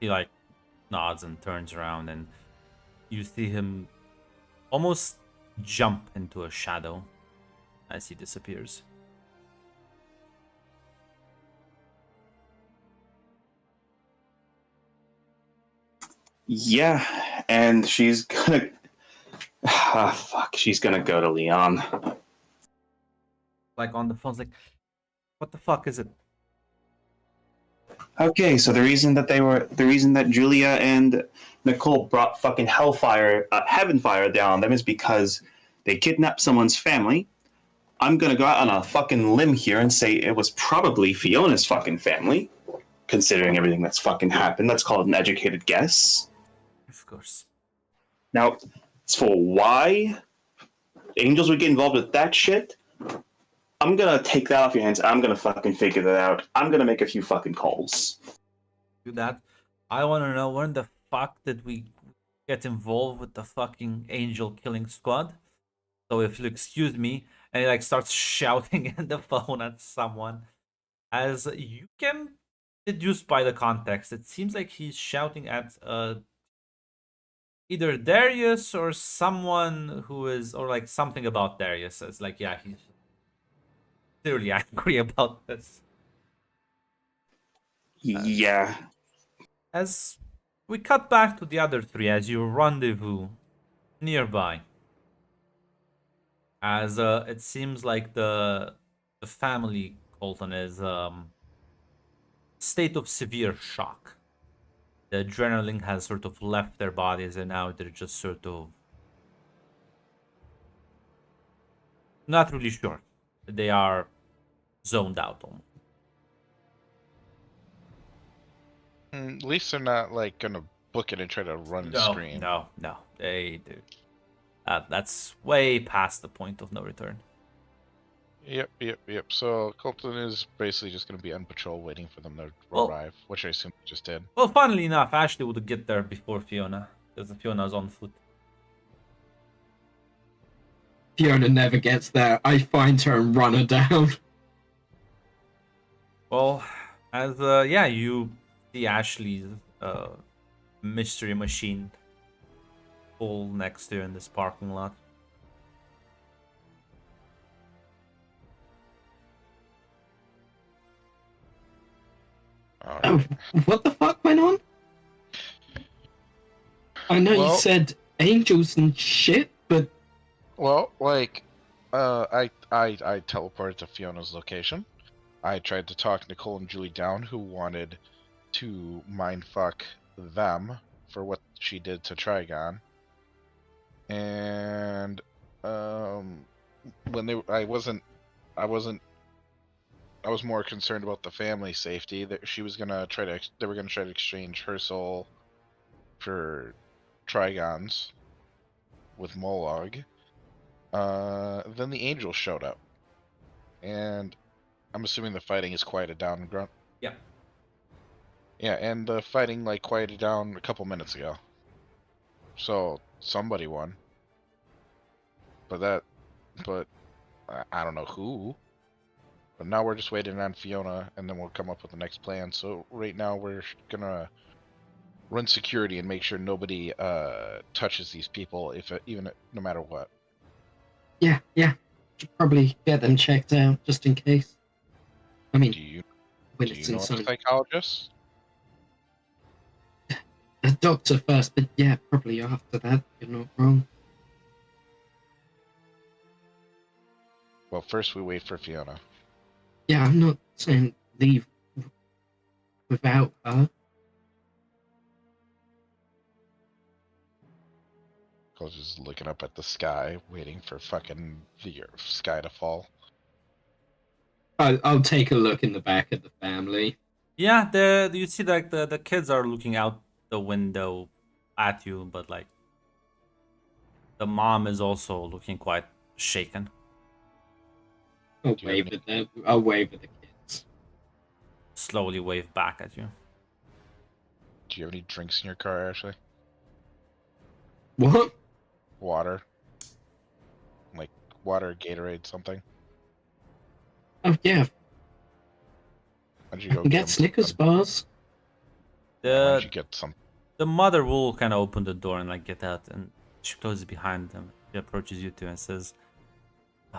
He like nods and turns around, and you see him almost jump into a shadow as he disappears. Yeah, and she's gonna. Fuck, she's gonna go to Leon. Like on the phone, like, what the fuck is it? Okay, so the reason that Julia and Nicole brought fucking hellfire, heaven fire down on them is because they kidnapped someone's family. I'm gonna go out on a fucking limb here and say it was probably Fiona's fucking family, considering everything that's fucking happened. Let's call it an educated guess. Of course. Now, as for why angels would get involved with that shit, I'm gonna take that off your hands. I'm gonna fucking figure that out. I'm gonna make a few fucking calls. Do that. I want to know when the fuck did we get involved with the fucking angel killing squad? So if you'll excuse me, and he like starts shouting in the phone at someone, as you can deduce by the context, it seems like he's shouting at either Darius or someone who is, or like something about Darius. It's like, yeah, he's clearly angry about this. Yeah. As we cut back to the other three as you rendezvous nearby. As it seems like the family, Colton, is state of severe shock. The adrenaline has sort of left their bodies and now they're just sort of not really sure. They are zoned out almost. At least they're not like gonna book it and try to run and scream. No, they do. That's way past the point of no return. Yep. So Colton is basically just gonna be on patrol waiting for them to Well- arrive, which I assume he just did. Well, funnily enough, Ashley would get there before Fiona, because Fiona's on foot. Fiona never gets there. I find her and run her down. Well, as you see Ashley's mystery machine pull next to you in this parking lot. Oh, what the fuck went on? I know Well- you said angels and shit, but Well, like, I teleported to Fiona's location. I tried to talk Nicole and Julie down, who wanted to mindfuck them for what she did to Trigon. And when I was more concerned about the family safety. That they were gonna try to exchange her soul for Trigon's with Mollog. Then the angels showed up, and I'm assuming the fighting is quieted down. Grunt. Yeah. Yeah, and the fighting like quieted down a couple minutes ago. So somebody won. But I don't know who. But now we're just waiting on Fiona, and then we'll come up with the next plan. So right now we're gonna run security and make sure nobody touches these people, no matter what. yeah. Should probably get them checked out just in case. I mean, Do you when do it's you know a inside. psychologist? A doctor first, but yeah, probably after that. You're not wrong. Well, first we wait for Fiona. Yeah, I'm not saying leave without her. I was just looking up at the sky, waiting for fucking the sky to fall. I'll take a look in the back at the family. Yeah, you see like the kids are looking out the window at you, but like the mom is also looking quite shaken. I'll Do you have wave at them. I'll wave at the kids. Slowly wave back at you. Do you have any drinks in your car, Ashley? What? Water? Like water, Gatorade, something? Oh yeah, Why don't you I go can get get Snickers some? bars. Why don't The you get some? the mother will kind of open the door and like get out, and she closes behind them. She approaches you two and says, "Do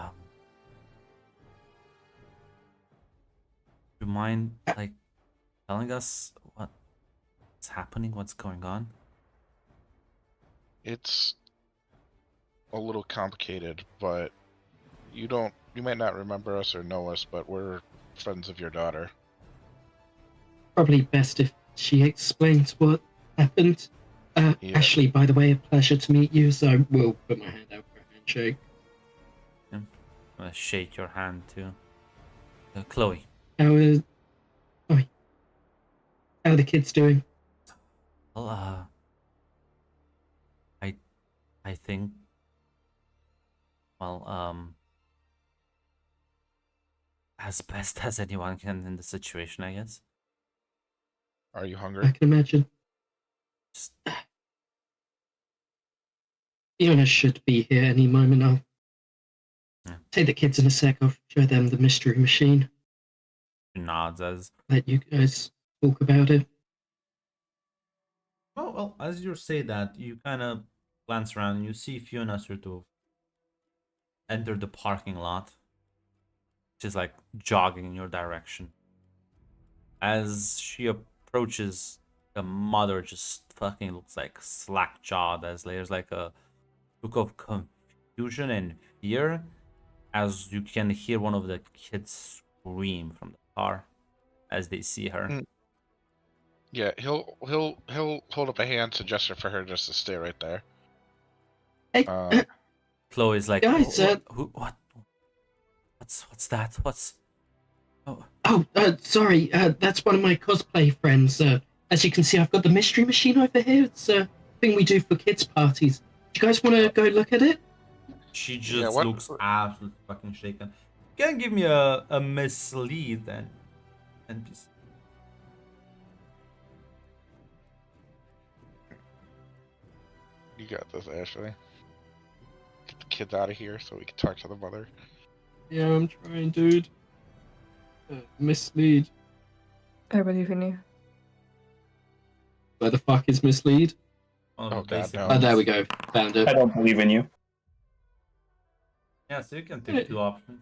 you mind like telling us what's happening? What's going on?" It's a little complicated, but you might not remember us or know us, but we're friends of your daughter. Probably best if she explains what happened. Yeah. Ashley, by the way, a pleasure to meet you, so I will put my hand out for a handshake. I'm gonna shake your hand too. Chloe. How are the kids doing? Well, I think, well, as best as anyone can in the situation, I guess. Are you I hungry? can imagine. Just, Fiona should be here any moment. I'll Yeah. take the kids in a sec. I'll show them the mystery machine. nods as Let you guys talk about it. well, as you say that, you kind of glance around and you see Fiona sort of enter the parking lot. She's like jogging in your direction. As she approaches, the mother just fucking looks like slack jawed, as there's like a look of confusion and fear as you can hear one of the kids scream from the car as they see her. Mm. Yeah, he'll hold up a hand to gesture for her just to stay right there. Hey, Chloe's like, Guys, what's that? What's sorry. That's one of my cosplay friends. As you can see, I've got the mystery machine over here. It's a thing we do for kids' parties. Do you guys want to go look at it? She just Yeah, what- looks absolutely fucking shaken. You can give me a mislead and NPC. You got this, Ashley. Get the kids out of here so we can talk to the mother. Yeah, I'm trying, dude. Mislead. I believe in you. Where the fuck is mislead? One of the Oh, God, basic no. Oh, ones. there we go. Found I it. don't believe in you. Yeah, so you can pick two options.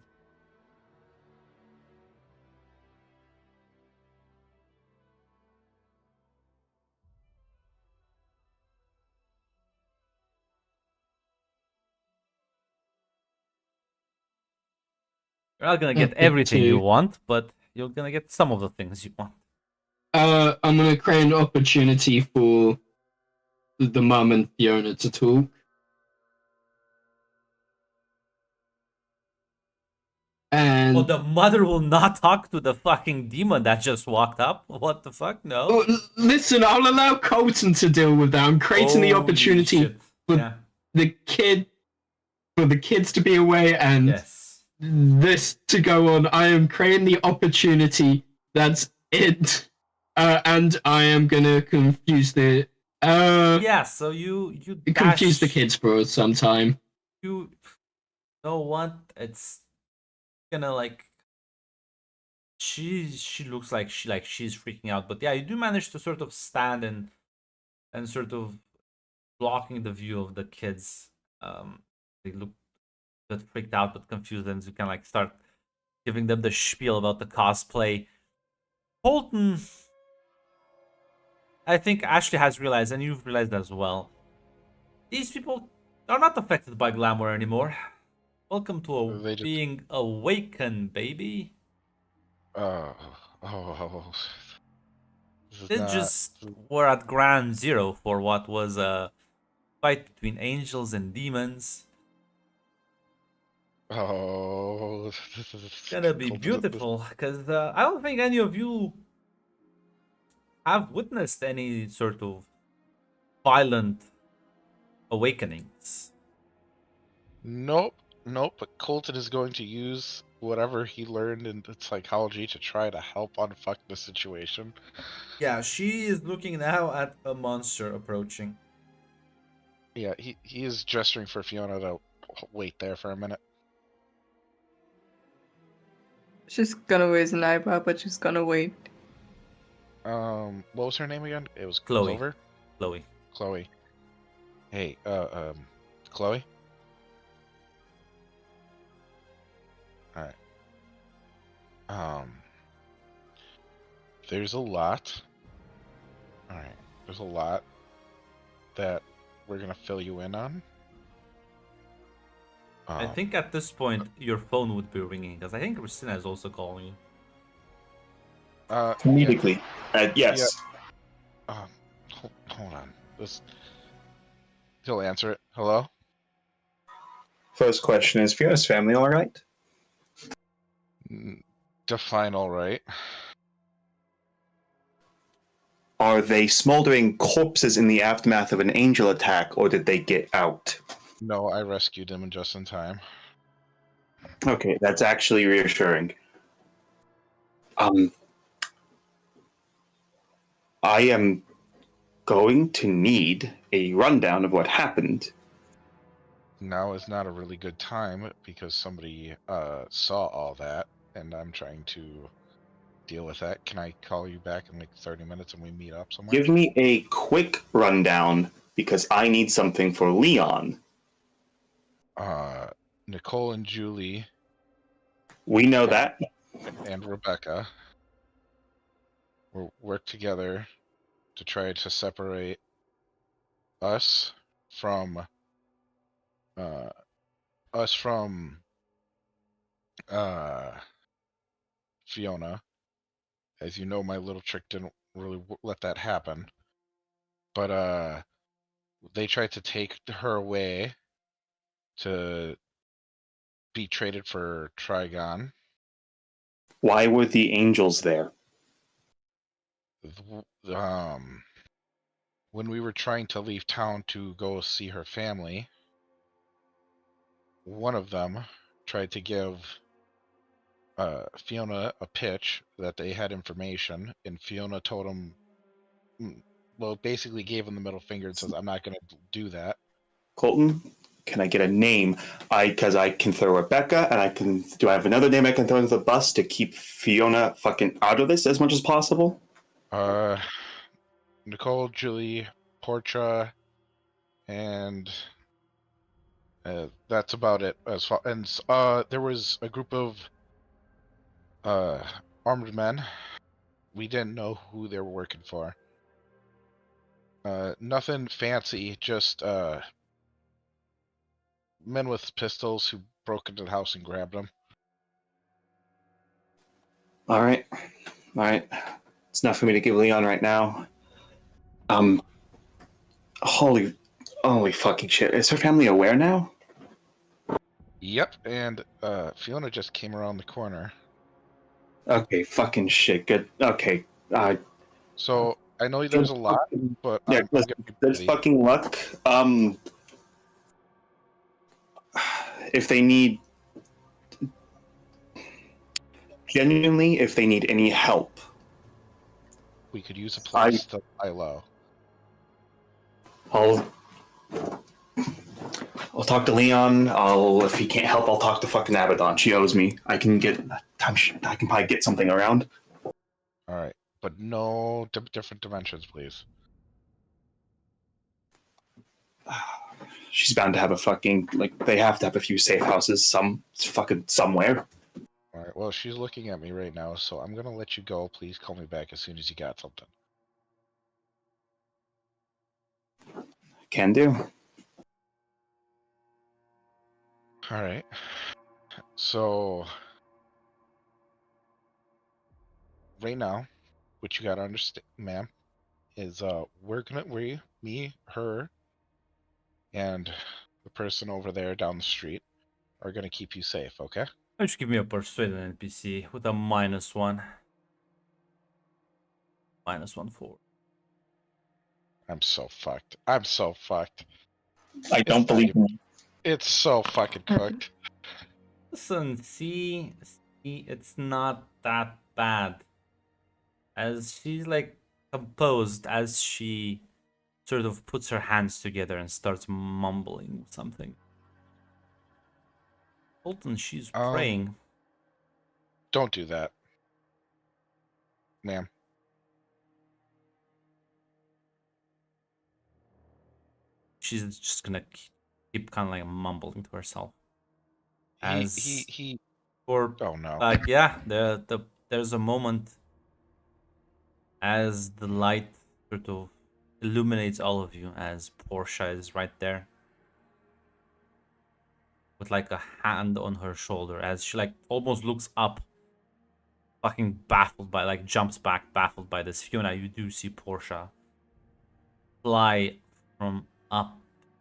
You're not gonna get pick everything you two. want, but you're gonna get some of the things you want. I'm gonna create an opportunity for the mum and Fiona to talk. And Well, the mother will not talk to the fucking demon that just walked up. What the fuck? No. oh, listen, I'll allow Colton to deal with that. I'm creating the Holy opportunity shit. for Yeah. the kids to be away and Yes. this to go on. I am creating the opportunity. That's it. And I am gonna confuse the Yeah. So you confuse the dash- kids for some time. You know what? It's gonna like she looks like she's freaking out, but yeah, you do manage to sort of stand and sort of blocking the view of the kids. They look a bit freaked out but confused, and you can like start giving them the spiel about the cosplay. Colton, I think Ashley has realized, and you've realized as well, these people are not affected by glamour anymore. Welcome to They just- being awakened, baby. Oh. This is They not... just were at ground zero for what was a fight between angels and demons. Oh, this is Gonna be Colton, beautiful, because I don't think any of you have witnessed any sort of violent awakenings. Nope. But Colton is going to use whatever he learned in psychology to try to help unfuck the situation. Yeah, she is looking now at a monster approaching. Yeah, he is gesturing for Fiona to wait there for a minute. She's gonna raise an eyebrow, but she's gonna wait. What was her name again? It was Chloe. Clover? Chloe. Chloe. Hey, Chloe? There's a lot. All right. There's a lot that we're gonna fill you in on. I think at this point your phone would be ringing because I think Christina is also calling you. Comedically. Yes. Hold on. He'll answer it. Hello? First question is Fiona's family all right? Define all right. Are they smoldering corpses in the aftermath of an angel attack, or did they get out? No, I rescued him just in time. Okay, that's actually reassuring. I am going to need a rundown of what happened. Now is not a really good time because somebody saw all that, and I'm trying to deal with that. Can I call you back in like 30 minutes and we meet up somewhere? Give me a quick rundown because I need something for Leon. Nicole and Julie We know that. and Rebecca will work together to try to separate us from Fiona. As you know, my little trick didn't really let that happen. But they tried to take her away to be traded for Trigon. Why were the angels there? When we were trying to leave town to go see her family, one of them tried to give Fiona a pitch that they had information, and Fiona told him, well, basically gave him the middle finger and says, "I'm not going to do that." Colton, can I get a name? Because I can throw Rebecca, and I can. Do I have another name I can throw into the bus to keep Fiona fucking out of this as much as possible? Nicole, Julie, Portia, and that's about it. As far and there was a group of armed men. We didn't know who they were working for. Nothing fancy, just men with pistols who broke into the house and grabbed them. All right. It's enough for me to give Leon right now. Holy fucking shit! Is her family aware now? Yep, and Fiona just came around the corner. Okay, fucking shit. Good. Okay. So I know there's a lot, but yeah, I'm listen, gonna be there's busy. fucking luck. If they need, genuinely, if they need any help, We could use a place to lie low. I'll talk to Leon. If he can't help, I'll talk to fucking Abaddon. She owes me. I can probably get something around. All right, but no different dimensions, please. She's bound to have a fucking they have to have a few safe houses somewhere. All right. Well, she's looking at me right now, so I'm gonna let you go. Please call me back as soon as you got something. Can do. All right. So right now, what you gotta understand, ma'am, is me, her, and the person over there down the street are gonna keep you safe. Okay? Why don't you give me a persuade an NPC with a -1. -1 forward. I'm so fucked. I'm so fucked. I don't believe me. It's so fucking cooked. Listen, see, it's not that bad. As she's like composed, as she sort of puts her hands together and starts mumbling something. Colton, she's praying. Don't do that, ma'am. She's just gonna keep kind of like mumbling to herself. He Or Oh no. like yeah, there's a moment as the light sort of illuminates all of you as Portia is right there with like a hand on her shoulder as she like almost looks up, fucking baffled by like jumps back, baffled by this. Fiona, you do see Portia fly from up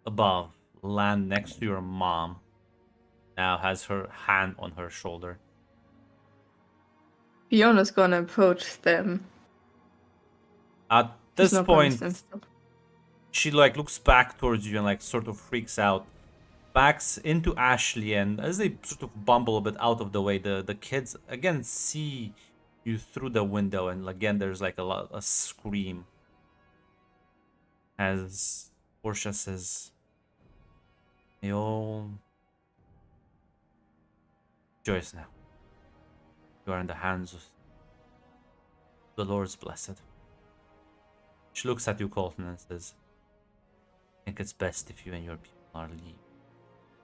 above, land next to your mom. Now has her hand on her shoulder. Fiona's gonna approach them. At There's this no point, promise and stuff. she like looks back towards you and like sort of freaks out, backs into Ashley, and as they sort of bumble a bit out of the way, the kids again see you through the window, and again there's like a scream as Portia says, "You all rejoice now. You are in the hands of the Lord's blessed." She looks at you, Colton, and says, "I think it's best if you and your people are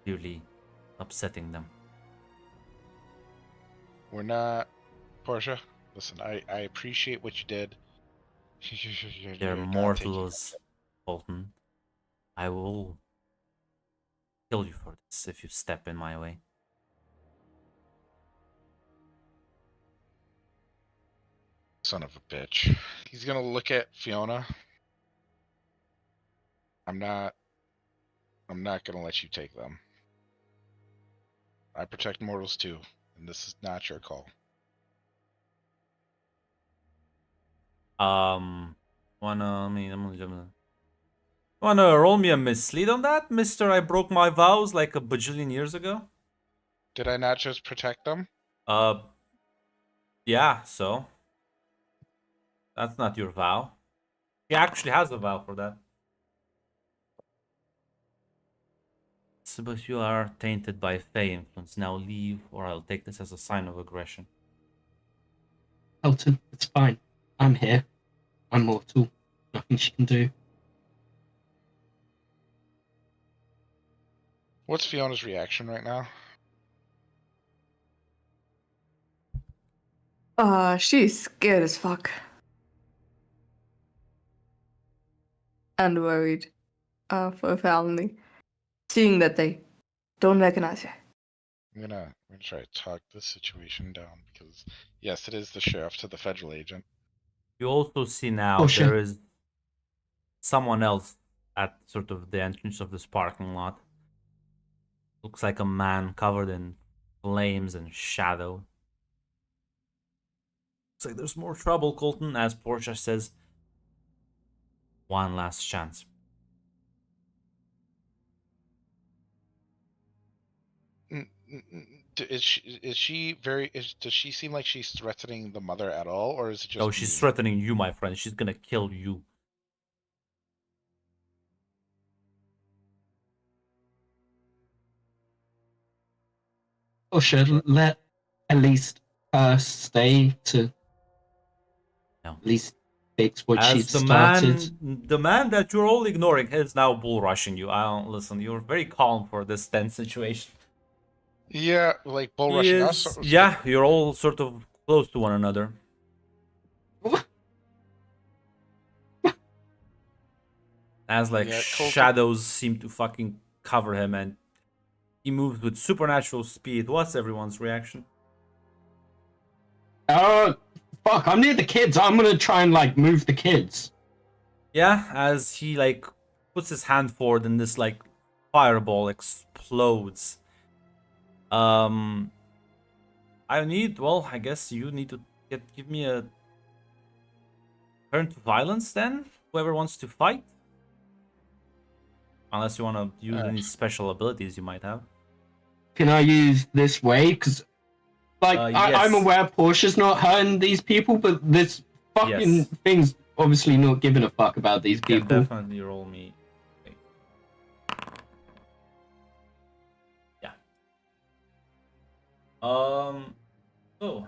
clearly upsetting them." We're not, Portia. Listen, I appreciate what you did. They're You're not taking- mortals, Colton. I will kill you for this if you step in my way. Son of a bitch. He's gonna look at Fiona. I'm not gonna let you take them. I protect mortals too, and this is not your call. Wanna roll me a mislead on that, Mister? I broke my vows like a bajillion years ago. Did I not just protect them? Yeah. So that's not your vow. He actually has a vow for that. So, but you are tainted by Fey influence. Now leave, or I'll take this as a sign of aggression. Elton, it's fine. I'm here. I'm mortal. Nothing she can do. What's Fiona's reaction right now? She's scared as fuck. And worried. For her family. Seeing that they don't recognize her. I'm gonna try to talk this situation down because yes, it is the sheriff to the federal agent. You also see now Oh, shit. there is someone else at sort of the entrance of this parking lot. Looks like a man covered in flames and shadow. Looks like there's more trouble, Colton, as Portia says. One last chance. Is she very? Does she seem like she's threatening the mother at all, or is it just? Oh, she's me? threatening you, my friend. She's gonna kill you. Or should let at least her stay to No. at least fix what As she'd the started. the man that you're all ignoring is now bull rushing you. I don't listen. You're very calm for this tense situation. Yeah, like bull He rushing is, us. yeah, you're all sort of close to one another. As like Yeah, Colton- shadows seem to fucking cover him, and he moves with supernatural speed. What's everyone's reaction? Fuck, I'm near the kids. I'm gonna try and like move the kids. Yeah, as he like puts his hand forward and this like fireball explodes. I guess you need to give me a turn to violence then. Whoever wants to fight. Unless you want to use any special abilities you might have. Can I use this way? Because, like, I'm yes. aware Portia's not hurting these people, but this fucking Yes. thing's obviously not giving a fuck about these You can people. definitely roll me. Okay. Yeah. So.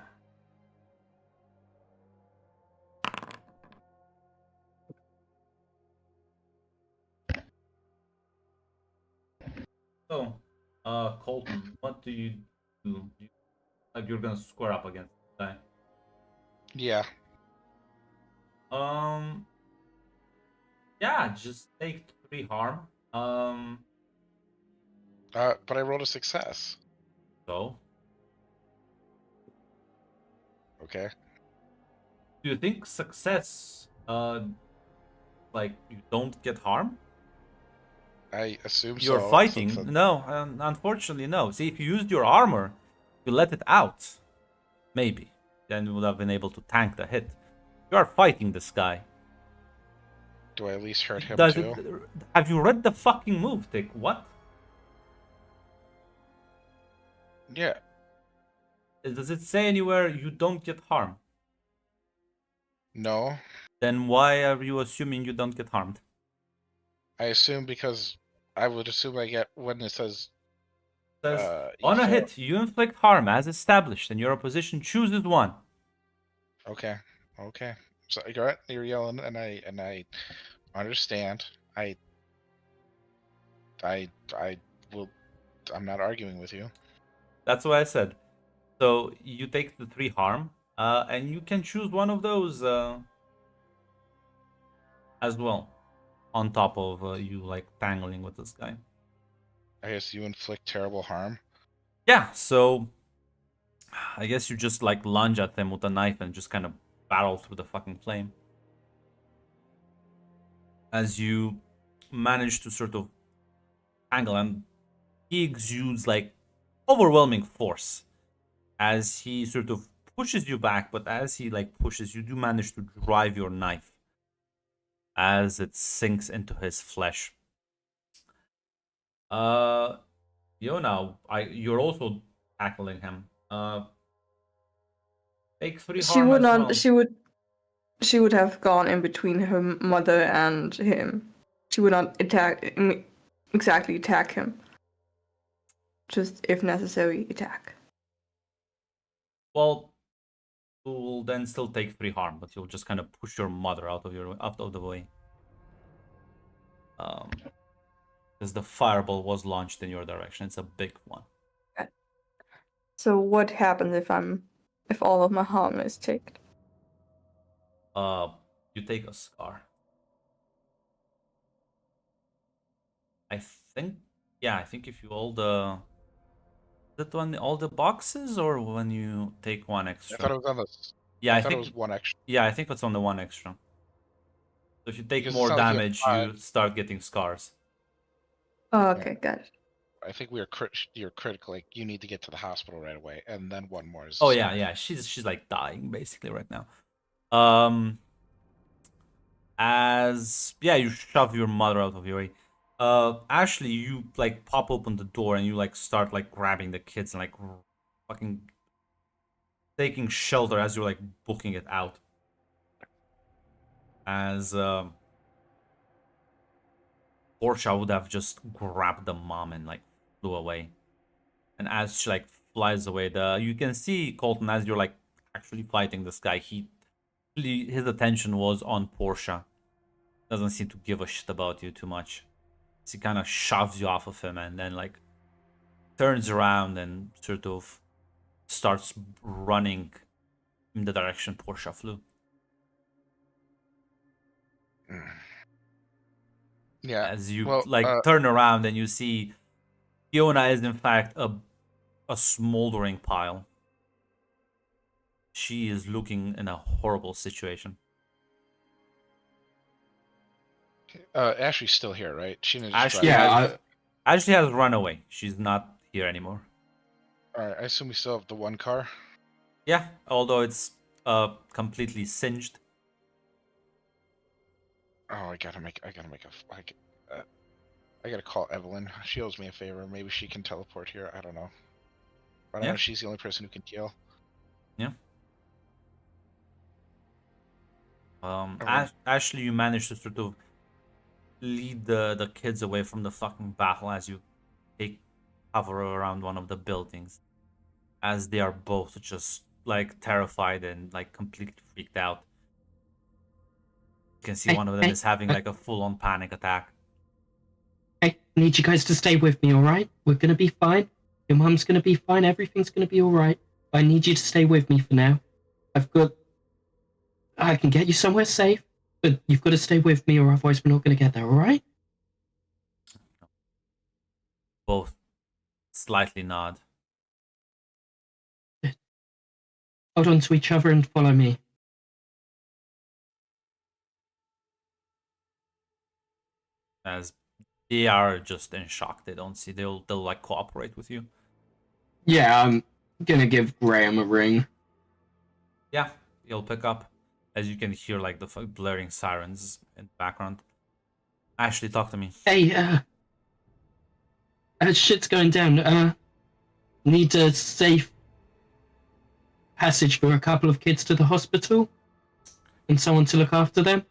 So, Colton, what do you do? Like you're gonna square up against the guy. Yeah. Yeah, just take 3 harm. But I rolled a success. So Okay. do you think success, like you don't get harm? I assume You're so. fighting. since No, unfortunately, no. See, if you used your armor, you let it out. Maybe. Then you would have been able to tank the hit. You are fighting this guy. Do I at least hurt him Does too? it? Have you read the fucking move, Tick? What? Yeah. Does it say anywhere you don't get harm? No. Then why are you assuming you don't get harmed? I assume because I would assume I get when it says It says, you on a fail. hit, you inflict harm as established, and your opposition chooses one. Okay. Okay. So you're right, you're yelling and I understand. I will I'm not arguing with you. That's what I said. So you take the 3 harm, and you can choose one of those as well, on top of you like tangling with this guy. I guess you inflict terrible harm. Yeah, so I guess you just like lunge at them with a knife and just kind of barrel through the fucking flame. As you manage to sort of tangle, and he exudes like overwhelming force as he sort of pushes you back, but as he like pushes, you do manage to drive your knife as it sinks into his flesh. Yona, you're also tackling him. Take 3 She harm would as not. well. She would have gone in between her mother and him. She would not exactly attack him. Just if necessary, attack. Well, you will then still take 3 harm, but you'll just kind of push your mother out of the way. Because the fireball was launched in your direction. It's a big one. So what happens if all of my harm is taken? You take a scar. I think if you all the boxes, or when you take one I extra. thought it was on the Yeah, I thought it was one extra. Yeah, I think it's on the one extra. So if you take Because it more sounds like you have damage, 5. you start getting scars. Oh, okay, got it. I think you're critical. Like you need to get to the hospital right away, and then one more is. Oh yeah, she's like dying basically right now. As you shove your mother out of your way. Ashley, you like pop open the door and you like start like grabbing the kids and like fucking taking shelter as you're like booking it out. As Portia would have just grabbed the mom and like flew away. And as she like flies away, you can see Colton as you're like actually fighting this guy. His attention was on Portia. Doesn't seem to give a shit about you too much. So he kind of shoves you off of him and then like turns around and sort of starts running in the direction Portia flew. Yeah. As you well, turn around and you see Fiona is in fact a smoldering pile. She is looking in a horrible situation. Ashley's still here, right? She didn't just Ashley, drive. Ashley has run away. She's not here anymore. All right. I assume we still have the one car. Yeah, although it's completely singed. Oh, I gotta call Evelyn. She owes me a favor. Maybe she can teleport here. I don't know. I don't know. She's the only person who can heal. Yeah. Ashley, you managed to sort of lead the kids away from the fucking battle as you take cover around one of the buildings, as they are both just like terrified and like completely freaked out. You can see one of them is having like a full-on panic attack. I need you guys to stay with me, alright? We're gonna be fine. Your mum's gonna be fine. Everything's gonna be alright. I need you to stay with me for now. I can get you somewhere safe, but you've got to stay with me or otherwise we're not going to get there, alright? Both slightly nod. Hold on to each other and follow me. As they are just in shock. They don't see. They'll like cooperate with you. Yeah, I'm gonna give Graham a ring. Yeah, you'll pick up as you can hear like the blaring sirens in the background. Ashley, talk to me. Hey, shit's going down. Need a safe passage for a couple of kids to the hospital and someone to look after them.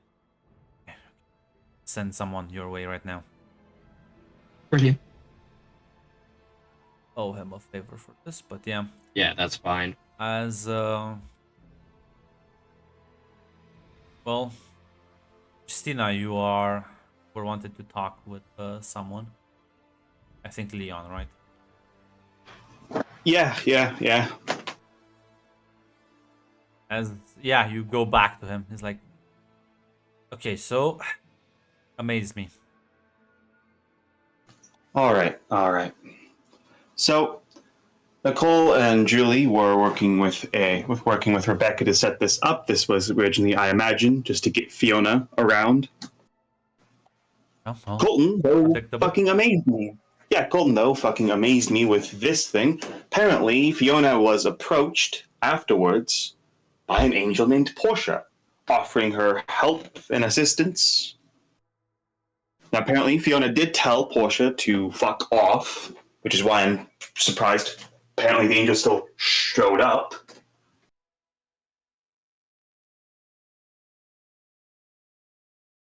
Send someone your way right now. Brilliant. Owe him a favor for this, but yeah. Yeah, that's fine. As well, Christina, you were wanted to talk with someone. I think Leon, right? Yeah. As yeah, you go back to him. He's like, okay, so amaze me. All right. So, Nicole and Julie were working with Rebecca to set this up. This was originally, I imagine, just to get Fiona around. Oh, Colton, though, predictable. fucking amazed me. Yeah, Colton, though, fucking amazed me with this thing. Apparently, Fiona was approached afterwards by an angel named Portia, offering her help and assistance. Now, apparently, Fiona did tell Portia to fuck off, which is why I'm surprised. Apparently, the angel still showed up.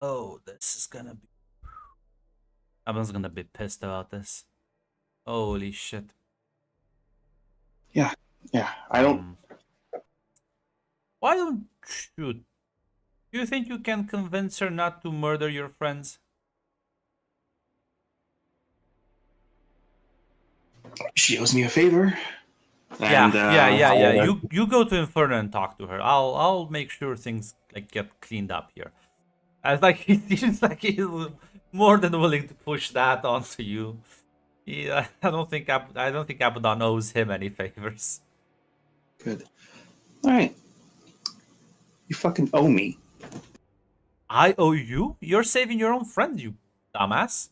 Oh, this is gonna be. Everyone's gonna be pissed about this. Holy shit. Yeah, I don't. Why don't you? Do you think you can convince her not to murder your friends? She owes me a favor. Yeah. You go to Inferno and talk to her. I'll make sure things like get cleaned up here. As like he seems like he's more than willing to push that onto you. I don't think Abaddon owes him any favors. Good. All right. You fucking owe me. I owe you? You're saving your own friend, you dumbass.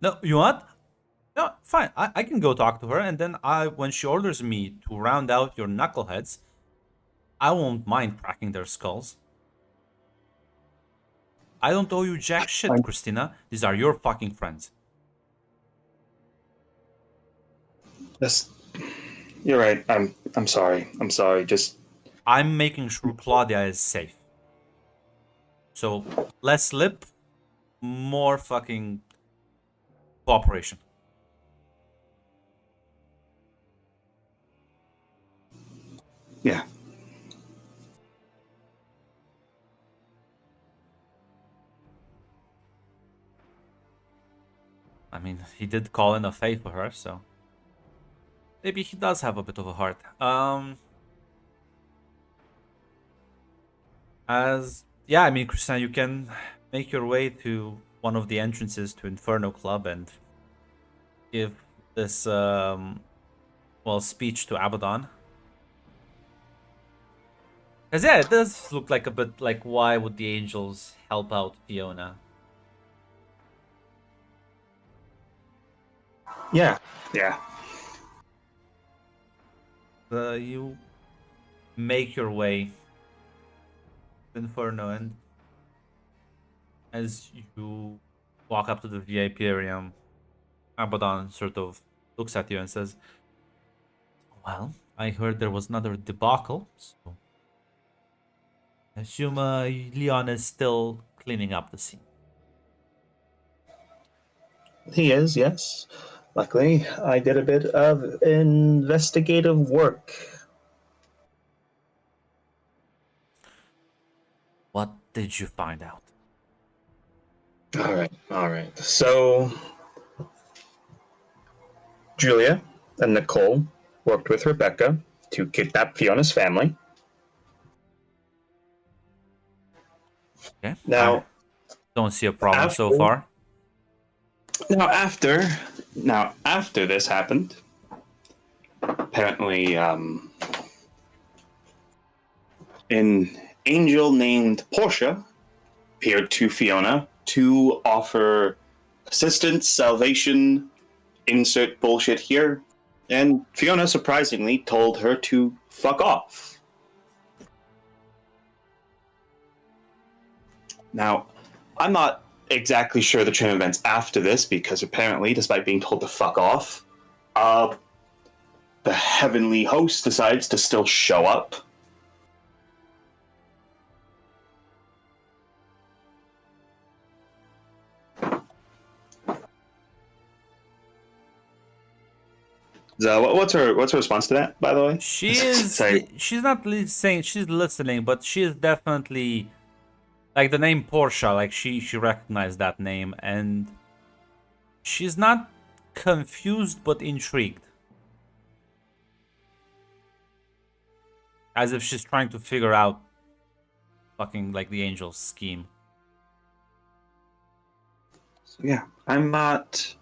No, you want? No, fine. I can go talk to her, and then when she orders me to round out your knuckleheads, I won't mind cracking their skulls. I don't owe you jack shit, Christina. These are your fucking friends. You're right. I'm sorry. Just I'm making sure Claudia is safe. So less lip, more fucking cooperation. yeah. I mean, he did call in a faith for her, so maybe he does have a bit of a heart. I mean, Christina, you can make your way to one of the entrances to Inferno Club and give this speech to Abaddon. Because yeah, it does look like a bit like why would the angels help out Fiona? Yeah. You make your way to Inferno, and as you walk up to the VIP area, Abaddon sort of looks at you and says, well, I heard there was another debacle, so I assume Leon is still cleaning up the scene. He is, yes. Luckily, I did a bit of investigative work. What did you find out? All right. So, Julia and Nicole worked with Rebecca to kidnap Fiona's family. Okay. Now, I don't see a problem so after- far. Now after this happened, apparently, an angel named Portia appeared to Fiona to offer assistance, salvation, insert bullshit here, and Fiona surprisingly told her to fuck off. Now, I'm not exactly sure the chain of events after this, because apparently, despite being told to fuck off, the heavenly host decides to still show up. So, what's her response to that, by the way? She is. Sorry. She's not saying she's listening, but she is definitely like the name Portia. Like she recognized that name, and she's not confused but intrigued, as if she's trying to figure out fucking like the angel's scheme. Yeah, I'm not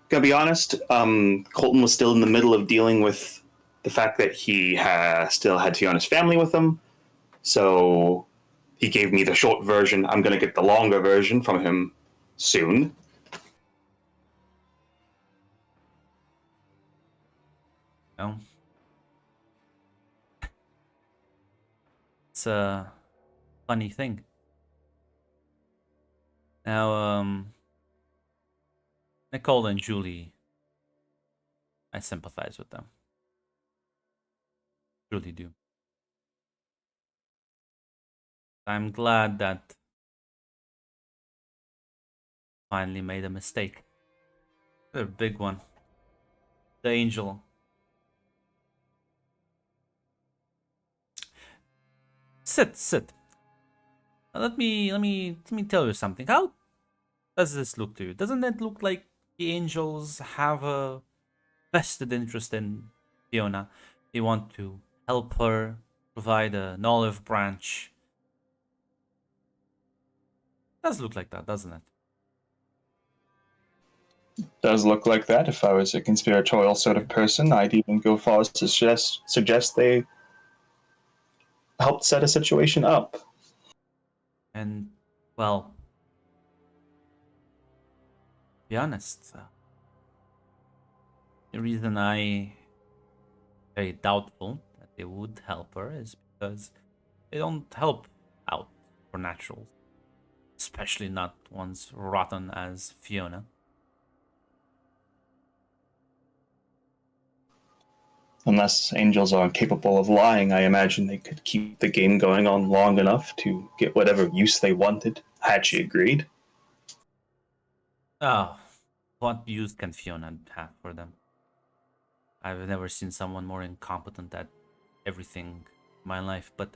gonna be honest. Colton was still in the middle of dealing with the fact that he still had Fiona's family with him, so he gave me the short version. I'm gonna get the longer version from him soon. No. It's a funny thing. Now, Nicole and Julie, I sympathize with them. Truly do. I'm glad that finally made a mistake. A big one. The angel. Sit. Let me tell you something. How does this look to you? Doesn't it look like the angels have a vested interest in Fiona? They want to help her, provide an olive branch. Does look like that, doesn't it? Does look like that. If I was a conspiratorial sort of person, I'd even go far as to suggest they helped set a situation up. And, well, to be honest, the reason I very doubtful that they would help her is because they don't help out for naturals, especially not ones rotten as Fiona. Unless angels are capable of lying, I imagine they could keep the game going on long enough to get whatever use they wanted, had she agreed. Oh, what use can Fiona have for them? I've never seen someone more incompetent at everything in my life, but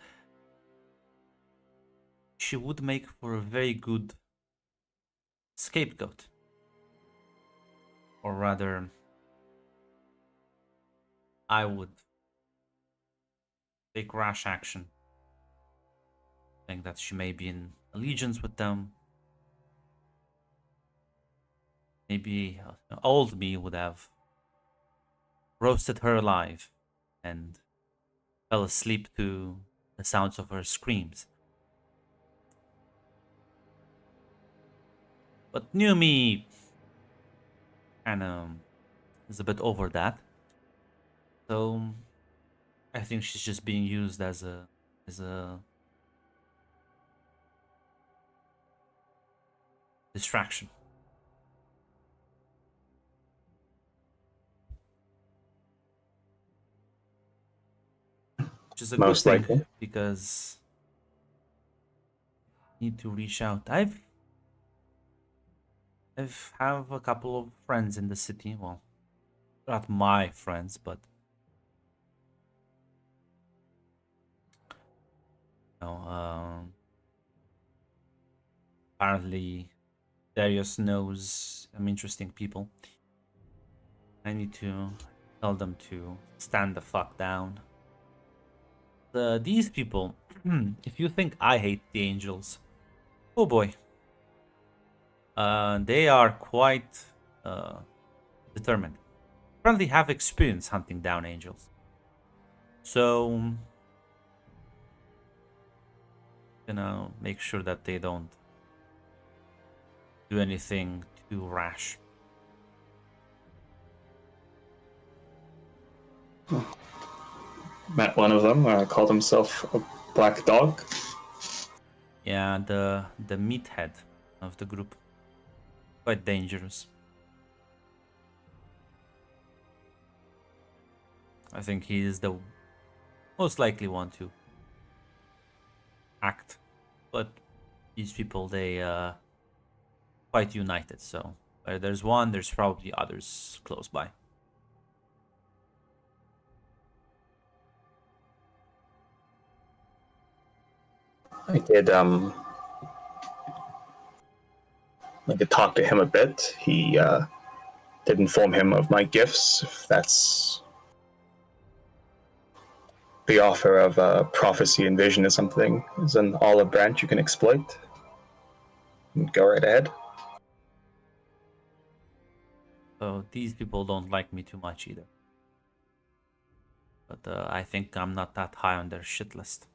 she would make for a very good scapegoat. Or rather, I would take rash action. Think that she may be in allegiance with them. Maybe old me would have roasted her alive and fell asleep to the sounds of her screams. But new me kind of is a bit over that. So I think she's just being used as a distraction. Which is a Most good thing likely. because I need to reach out. I've have a couple of friends in the city. Well, not my friends, but you know, apparently Darius knows some interesting people. I need to tell them to stand the fuck down. These people, if you think I hate the angels, oh boy. They are quite determined. Apparently have experience hunting down angels. So, make sure that they don't do anything too rash. Met one of them. Called himself a black dog. Yeah, the meathead of the group. Quite dangerous. I think he is the most likely one to act. But these people, they quite united. So where there's one, there's probably others close by. I did talk to him a bit. He did inform him of my gifts. If that's the offer of prophecy and vision is something, is an olive branch you can exploit. Go right ahead. So these people don't like me too much either. But I think I'm not that high on their shit list.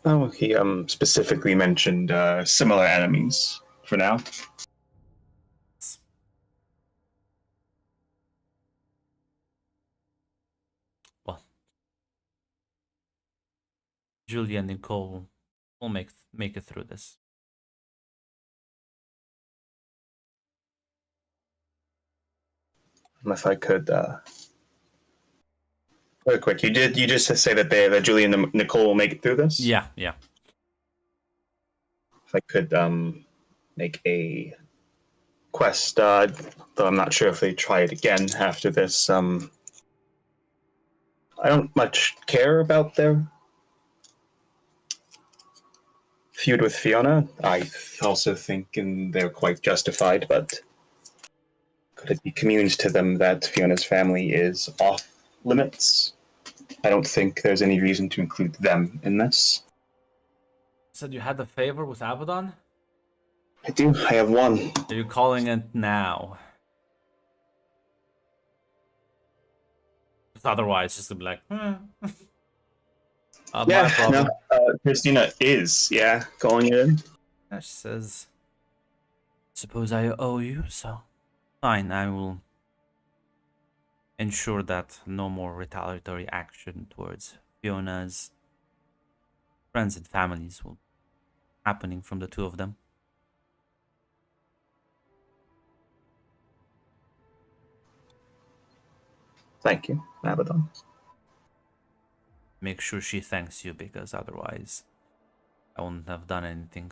Oh, he specifically mentioned similar enemies for now. Well, Julia and Nicole will make it through this. If I could, real quick, you just say that Julie and Nicole will make it through this? Yeah. If I could make a quest, though I'm not sure if they try it again after this. I don't much care about their feud with Fiona. I also think they're quite justified, but could it be communed to them that Fiona's family is off limits? I don't think there's any reason to include them in this. Said you had a favor with Abaddon? I do. I have one. Are you calling it now? Otherwise, just to be like, my problem. No, Christina is, calling it in. Yeah, she says, suppose I owe you, so fine, I will ensure that no more retaliatory action towards Fiona's friends and families will be happening from the two of them. Thank you, Abaddon. Make sure she thanks you, because otherwise I wouldn't have done anything.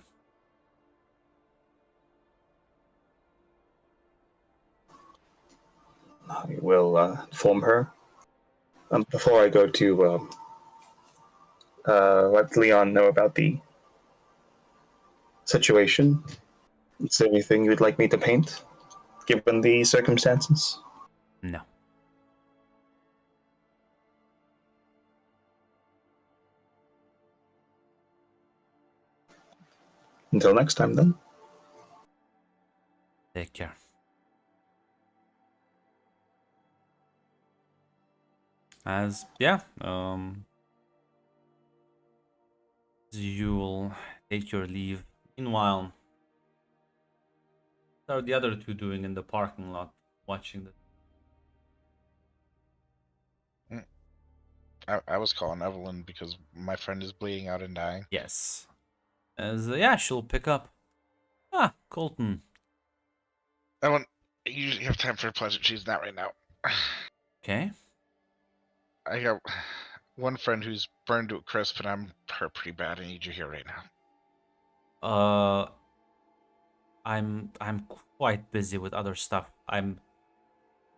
I will inform her. Before I go to let Leon know about the situation, is there anything you'd like me to paint, given the circumstances? No. Until next time, then. Take care. You'll take your leave. Meanwhile, what are the other two doing in the parking lot, watching the... I was calling Evelyn because my friend is bleeding out and dying. Yes. She'll pick up. Colton. Evelyn, you usually have time for a pleasant. She's not right now. Okay. I got one friend who's burned to a crisp, and I'm hurt pretty bad. I need you here right now. I'm quite busy with other stuff.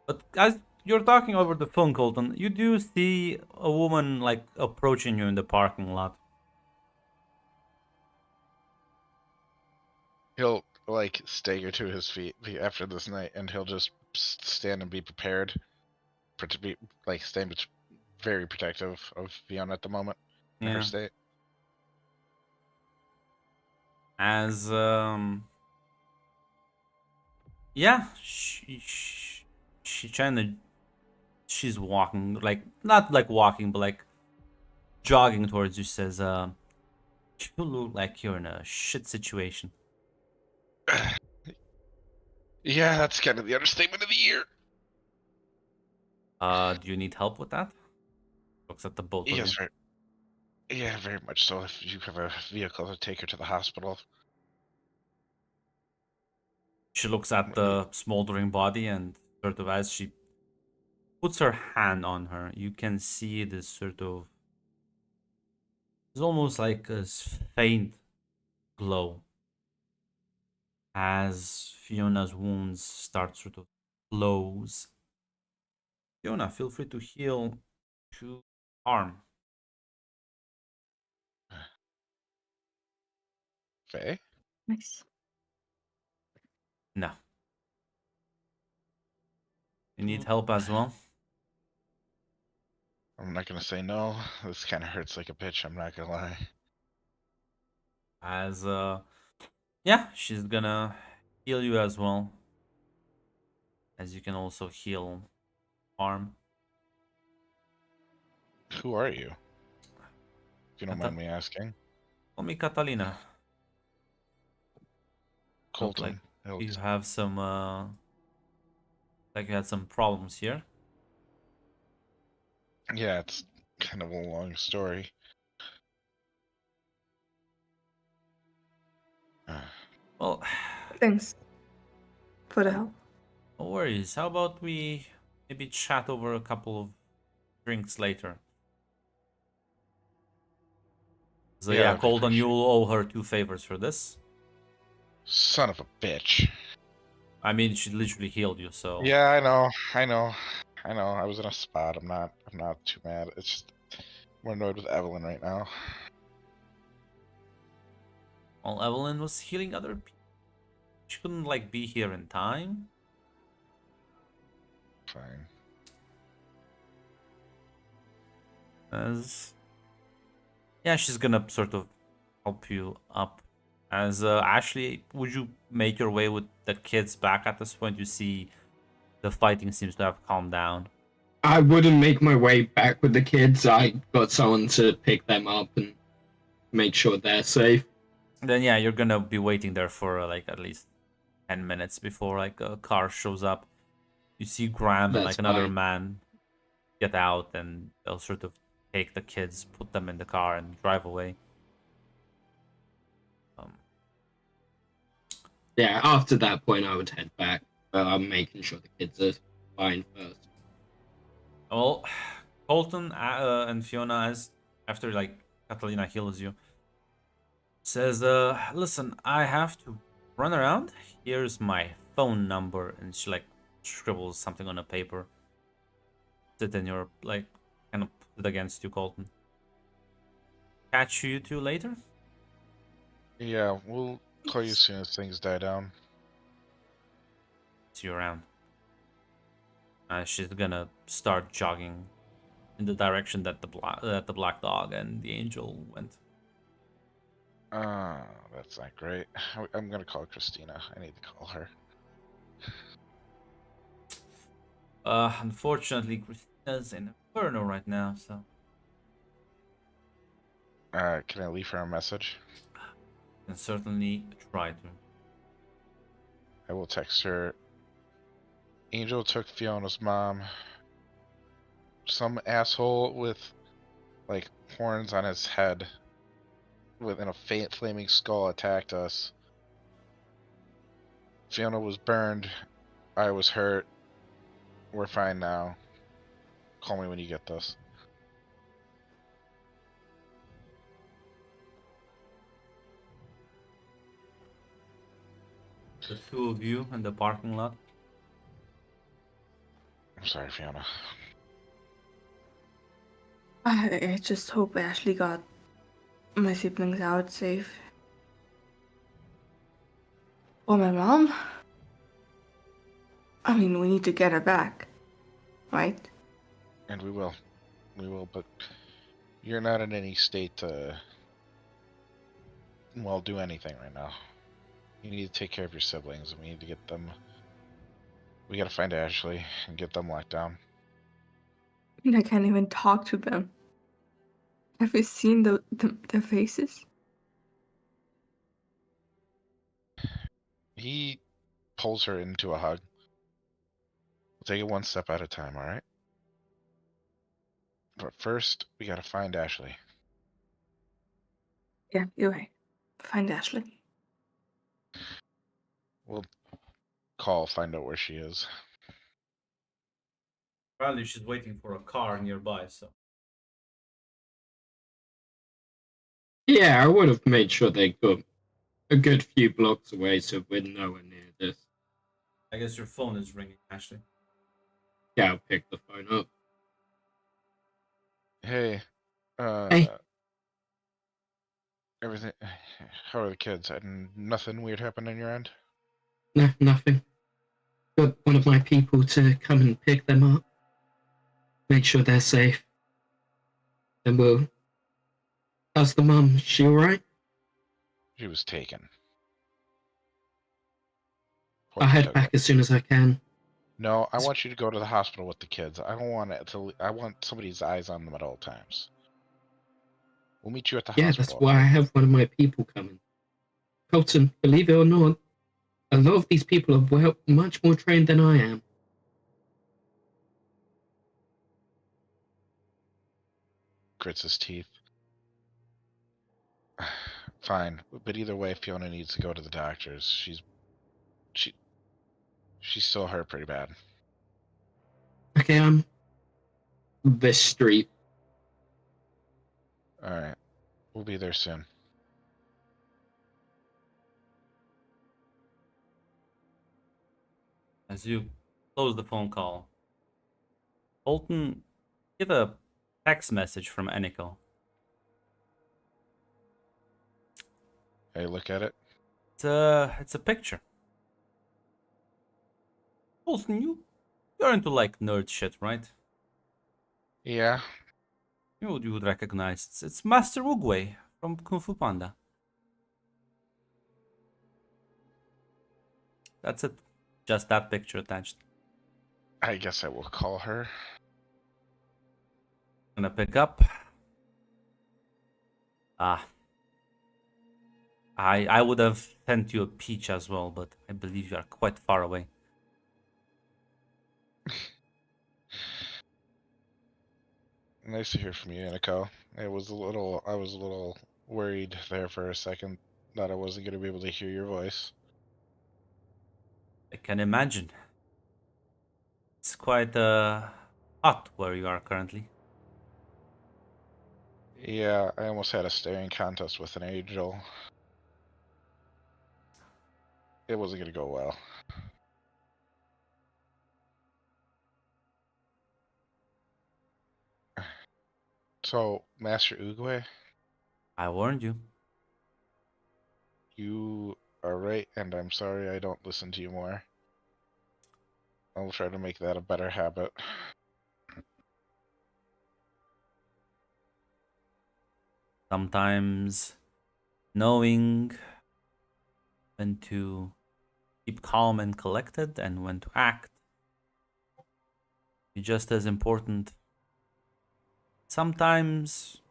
But as you're talking over the phone, Colton, you do see a woman like approaching you in the parking lot. like stagger to his feet after this night, and he'll just stand and be prepared for to be like very protective of Fiona at the moment in her Yeah. state. As yeah, she trying to, she's walking, like not like walking, but like jogging towards you. Says, you look like you're in a shit situation. Yeah, that's kind of the understatement of the year. Do you need help with that? Looks at the both of you. Yes, very much so. If you have a vehicle to take her to the hospital. She looks at the smoldering body, and sort of as she puts her hand on her, you can see this sort of, it's almost like a faint glow as Fiona's wounds start sort of close. Fiona, feel free to heal to harm. Faye? Nice. No. You need help as well? I'm not gonna say no. This kind of hurts like a bitch, I'm not gonna lie. As yeah, she's gonna heal you as well. As you can also heal harm. Who are you? If you don't Cata- mind me asking. Call me Catalina. Look like Colton. It you looks- have some like you had some problems here. Yeah, it's kind of a long story. Well, Thanks for the help. no worries. How about we maybe chat over a couple of drinks later? So Yeah, yeah, that'd be Colton, you appreciated. will owe her 2 favors for this. Son of a bitch. I mean, she literally healed you, so Yeah, I know. I was in a spot. I'm not too mad. It's just I'm annoyed with Evelyn right now. while Evelyn was healing other people, she couldn't like be here in time. Fine. As yeah, she's gonna sort of help you up. As Ashley, would you make your way with the kids back at this point? You see the fighting seems to have calmed down. I wouldn't make my way back with the kids. I got someone to pick them up and make sure they're safe. Then yeah, you're gonna be waiting there for like at least 10 minutes before like a car shows up. You see Graham and That's like another fine. man get out, and they'll sort of take the kids, put them in the car, and drive away. Yeah, after that point, I would head back, but I'm making sure the kids are fine first. Well, Colton and Fiona, as after like Catalina heals you, says, listen, I have to run around. Here's my phone number," and she like scribbles something on a paper. Sit in your like kind of put it against you, Colton. Catch you two later. Yeah, we'll call you as soon as things die down. See you around. She's gonna start jogging in the direction that the black dog and the angel went. That's not great. I'm gonna call Christina. I need to call her. Unfortunately, Christina's in Inferno right now, so Can I leave her a message? you can certainly try to. I will text her. Angel took Fiona's mom. Some asshole with, like, horns on his head within a faint flaming skull attacked us. Fiona was burned. I was hurt. We're fine now. Call me when you get this. The two of you in the parking lot. I'm sorry, Fiona. I just hope Ashley got my siblings out safe. Or my mom? I mean, we need to get her back, right? And we will. We will, but you're not in any state to, well, do anything right now. You need to take care of your siblings, and we need to get them. We gotta find Ashley and get them locked down. I mean, I can't even talk to them. Have you seen their faces? He pulls her into a hug. We'll take it one step at a time, alright? But first, we gotta find Ashley. Yeah, you're right. Find Ashley. We'll call, find out where she is. Apparently, she's waiting for a car nearby, so. Yeah, I would have made sure they got a good few blocks away so we're nowhere near this. I guess your phone is ringing, Ashley. Yeah, I'll pick the phone up. Hey, Hey. Everything. How are the kids? Nothing weird happened on your end? No, nothing. Got one of my people to come and pick them up. Make sure they're safe. Then we'll... How's the mum? She alright? She was taken. I'll head back as soon as I can. No, I want you to go to the hospital with the kids. I don't want it to. I want somebody's eyes on them at all times. We'll meet you at the Yeah, hospital. that's why I have one of my people coming. Colton, believe it or not, a lot of these people are much more trained than I am. Grits his teeth. Fine, but either way, Fiona needs to go to the doctors. She's still hurt pretty bad. Okay, I'm this street. All right, we'll be there soon. As you close the phone call, Colton, get a text message from Enico. Hey, look at it. It's a picture. Colton, you're into like nerd shit, right? Yeah, You would recognize it's Master Oogway from Kung Fu Panda. That's it. Just that picture attached. I guess I will call her. Gonna pick up. I would have sent you a peach as well, but I believe you are quite far away. Nice to hear from you, Aniko. I was a little worried there for a second that I wasn't going to be able to hear your voice. I can imagine. It's quite hot where you are currently. Yeah, I almost had a staring contest with an angel. It wasn't going to go well. So, Master Oogway, I warned you. you are right, and I'm sorry I don't listen to you more. I'll try to make that a better habit. Sometimes knowing when to keep calm and collected and when to act is just as important. Sometimes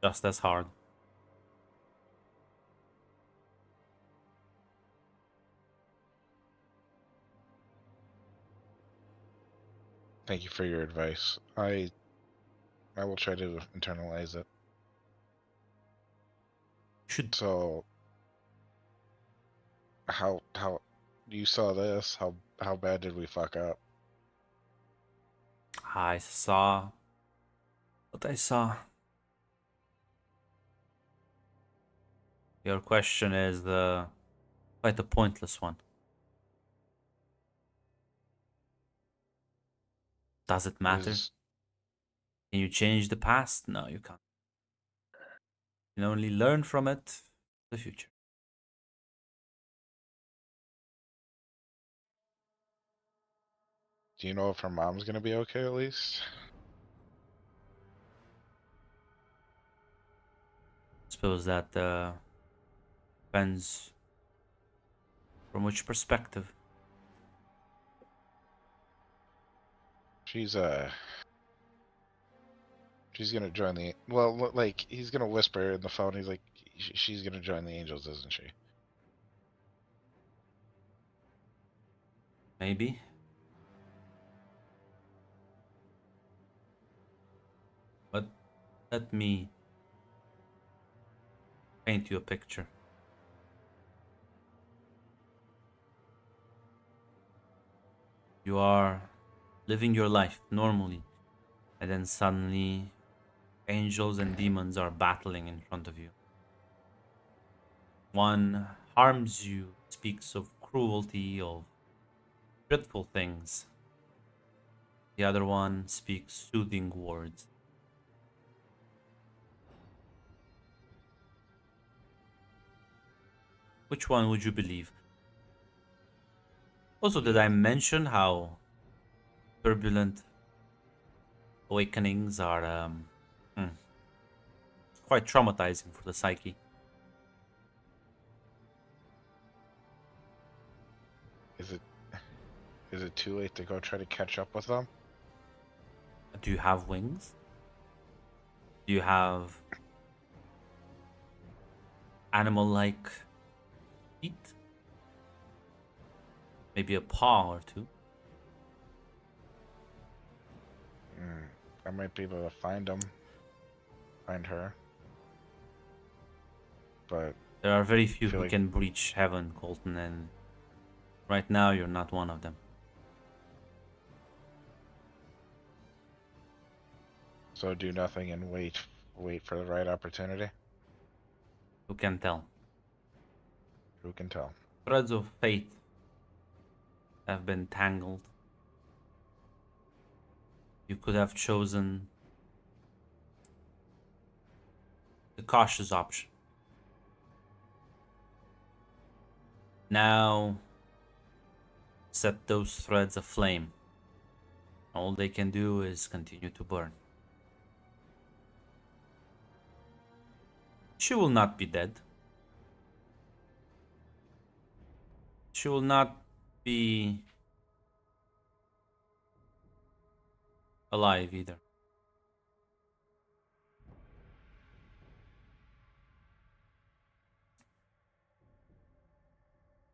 just as hard. Thank you for your advice. I will try to internalize it. Should So, how you saw this? How bad did we fuck up? I saw what I saw. Your question is quite a pointless one. Does it matter? Can you change the past? No, you can't. You can only learn from it for the future. Do you know if her mom's gonna be okay at least? Suppose that depends from which perspective. She's gonna join the like he's gonna whisper in the phone. He's like, she's gonna join the Angels, isn't she? Maybe. But let me paint you a picture. You are living your life normally, and then suddenly angels and demons are battling in front of you. One harms you, speaks of cruelty, of dreadful things. The other one speaks soothing words. Which one would you believe? Also, did I mention how turbulent awakenings are quite traumatizing for the psyche? Is it too late to go try to catch up with them? Do you have wings? Do you have animal-like feet? Maybe a paw or two? I might be able to find her. But There are very few feel who like- can breach heaven, Colton, and right now you're not one of them. so do nothing and wait for the right opportunity. Who can tell? Who can tell? Threads of fate have been tangled. You could have chosen the cautious option. Now, set those threads aflame. All they can do is continue to burn. She will not be dead. She will not be alive either.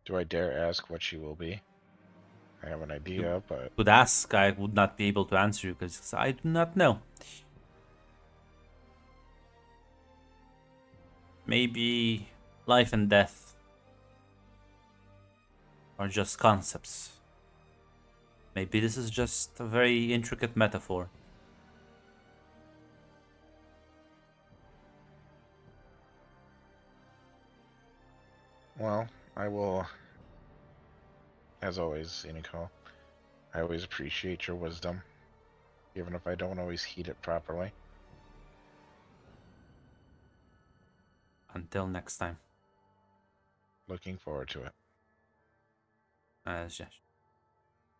Do I dare ask what she will be? I have an idea, but Could ask, I would not be able to answer you because I do not know. Maybe life and death are just concepts. Maybe this is just a very intricate metaphor. well, I will. As always, Iniko, I always appreciate your wisdom, even if I don't always heed it properly. Until next time. Looking forward to it. Yes.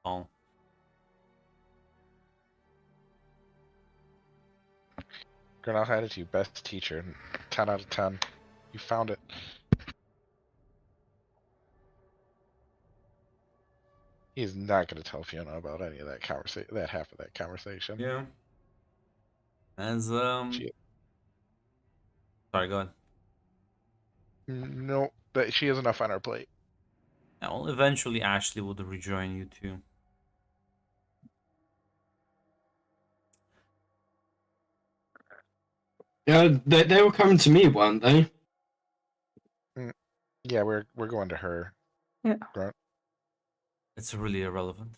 All. Colonel had you best teacher, 10 out of 10. You found it. He's not going to tell Fiona about any of that conversation, that half of that conversation. Yeah. As She- Sorry, go ahead. No, but she has enough on her plate. Well, eventually Ashley would rejoin you too. Yeah, they were coming to me, weren't they? Yeah, we're going to her. Yeah. Grunt. It's really irrelevant.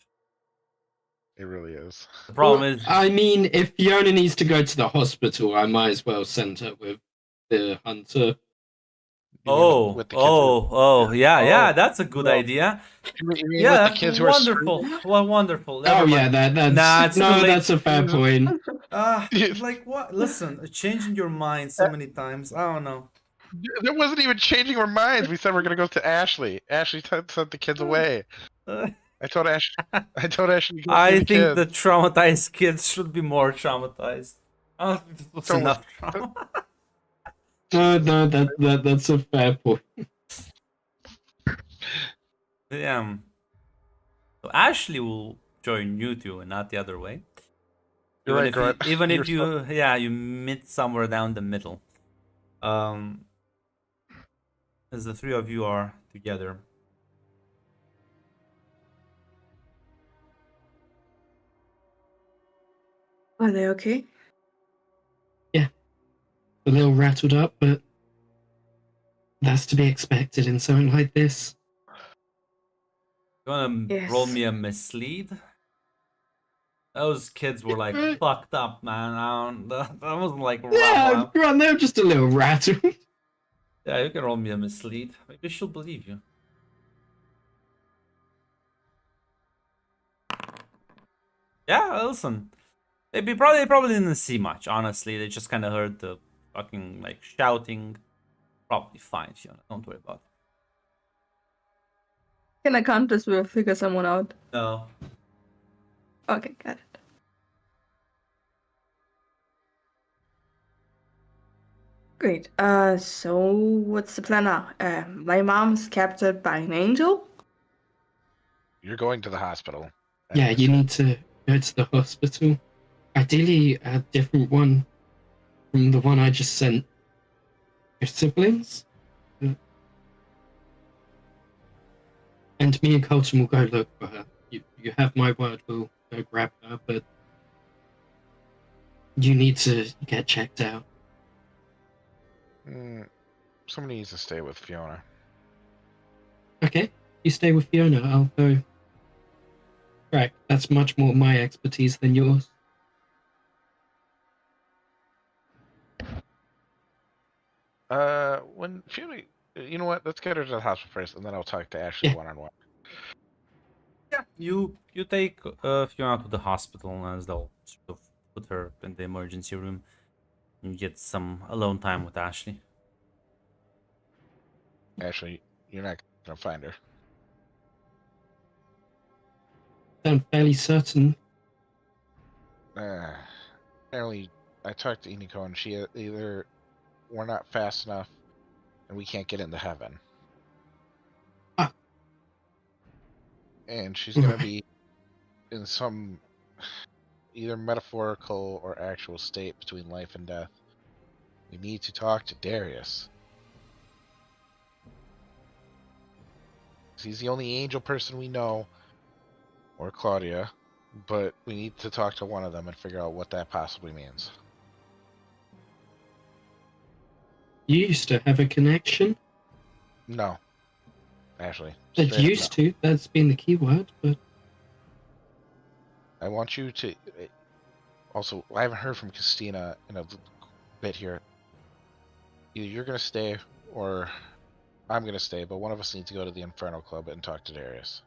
It really is. The problem Well, is, I mean, if Fiona needs to go to the hospital, I might as well send her with the hunter. You mean with the kids who- yeah, that's a good well, idea. You mean Yeah, with the kids who are wonderful. Well, wonderful. Oh Never yeah, mind. that's Nah, it's too no, late. that's a fair point. Like what? Listen, changing your mind so many times. I don't know. There wasn't even changing our minds. We said we're gonna go to Ashley. Ashley sent the kids away. I told Ash. I told Ashley to go see I the think kid. the traumatized kids should be more traumatized. I don't think this was It's almost- enough trauma. No, that's a fair point. Yeah. So Ashley will join you two and not the other way. You're Even right, if you, Grunt. even You're if you, yeah, you meet somewhere down the middle. As the three of you are together. Are they okay? A little rattled up, but that's to be expected in something like this. You wanna roll Yes. me a mislead? Those kids were like Mm. fucked up, man. That wasn't like Yeah, rough. right, they're just a little rattled. Yeah, you can roll me a mislead. Maybe she'll believe you. Yeah, listen. They probably didn't see much, honestly. They just kinda heard the fucking like shouting. Probably fine, Fiona. Don't worry about Can I count this? We'll figure someone out. it. No. Okay, got it. Great. So what's the plan now? My mom's captured by an angel. You're going to the hospital. Yeah, you need to go to the hospital. Ideally, a different one from the one I just sent your siblings. And me and Colton will go look for her. You have my word, we'll go grab her, but you need to get checked out. Somebody needs to stay with Fiona. Okay, you stay with Fiona, I'll go. Right, that's much more my expertise than yours. When Fiona, you know what? Let's get her to the hospital first, and then I'll talk to Ashley Yeah. one-on-one. Yeah. You take Fiona to the hospital as they'll sort of put her in the emergency room. You get some alone time with Ashley. Ashley, you're not gonna find her. I'm fairly certain. Apparently, I talked to Iniko, and she either we're not fast enough, and we can't get into heaven. Ah. And she's gonna Right. be in some either metaphorical or actual state between life and death. We need to talk to Darius. He's the only angel person we know, or Claudia, but we need to talk to one of them and figure out what that possibly means. You used to have a connection. No, Ashley. That straight up used no. to, that's been the key word, but I want you to. Also, I haven't heard from Christina in a bit here. Either you're gonna stay, or I'm gonna stay, but one of us needs to go to the Inferno Club and talk to Darius.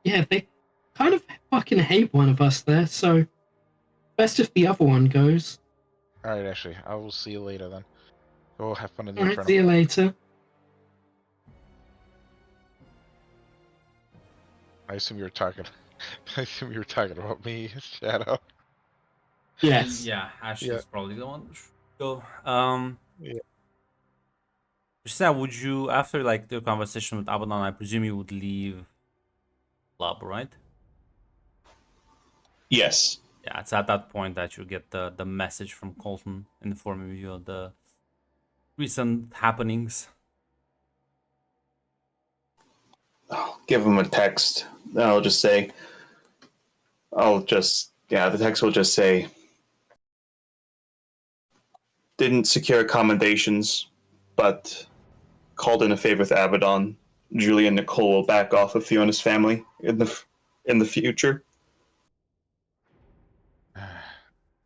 yeah, they kind of fucking hate one of us there, so best if the other one goes. Alright, Ashley. I will see you later then. Go have fun in the Alright, Inferno see you Club. later. I assume you were talking. I assume you were talking about me, Shadow. Yes. Yeah, Ashley's Yeah. probably the one. Go. Yeah. Christina, would you, after like the conversation with Abaddon, I presume you would leave club, right? Yes. Yeah, it's at that point that you get the message from Colton informing you of the recent happenings. I'll give him a text. The text will just say, didn't secure accommodations, but called in a favor with Abaddon. Julie and Nicole will back off of Fiona's family in the future.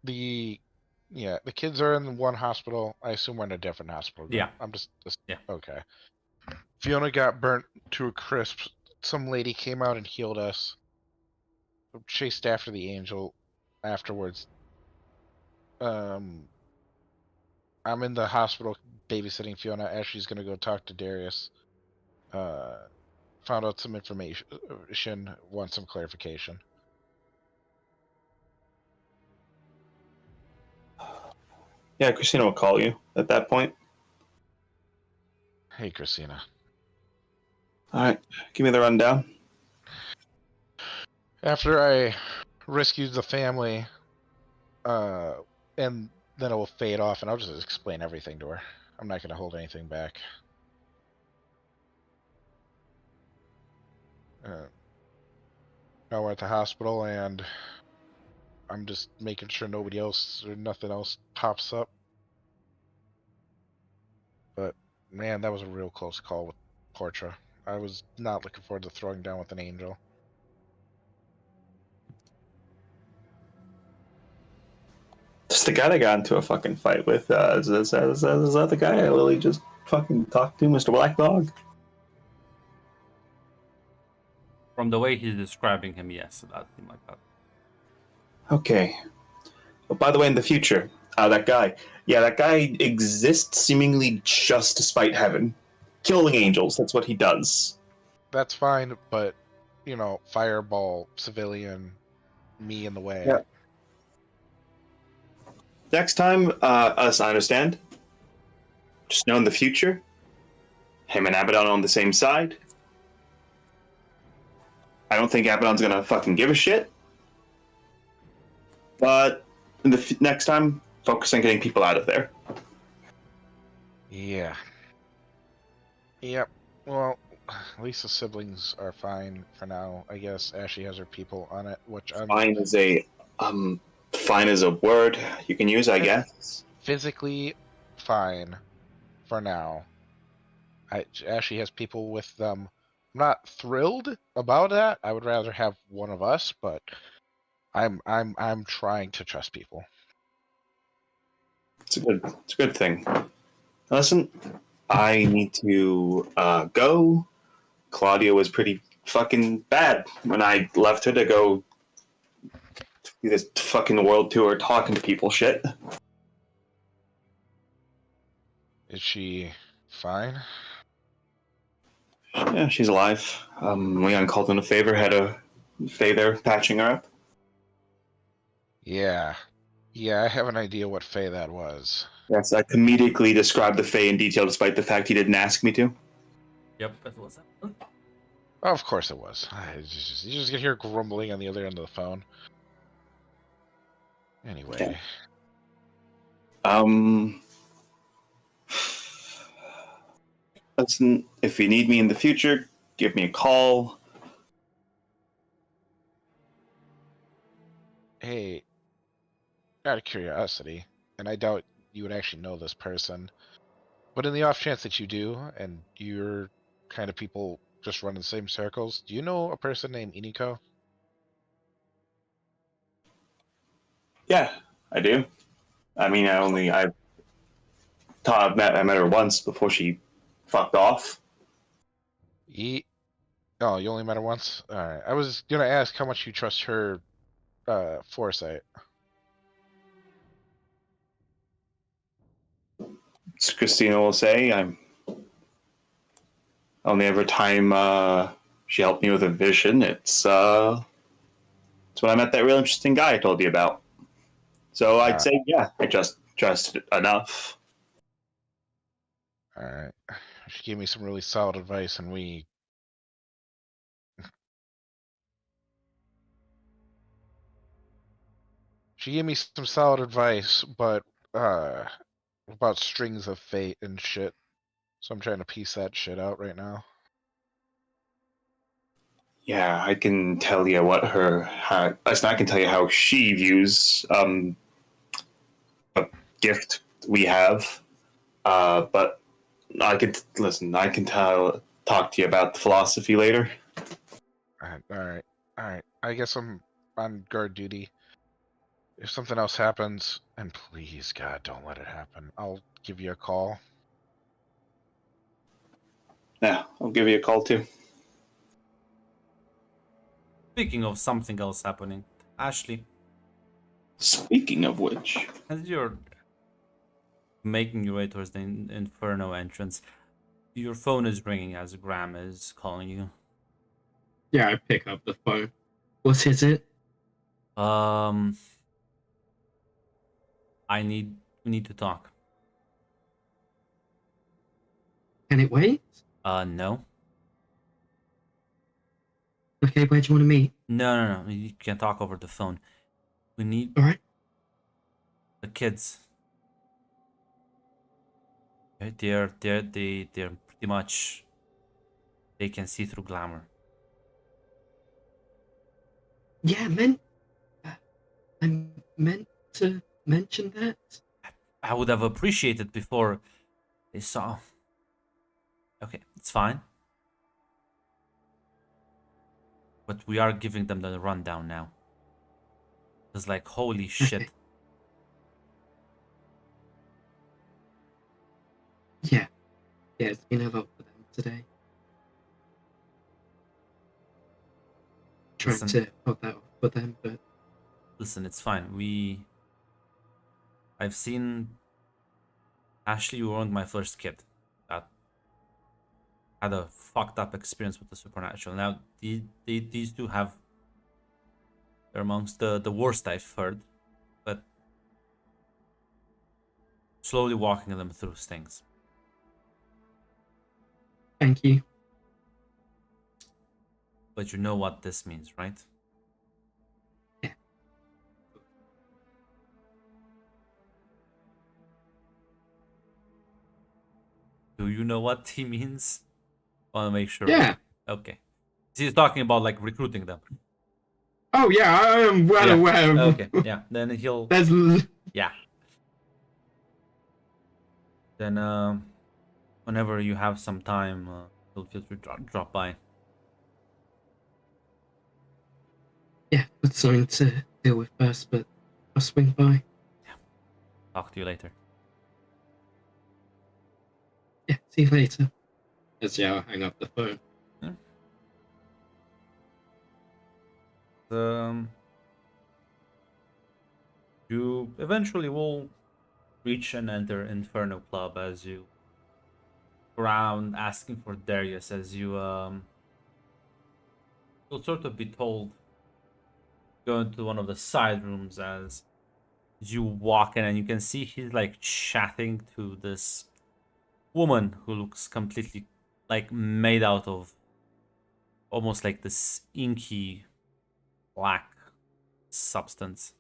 The kids are in one hospital. I assume we're in a different hospital. Yeah. I'm just Yeah. okay. Fiona got burnt to a crisp. Some lady came out and healed us. Chased after the angel afterwards. I'm in the hospital babysitting Fiona. Ashley's gonna go talk to Darius. found out some information, want some clarification. Yeah, Christina will call you at that point. Hey, Christina. All right, give me the rundown. After I rescued the family, and then it will fade off, and I'll just explain everything to her. I'm not gonna hold anything back. Now we're at the hospital, and I'm just making sure nobody else or nothing else pops up. But man, that was a real close call with Portra. I was not looking forward to throwing down with an angel. It's the guy that got into a fucking fight with. Is that the guy I literally just fucking talked to, Mr. Black Dog? From the way he's describing him, yes, that seemed like that. Okay. Oh, by the way, in the future, that guy. Yeah, that guy exists seemingly just to spite heaven. Killing angels, that's what he does. That's fine, but you know, fireball, civilian, me in the way. Yeah. Next time, us, I understand. Just know in the future, him and Abaddon are on the same side. I don't think Abaddon's gonna fucking give a shit. But in the next time, focus on getting people out of there. Yeah. Yep. Well, at least the siblings are fine for now. I guess Ashley has her people on it, which I'm Fine is a word you can use, I guess. physically fine for now. Ashley has people with them. I'm not thrilled about that. I would rather have one of us, but I'm trying to trust people. It's a good thing. Listen, I need to go. Claudia was pretty fucking bad when I left her to go do this fucking world tour talking to people shit. Is she fine? Yeah, she's alive. Leon called in a favor, had a Faye there patching her up. Yeah. Yeah, I have an idea what Faye that was. Yes, I comedically described the Faye in detail despite the fact he didn't ask me to. Yep, that was that. Of course it was. You just get hear grumbling on the other end of the phone. Anyway. Listen, if you need me in the future, give me a call. Hey, out of curiosity, and I doubt you would actually know this person, but in the off chance that you do, and you're kind of people just run in the same circles, do you know a person named Iniko? Yeah, I do. I mean, I met her once before she fucked off. Oh, you only met her once? Alright. I was gonna ask how much you trust her foresight. As Christina will say, I'm only every time she helped me with a vision, it's when I met that real interesting guy I told you about. So I'd say, yeah, I just trusted enough. Alright. She gave me some really solid advice, and we... She gave me some solid advice, but, about strings of fate and shit. So I'm trying to piece that shit out right now. Yeah, I can tell you I can tell you how she views a gift we have. But I could listen. I can talk to you about the philosophy later. Alright. I guess I'm on guard duty. If something else happens, and please, God, don't let it happen, I'll give you a call. Yeah, I'll give you a call too. Speaking of something else happening, Ashley, Speaking of which, as you're making your way towards the Inferno entrance, your phone is ringing as Graham is calling you. Yeah, I pick up the phone. What is it? We need to talk. Can it wait? No. Okay, where do you want to meet? No. You can talk over the phone. We need All right. the kids. They're pretty much. They can see through glamour. Yeah, I meant to mention that. I would have appreciated before they saw. Okay, it's fine. But we are giving them the rundown now. It's like, holy shit. Okay. Yeah, it's been a lot for them today. Trying Listen. to hold that off for them, but Listen, it's fine. I've seen Ashley. You weren't my first kid that had a fucked up experience with the supernatural. Now, these two have. They're amongst the worst I've heard, but slowly walking them through things. thank you. But you know what this means, right? Yeah. Do you know what he means? Want to make sure. Yeah. Okay. He's talking about like recruiting them. Oh yeah, I am well Yeah. aware of. Okay. Yeah. Then he'll. Yeah. Then whenever you have some time, feel free to drop by. Yeah, got something to deal with first, but I'll swing by. Talk to you later. Yeah, see you later. As I'll hang up the phone. You eventually will reach and enter Inferno Club as you around asking for Darius, as you you'll sort of be told go into one of the side rooms as you walk in, and you can see he's like chatting to this woman who looks completely like made out of almost like this inky black substance.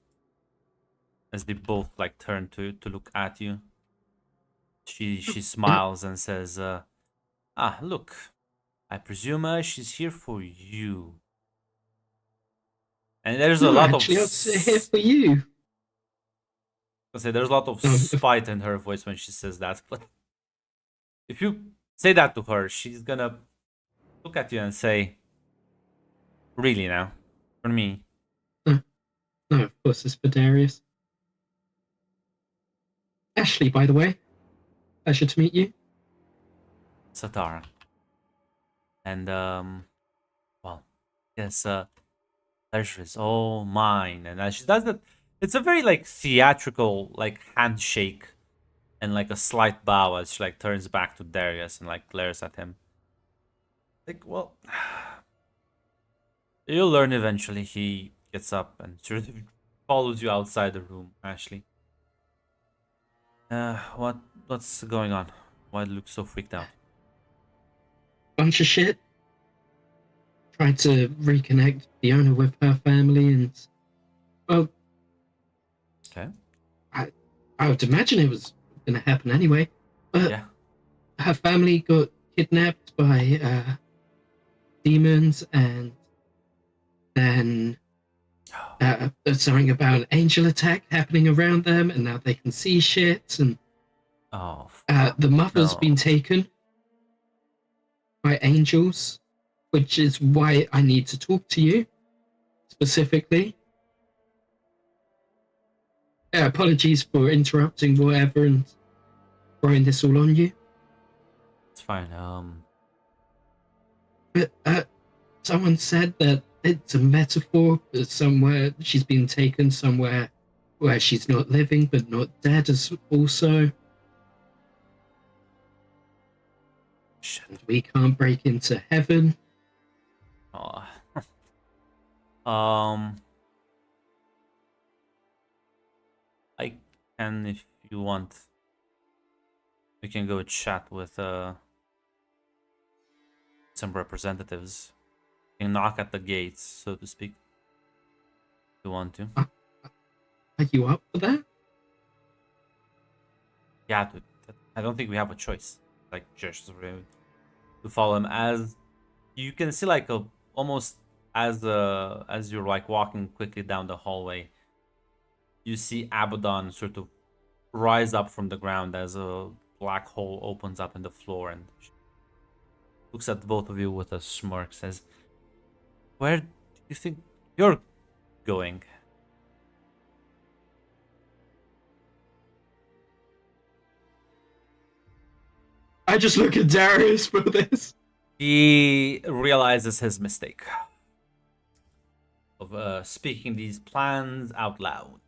As they both like turn to look at you, she smiles and says, look, I presume she's here for you." And there's a No, lot actually, of I'm here for you. I say there's a lot of No. spite in her voice when she says that. But if you say that to her, she's gonna look at you and say, "Really now, for me?" No, of course it's for Darius. Ashley, by the way. Pleasure to meet you. Satara. And well, yes, pleasure is all mine. And as she does that, it's a very like theatrical like handshake and like a slight bow as she like turns back to Darius and like glares at him. Like, well, you'll learn eventually. He gets up and sort of follows you outside the room, Ashley. What's going on? Why do you look so freaked out? Bunch of shit. Tried to reconnect Fiona with her family, and well, Okay. I would imagine it was going to happen anyway. But Yeah. her family got kidnapped by demons, and then there's something about an angel attack happening around them, and now they can see shit. And Oh. the mother's no. been taken by angels, which is why I need to talk to you specifically. Apologies for interrupting whatever and throwing this all on you. It's fine. But someone said that it's a metaphor, that somewhere she's been taken somewhere where she's not living but not dead as also. Shit. And we can't break into heaven. Oh, I can, if you want, we can go chat with some representatives. You can knock at the gates, so to speak. If you want to. Are you up for that? Yeah, I don't think we have a choice. Like, just to follow him. As you can see, like almost as you're like walking quickly down the hallway, you see Abaddon sort of rise up from the ground as a black hole opens up in the floor and looks at both of you with a smirk. Says, "Where do you think you're going?" I just look at Darius for this. He realizes his mistake of speaking these plans out loud.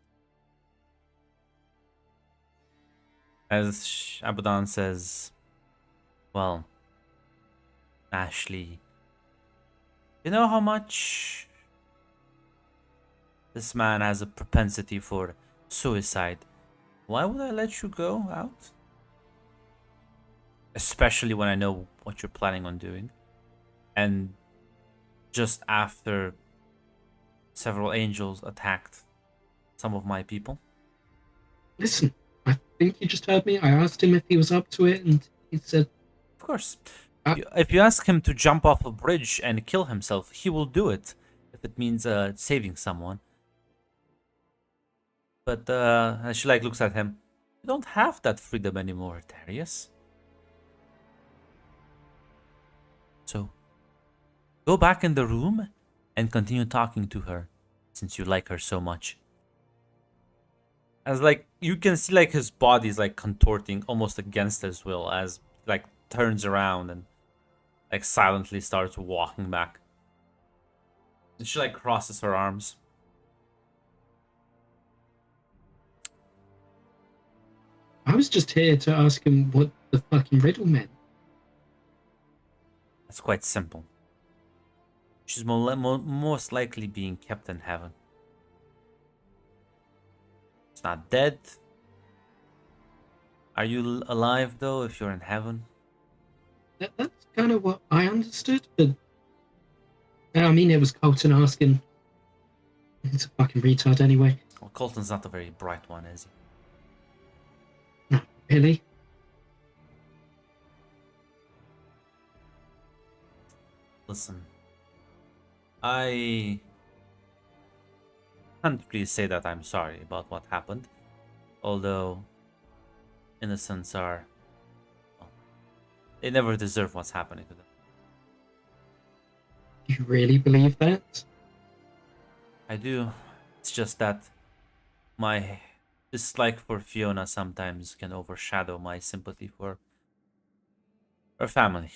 As Abaddon says, "Well, Ashley, you know how much this man has a propensity for suicide. Why would I let you go out? Especially when I know what you're planning on doing. And just after several angels attacked some of my people." Listen, I think you just heard me. I asked him if he was up to it, and he said, Of course. Uh, If you ask him to jump off a bridge and kill himself, he will do it. If it means saving someone. But as she like looks at him, you don't have that freedom anymore, Darius. So, go back in the room and continue talking to her, since you like her so much. As like you can see, like his body's like contorting almost against his will, as like turns around and like silently starts walking back. And she like crosses her arms. I was just here to ask him what the fucking riddle meant. It's quite simple. She's most likely being kept in heaven. She's not dead. Are you alive though if you're in heaven? That's kind of what I understood, but I mean, it was Colton asking. He's a fucking retard anyway. Well, Colton's not a very bright one, is he? Not really. Listen, I can't really say that I'm sorry about what happened, although innocents are, well, they never deserve what's happening to them. Do you really believe that? I do. It's just that my dislike for Fiona sometimes can overshadow my sympathy for her family.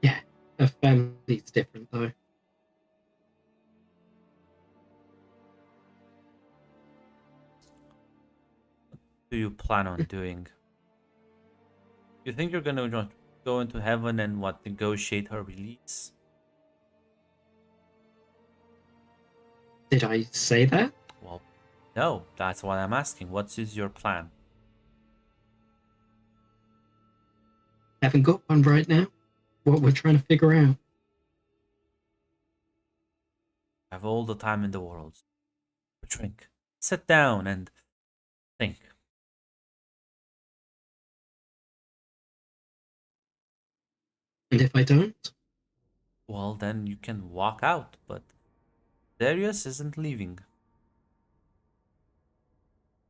Yeah, her family's different though. Do you plan on doing? You think you're gonna go into heaven and what, negotiate her release? Did I say that? Well, no, that's what I'm asking. What is your plan? Haven't got one right now. What we're trying to figure out. I have all the time in the world. Drink. Sit down and think. And if I don't? Well, then you can walk out, but Darius isn't leaving.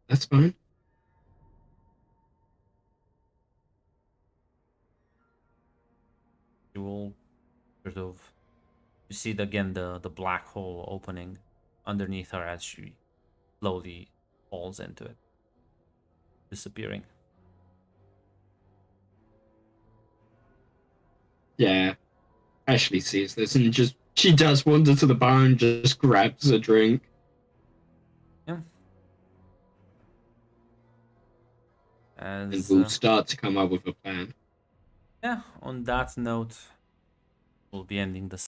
That's fine. You will sort of, you see again the black hole opening underneath her as she slowly falls into it, disappearing. Yeah. Ashley sees this and just she does wander to the bar and just grabs a drink. Yeah. And As we'll start to come up with a plan. yeah, on that note, we'll be ending the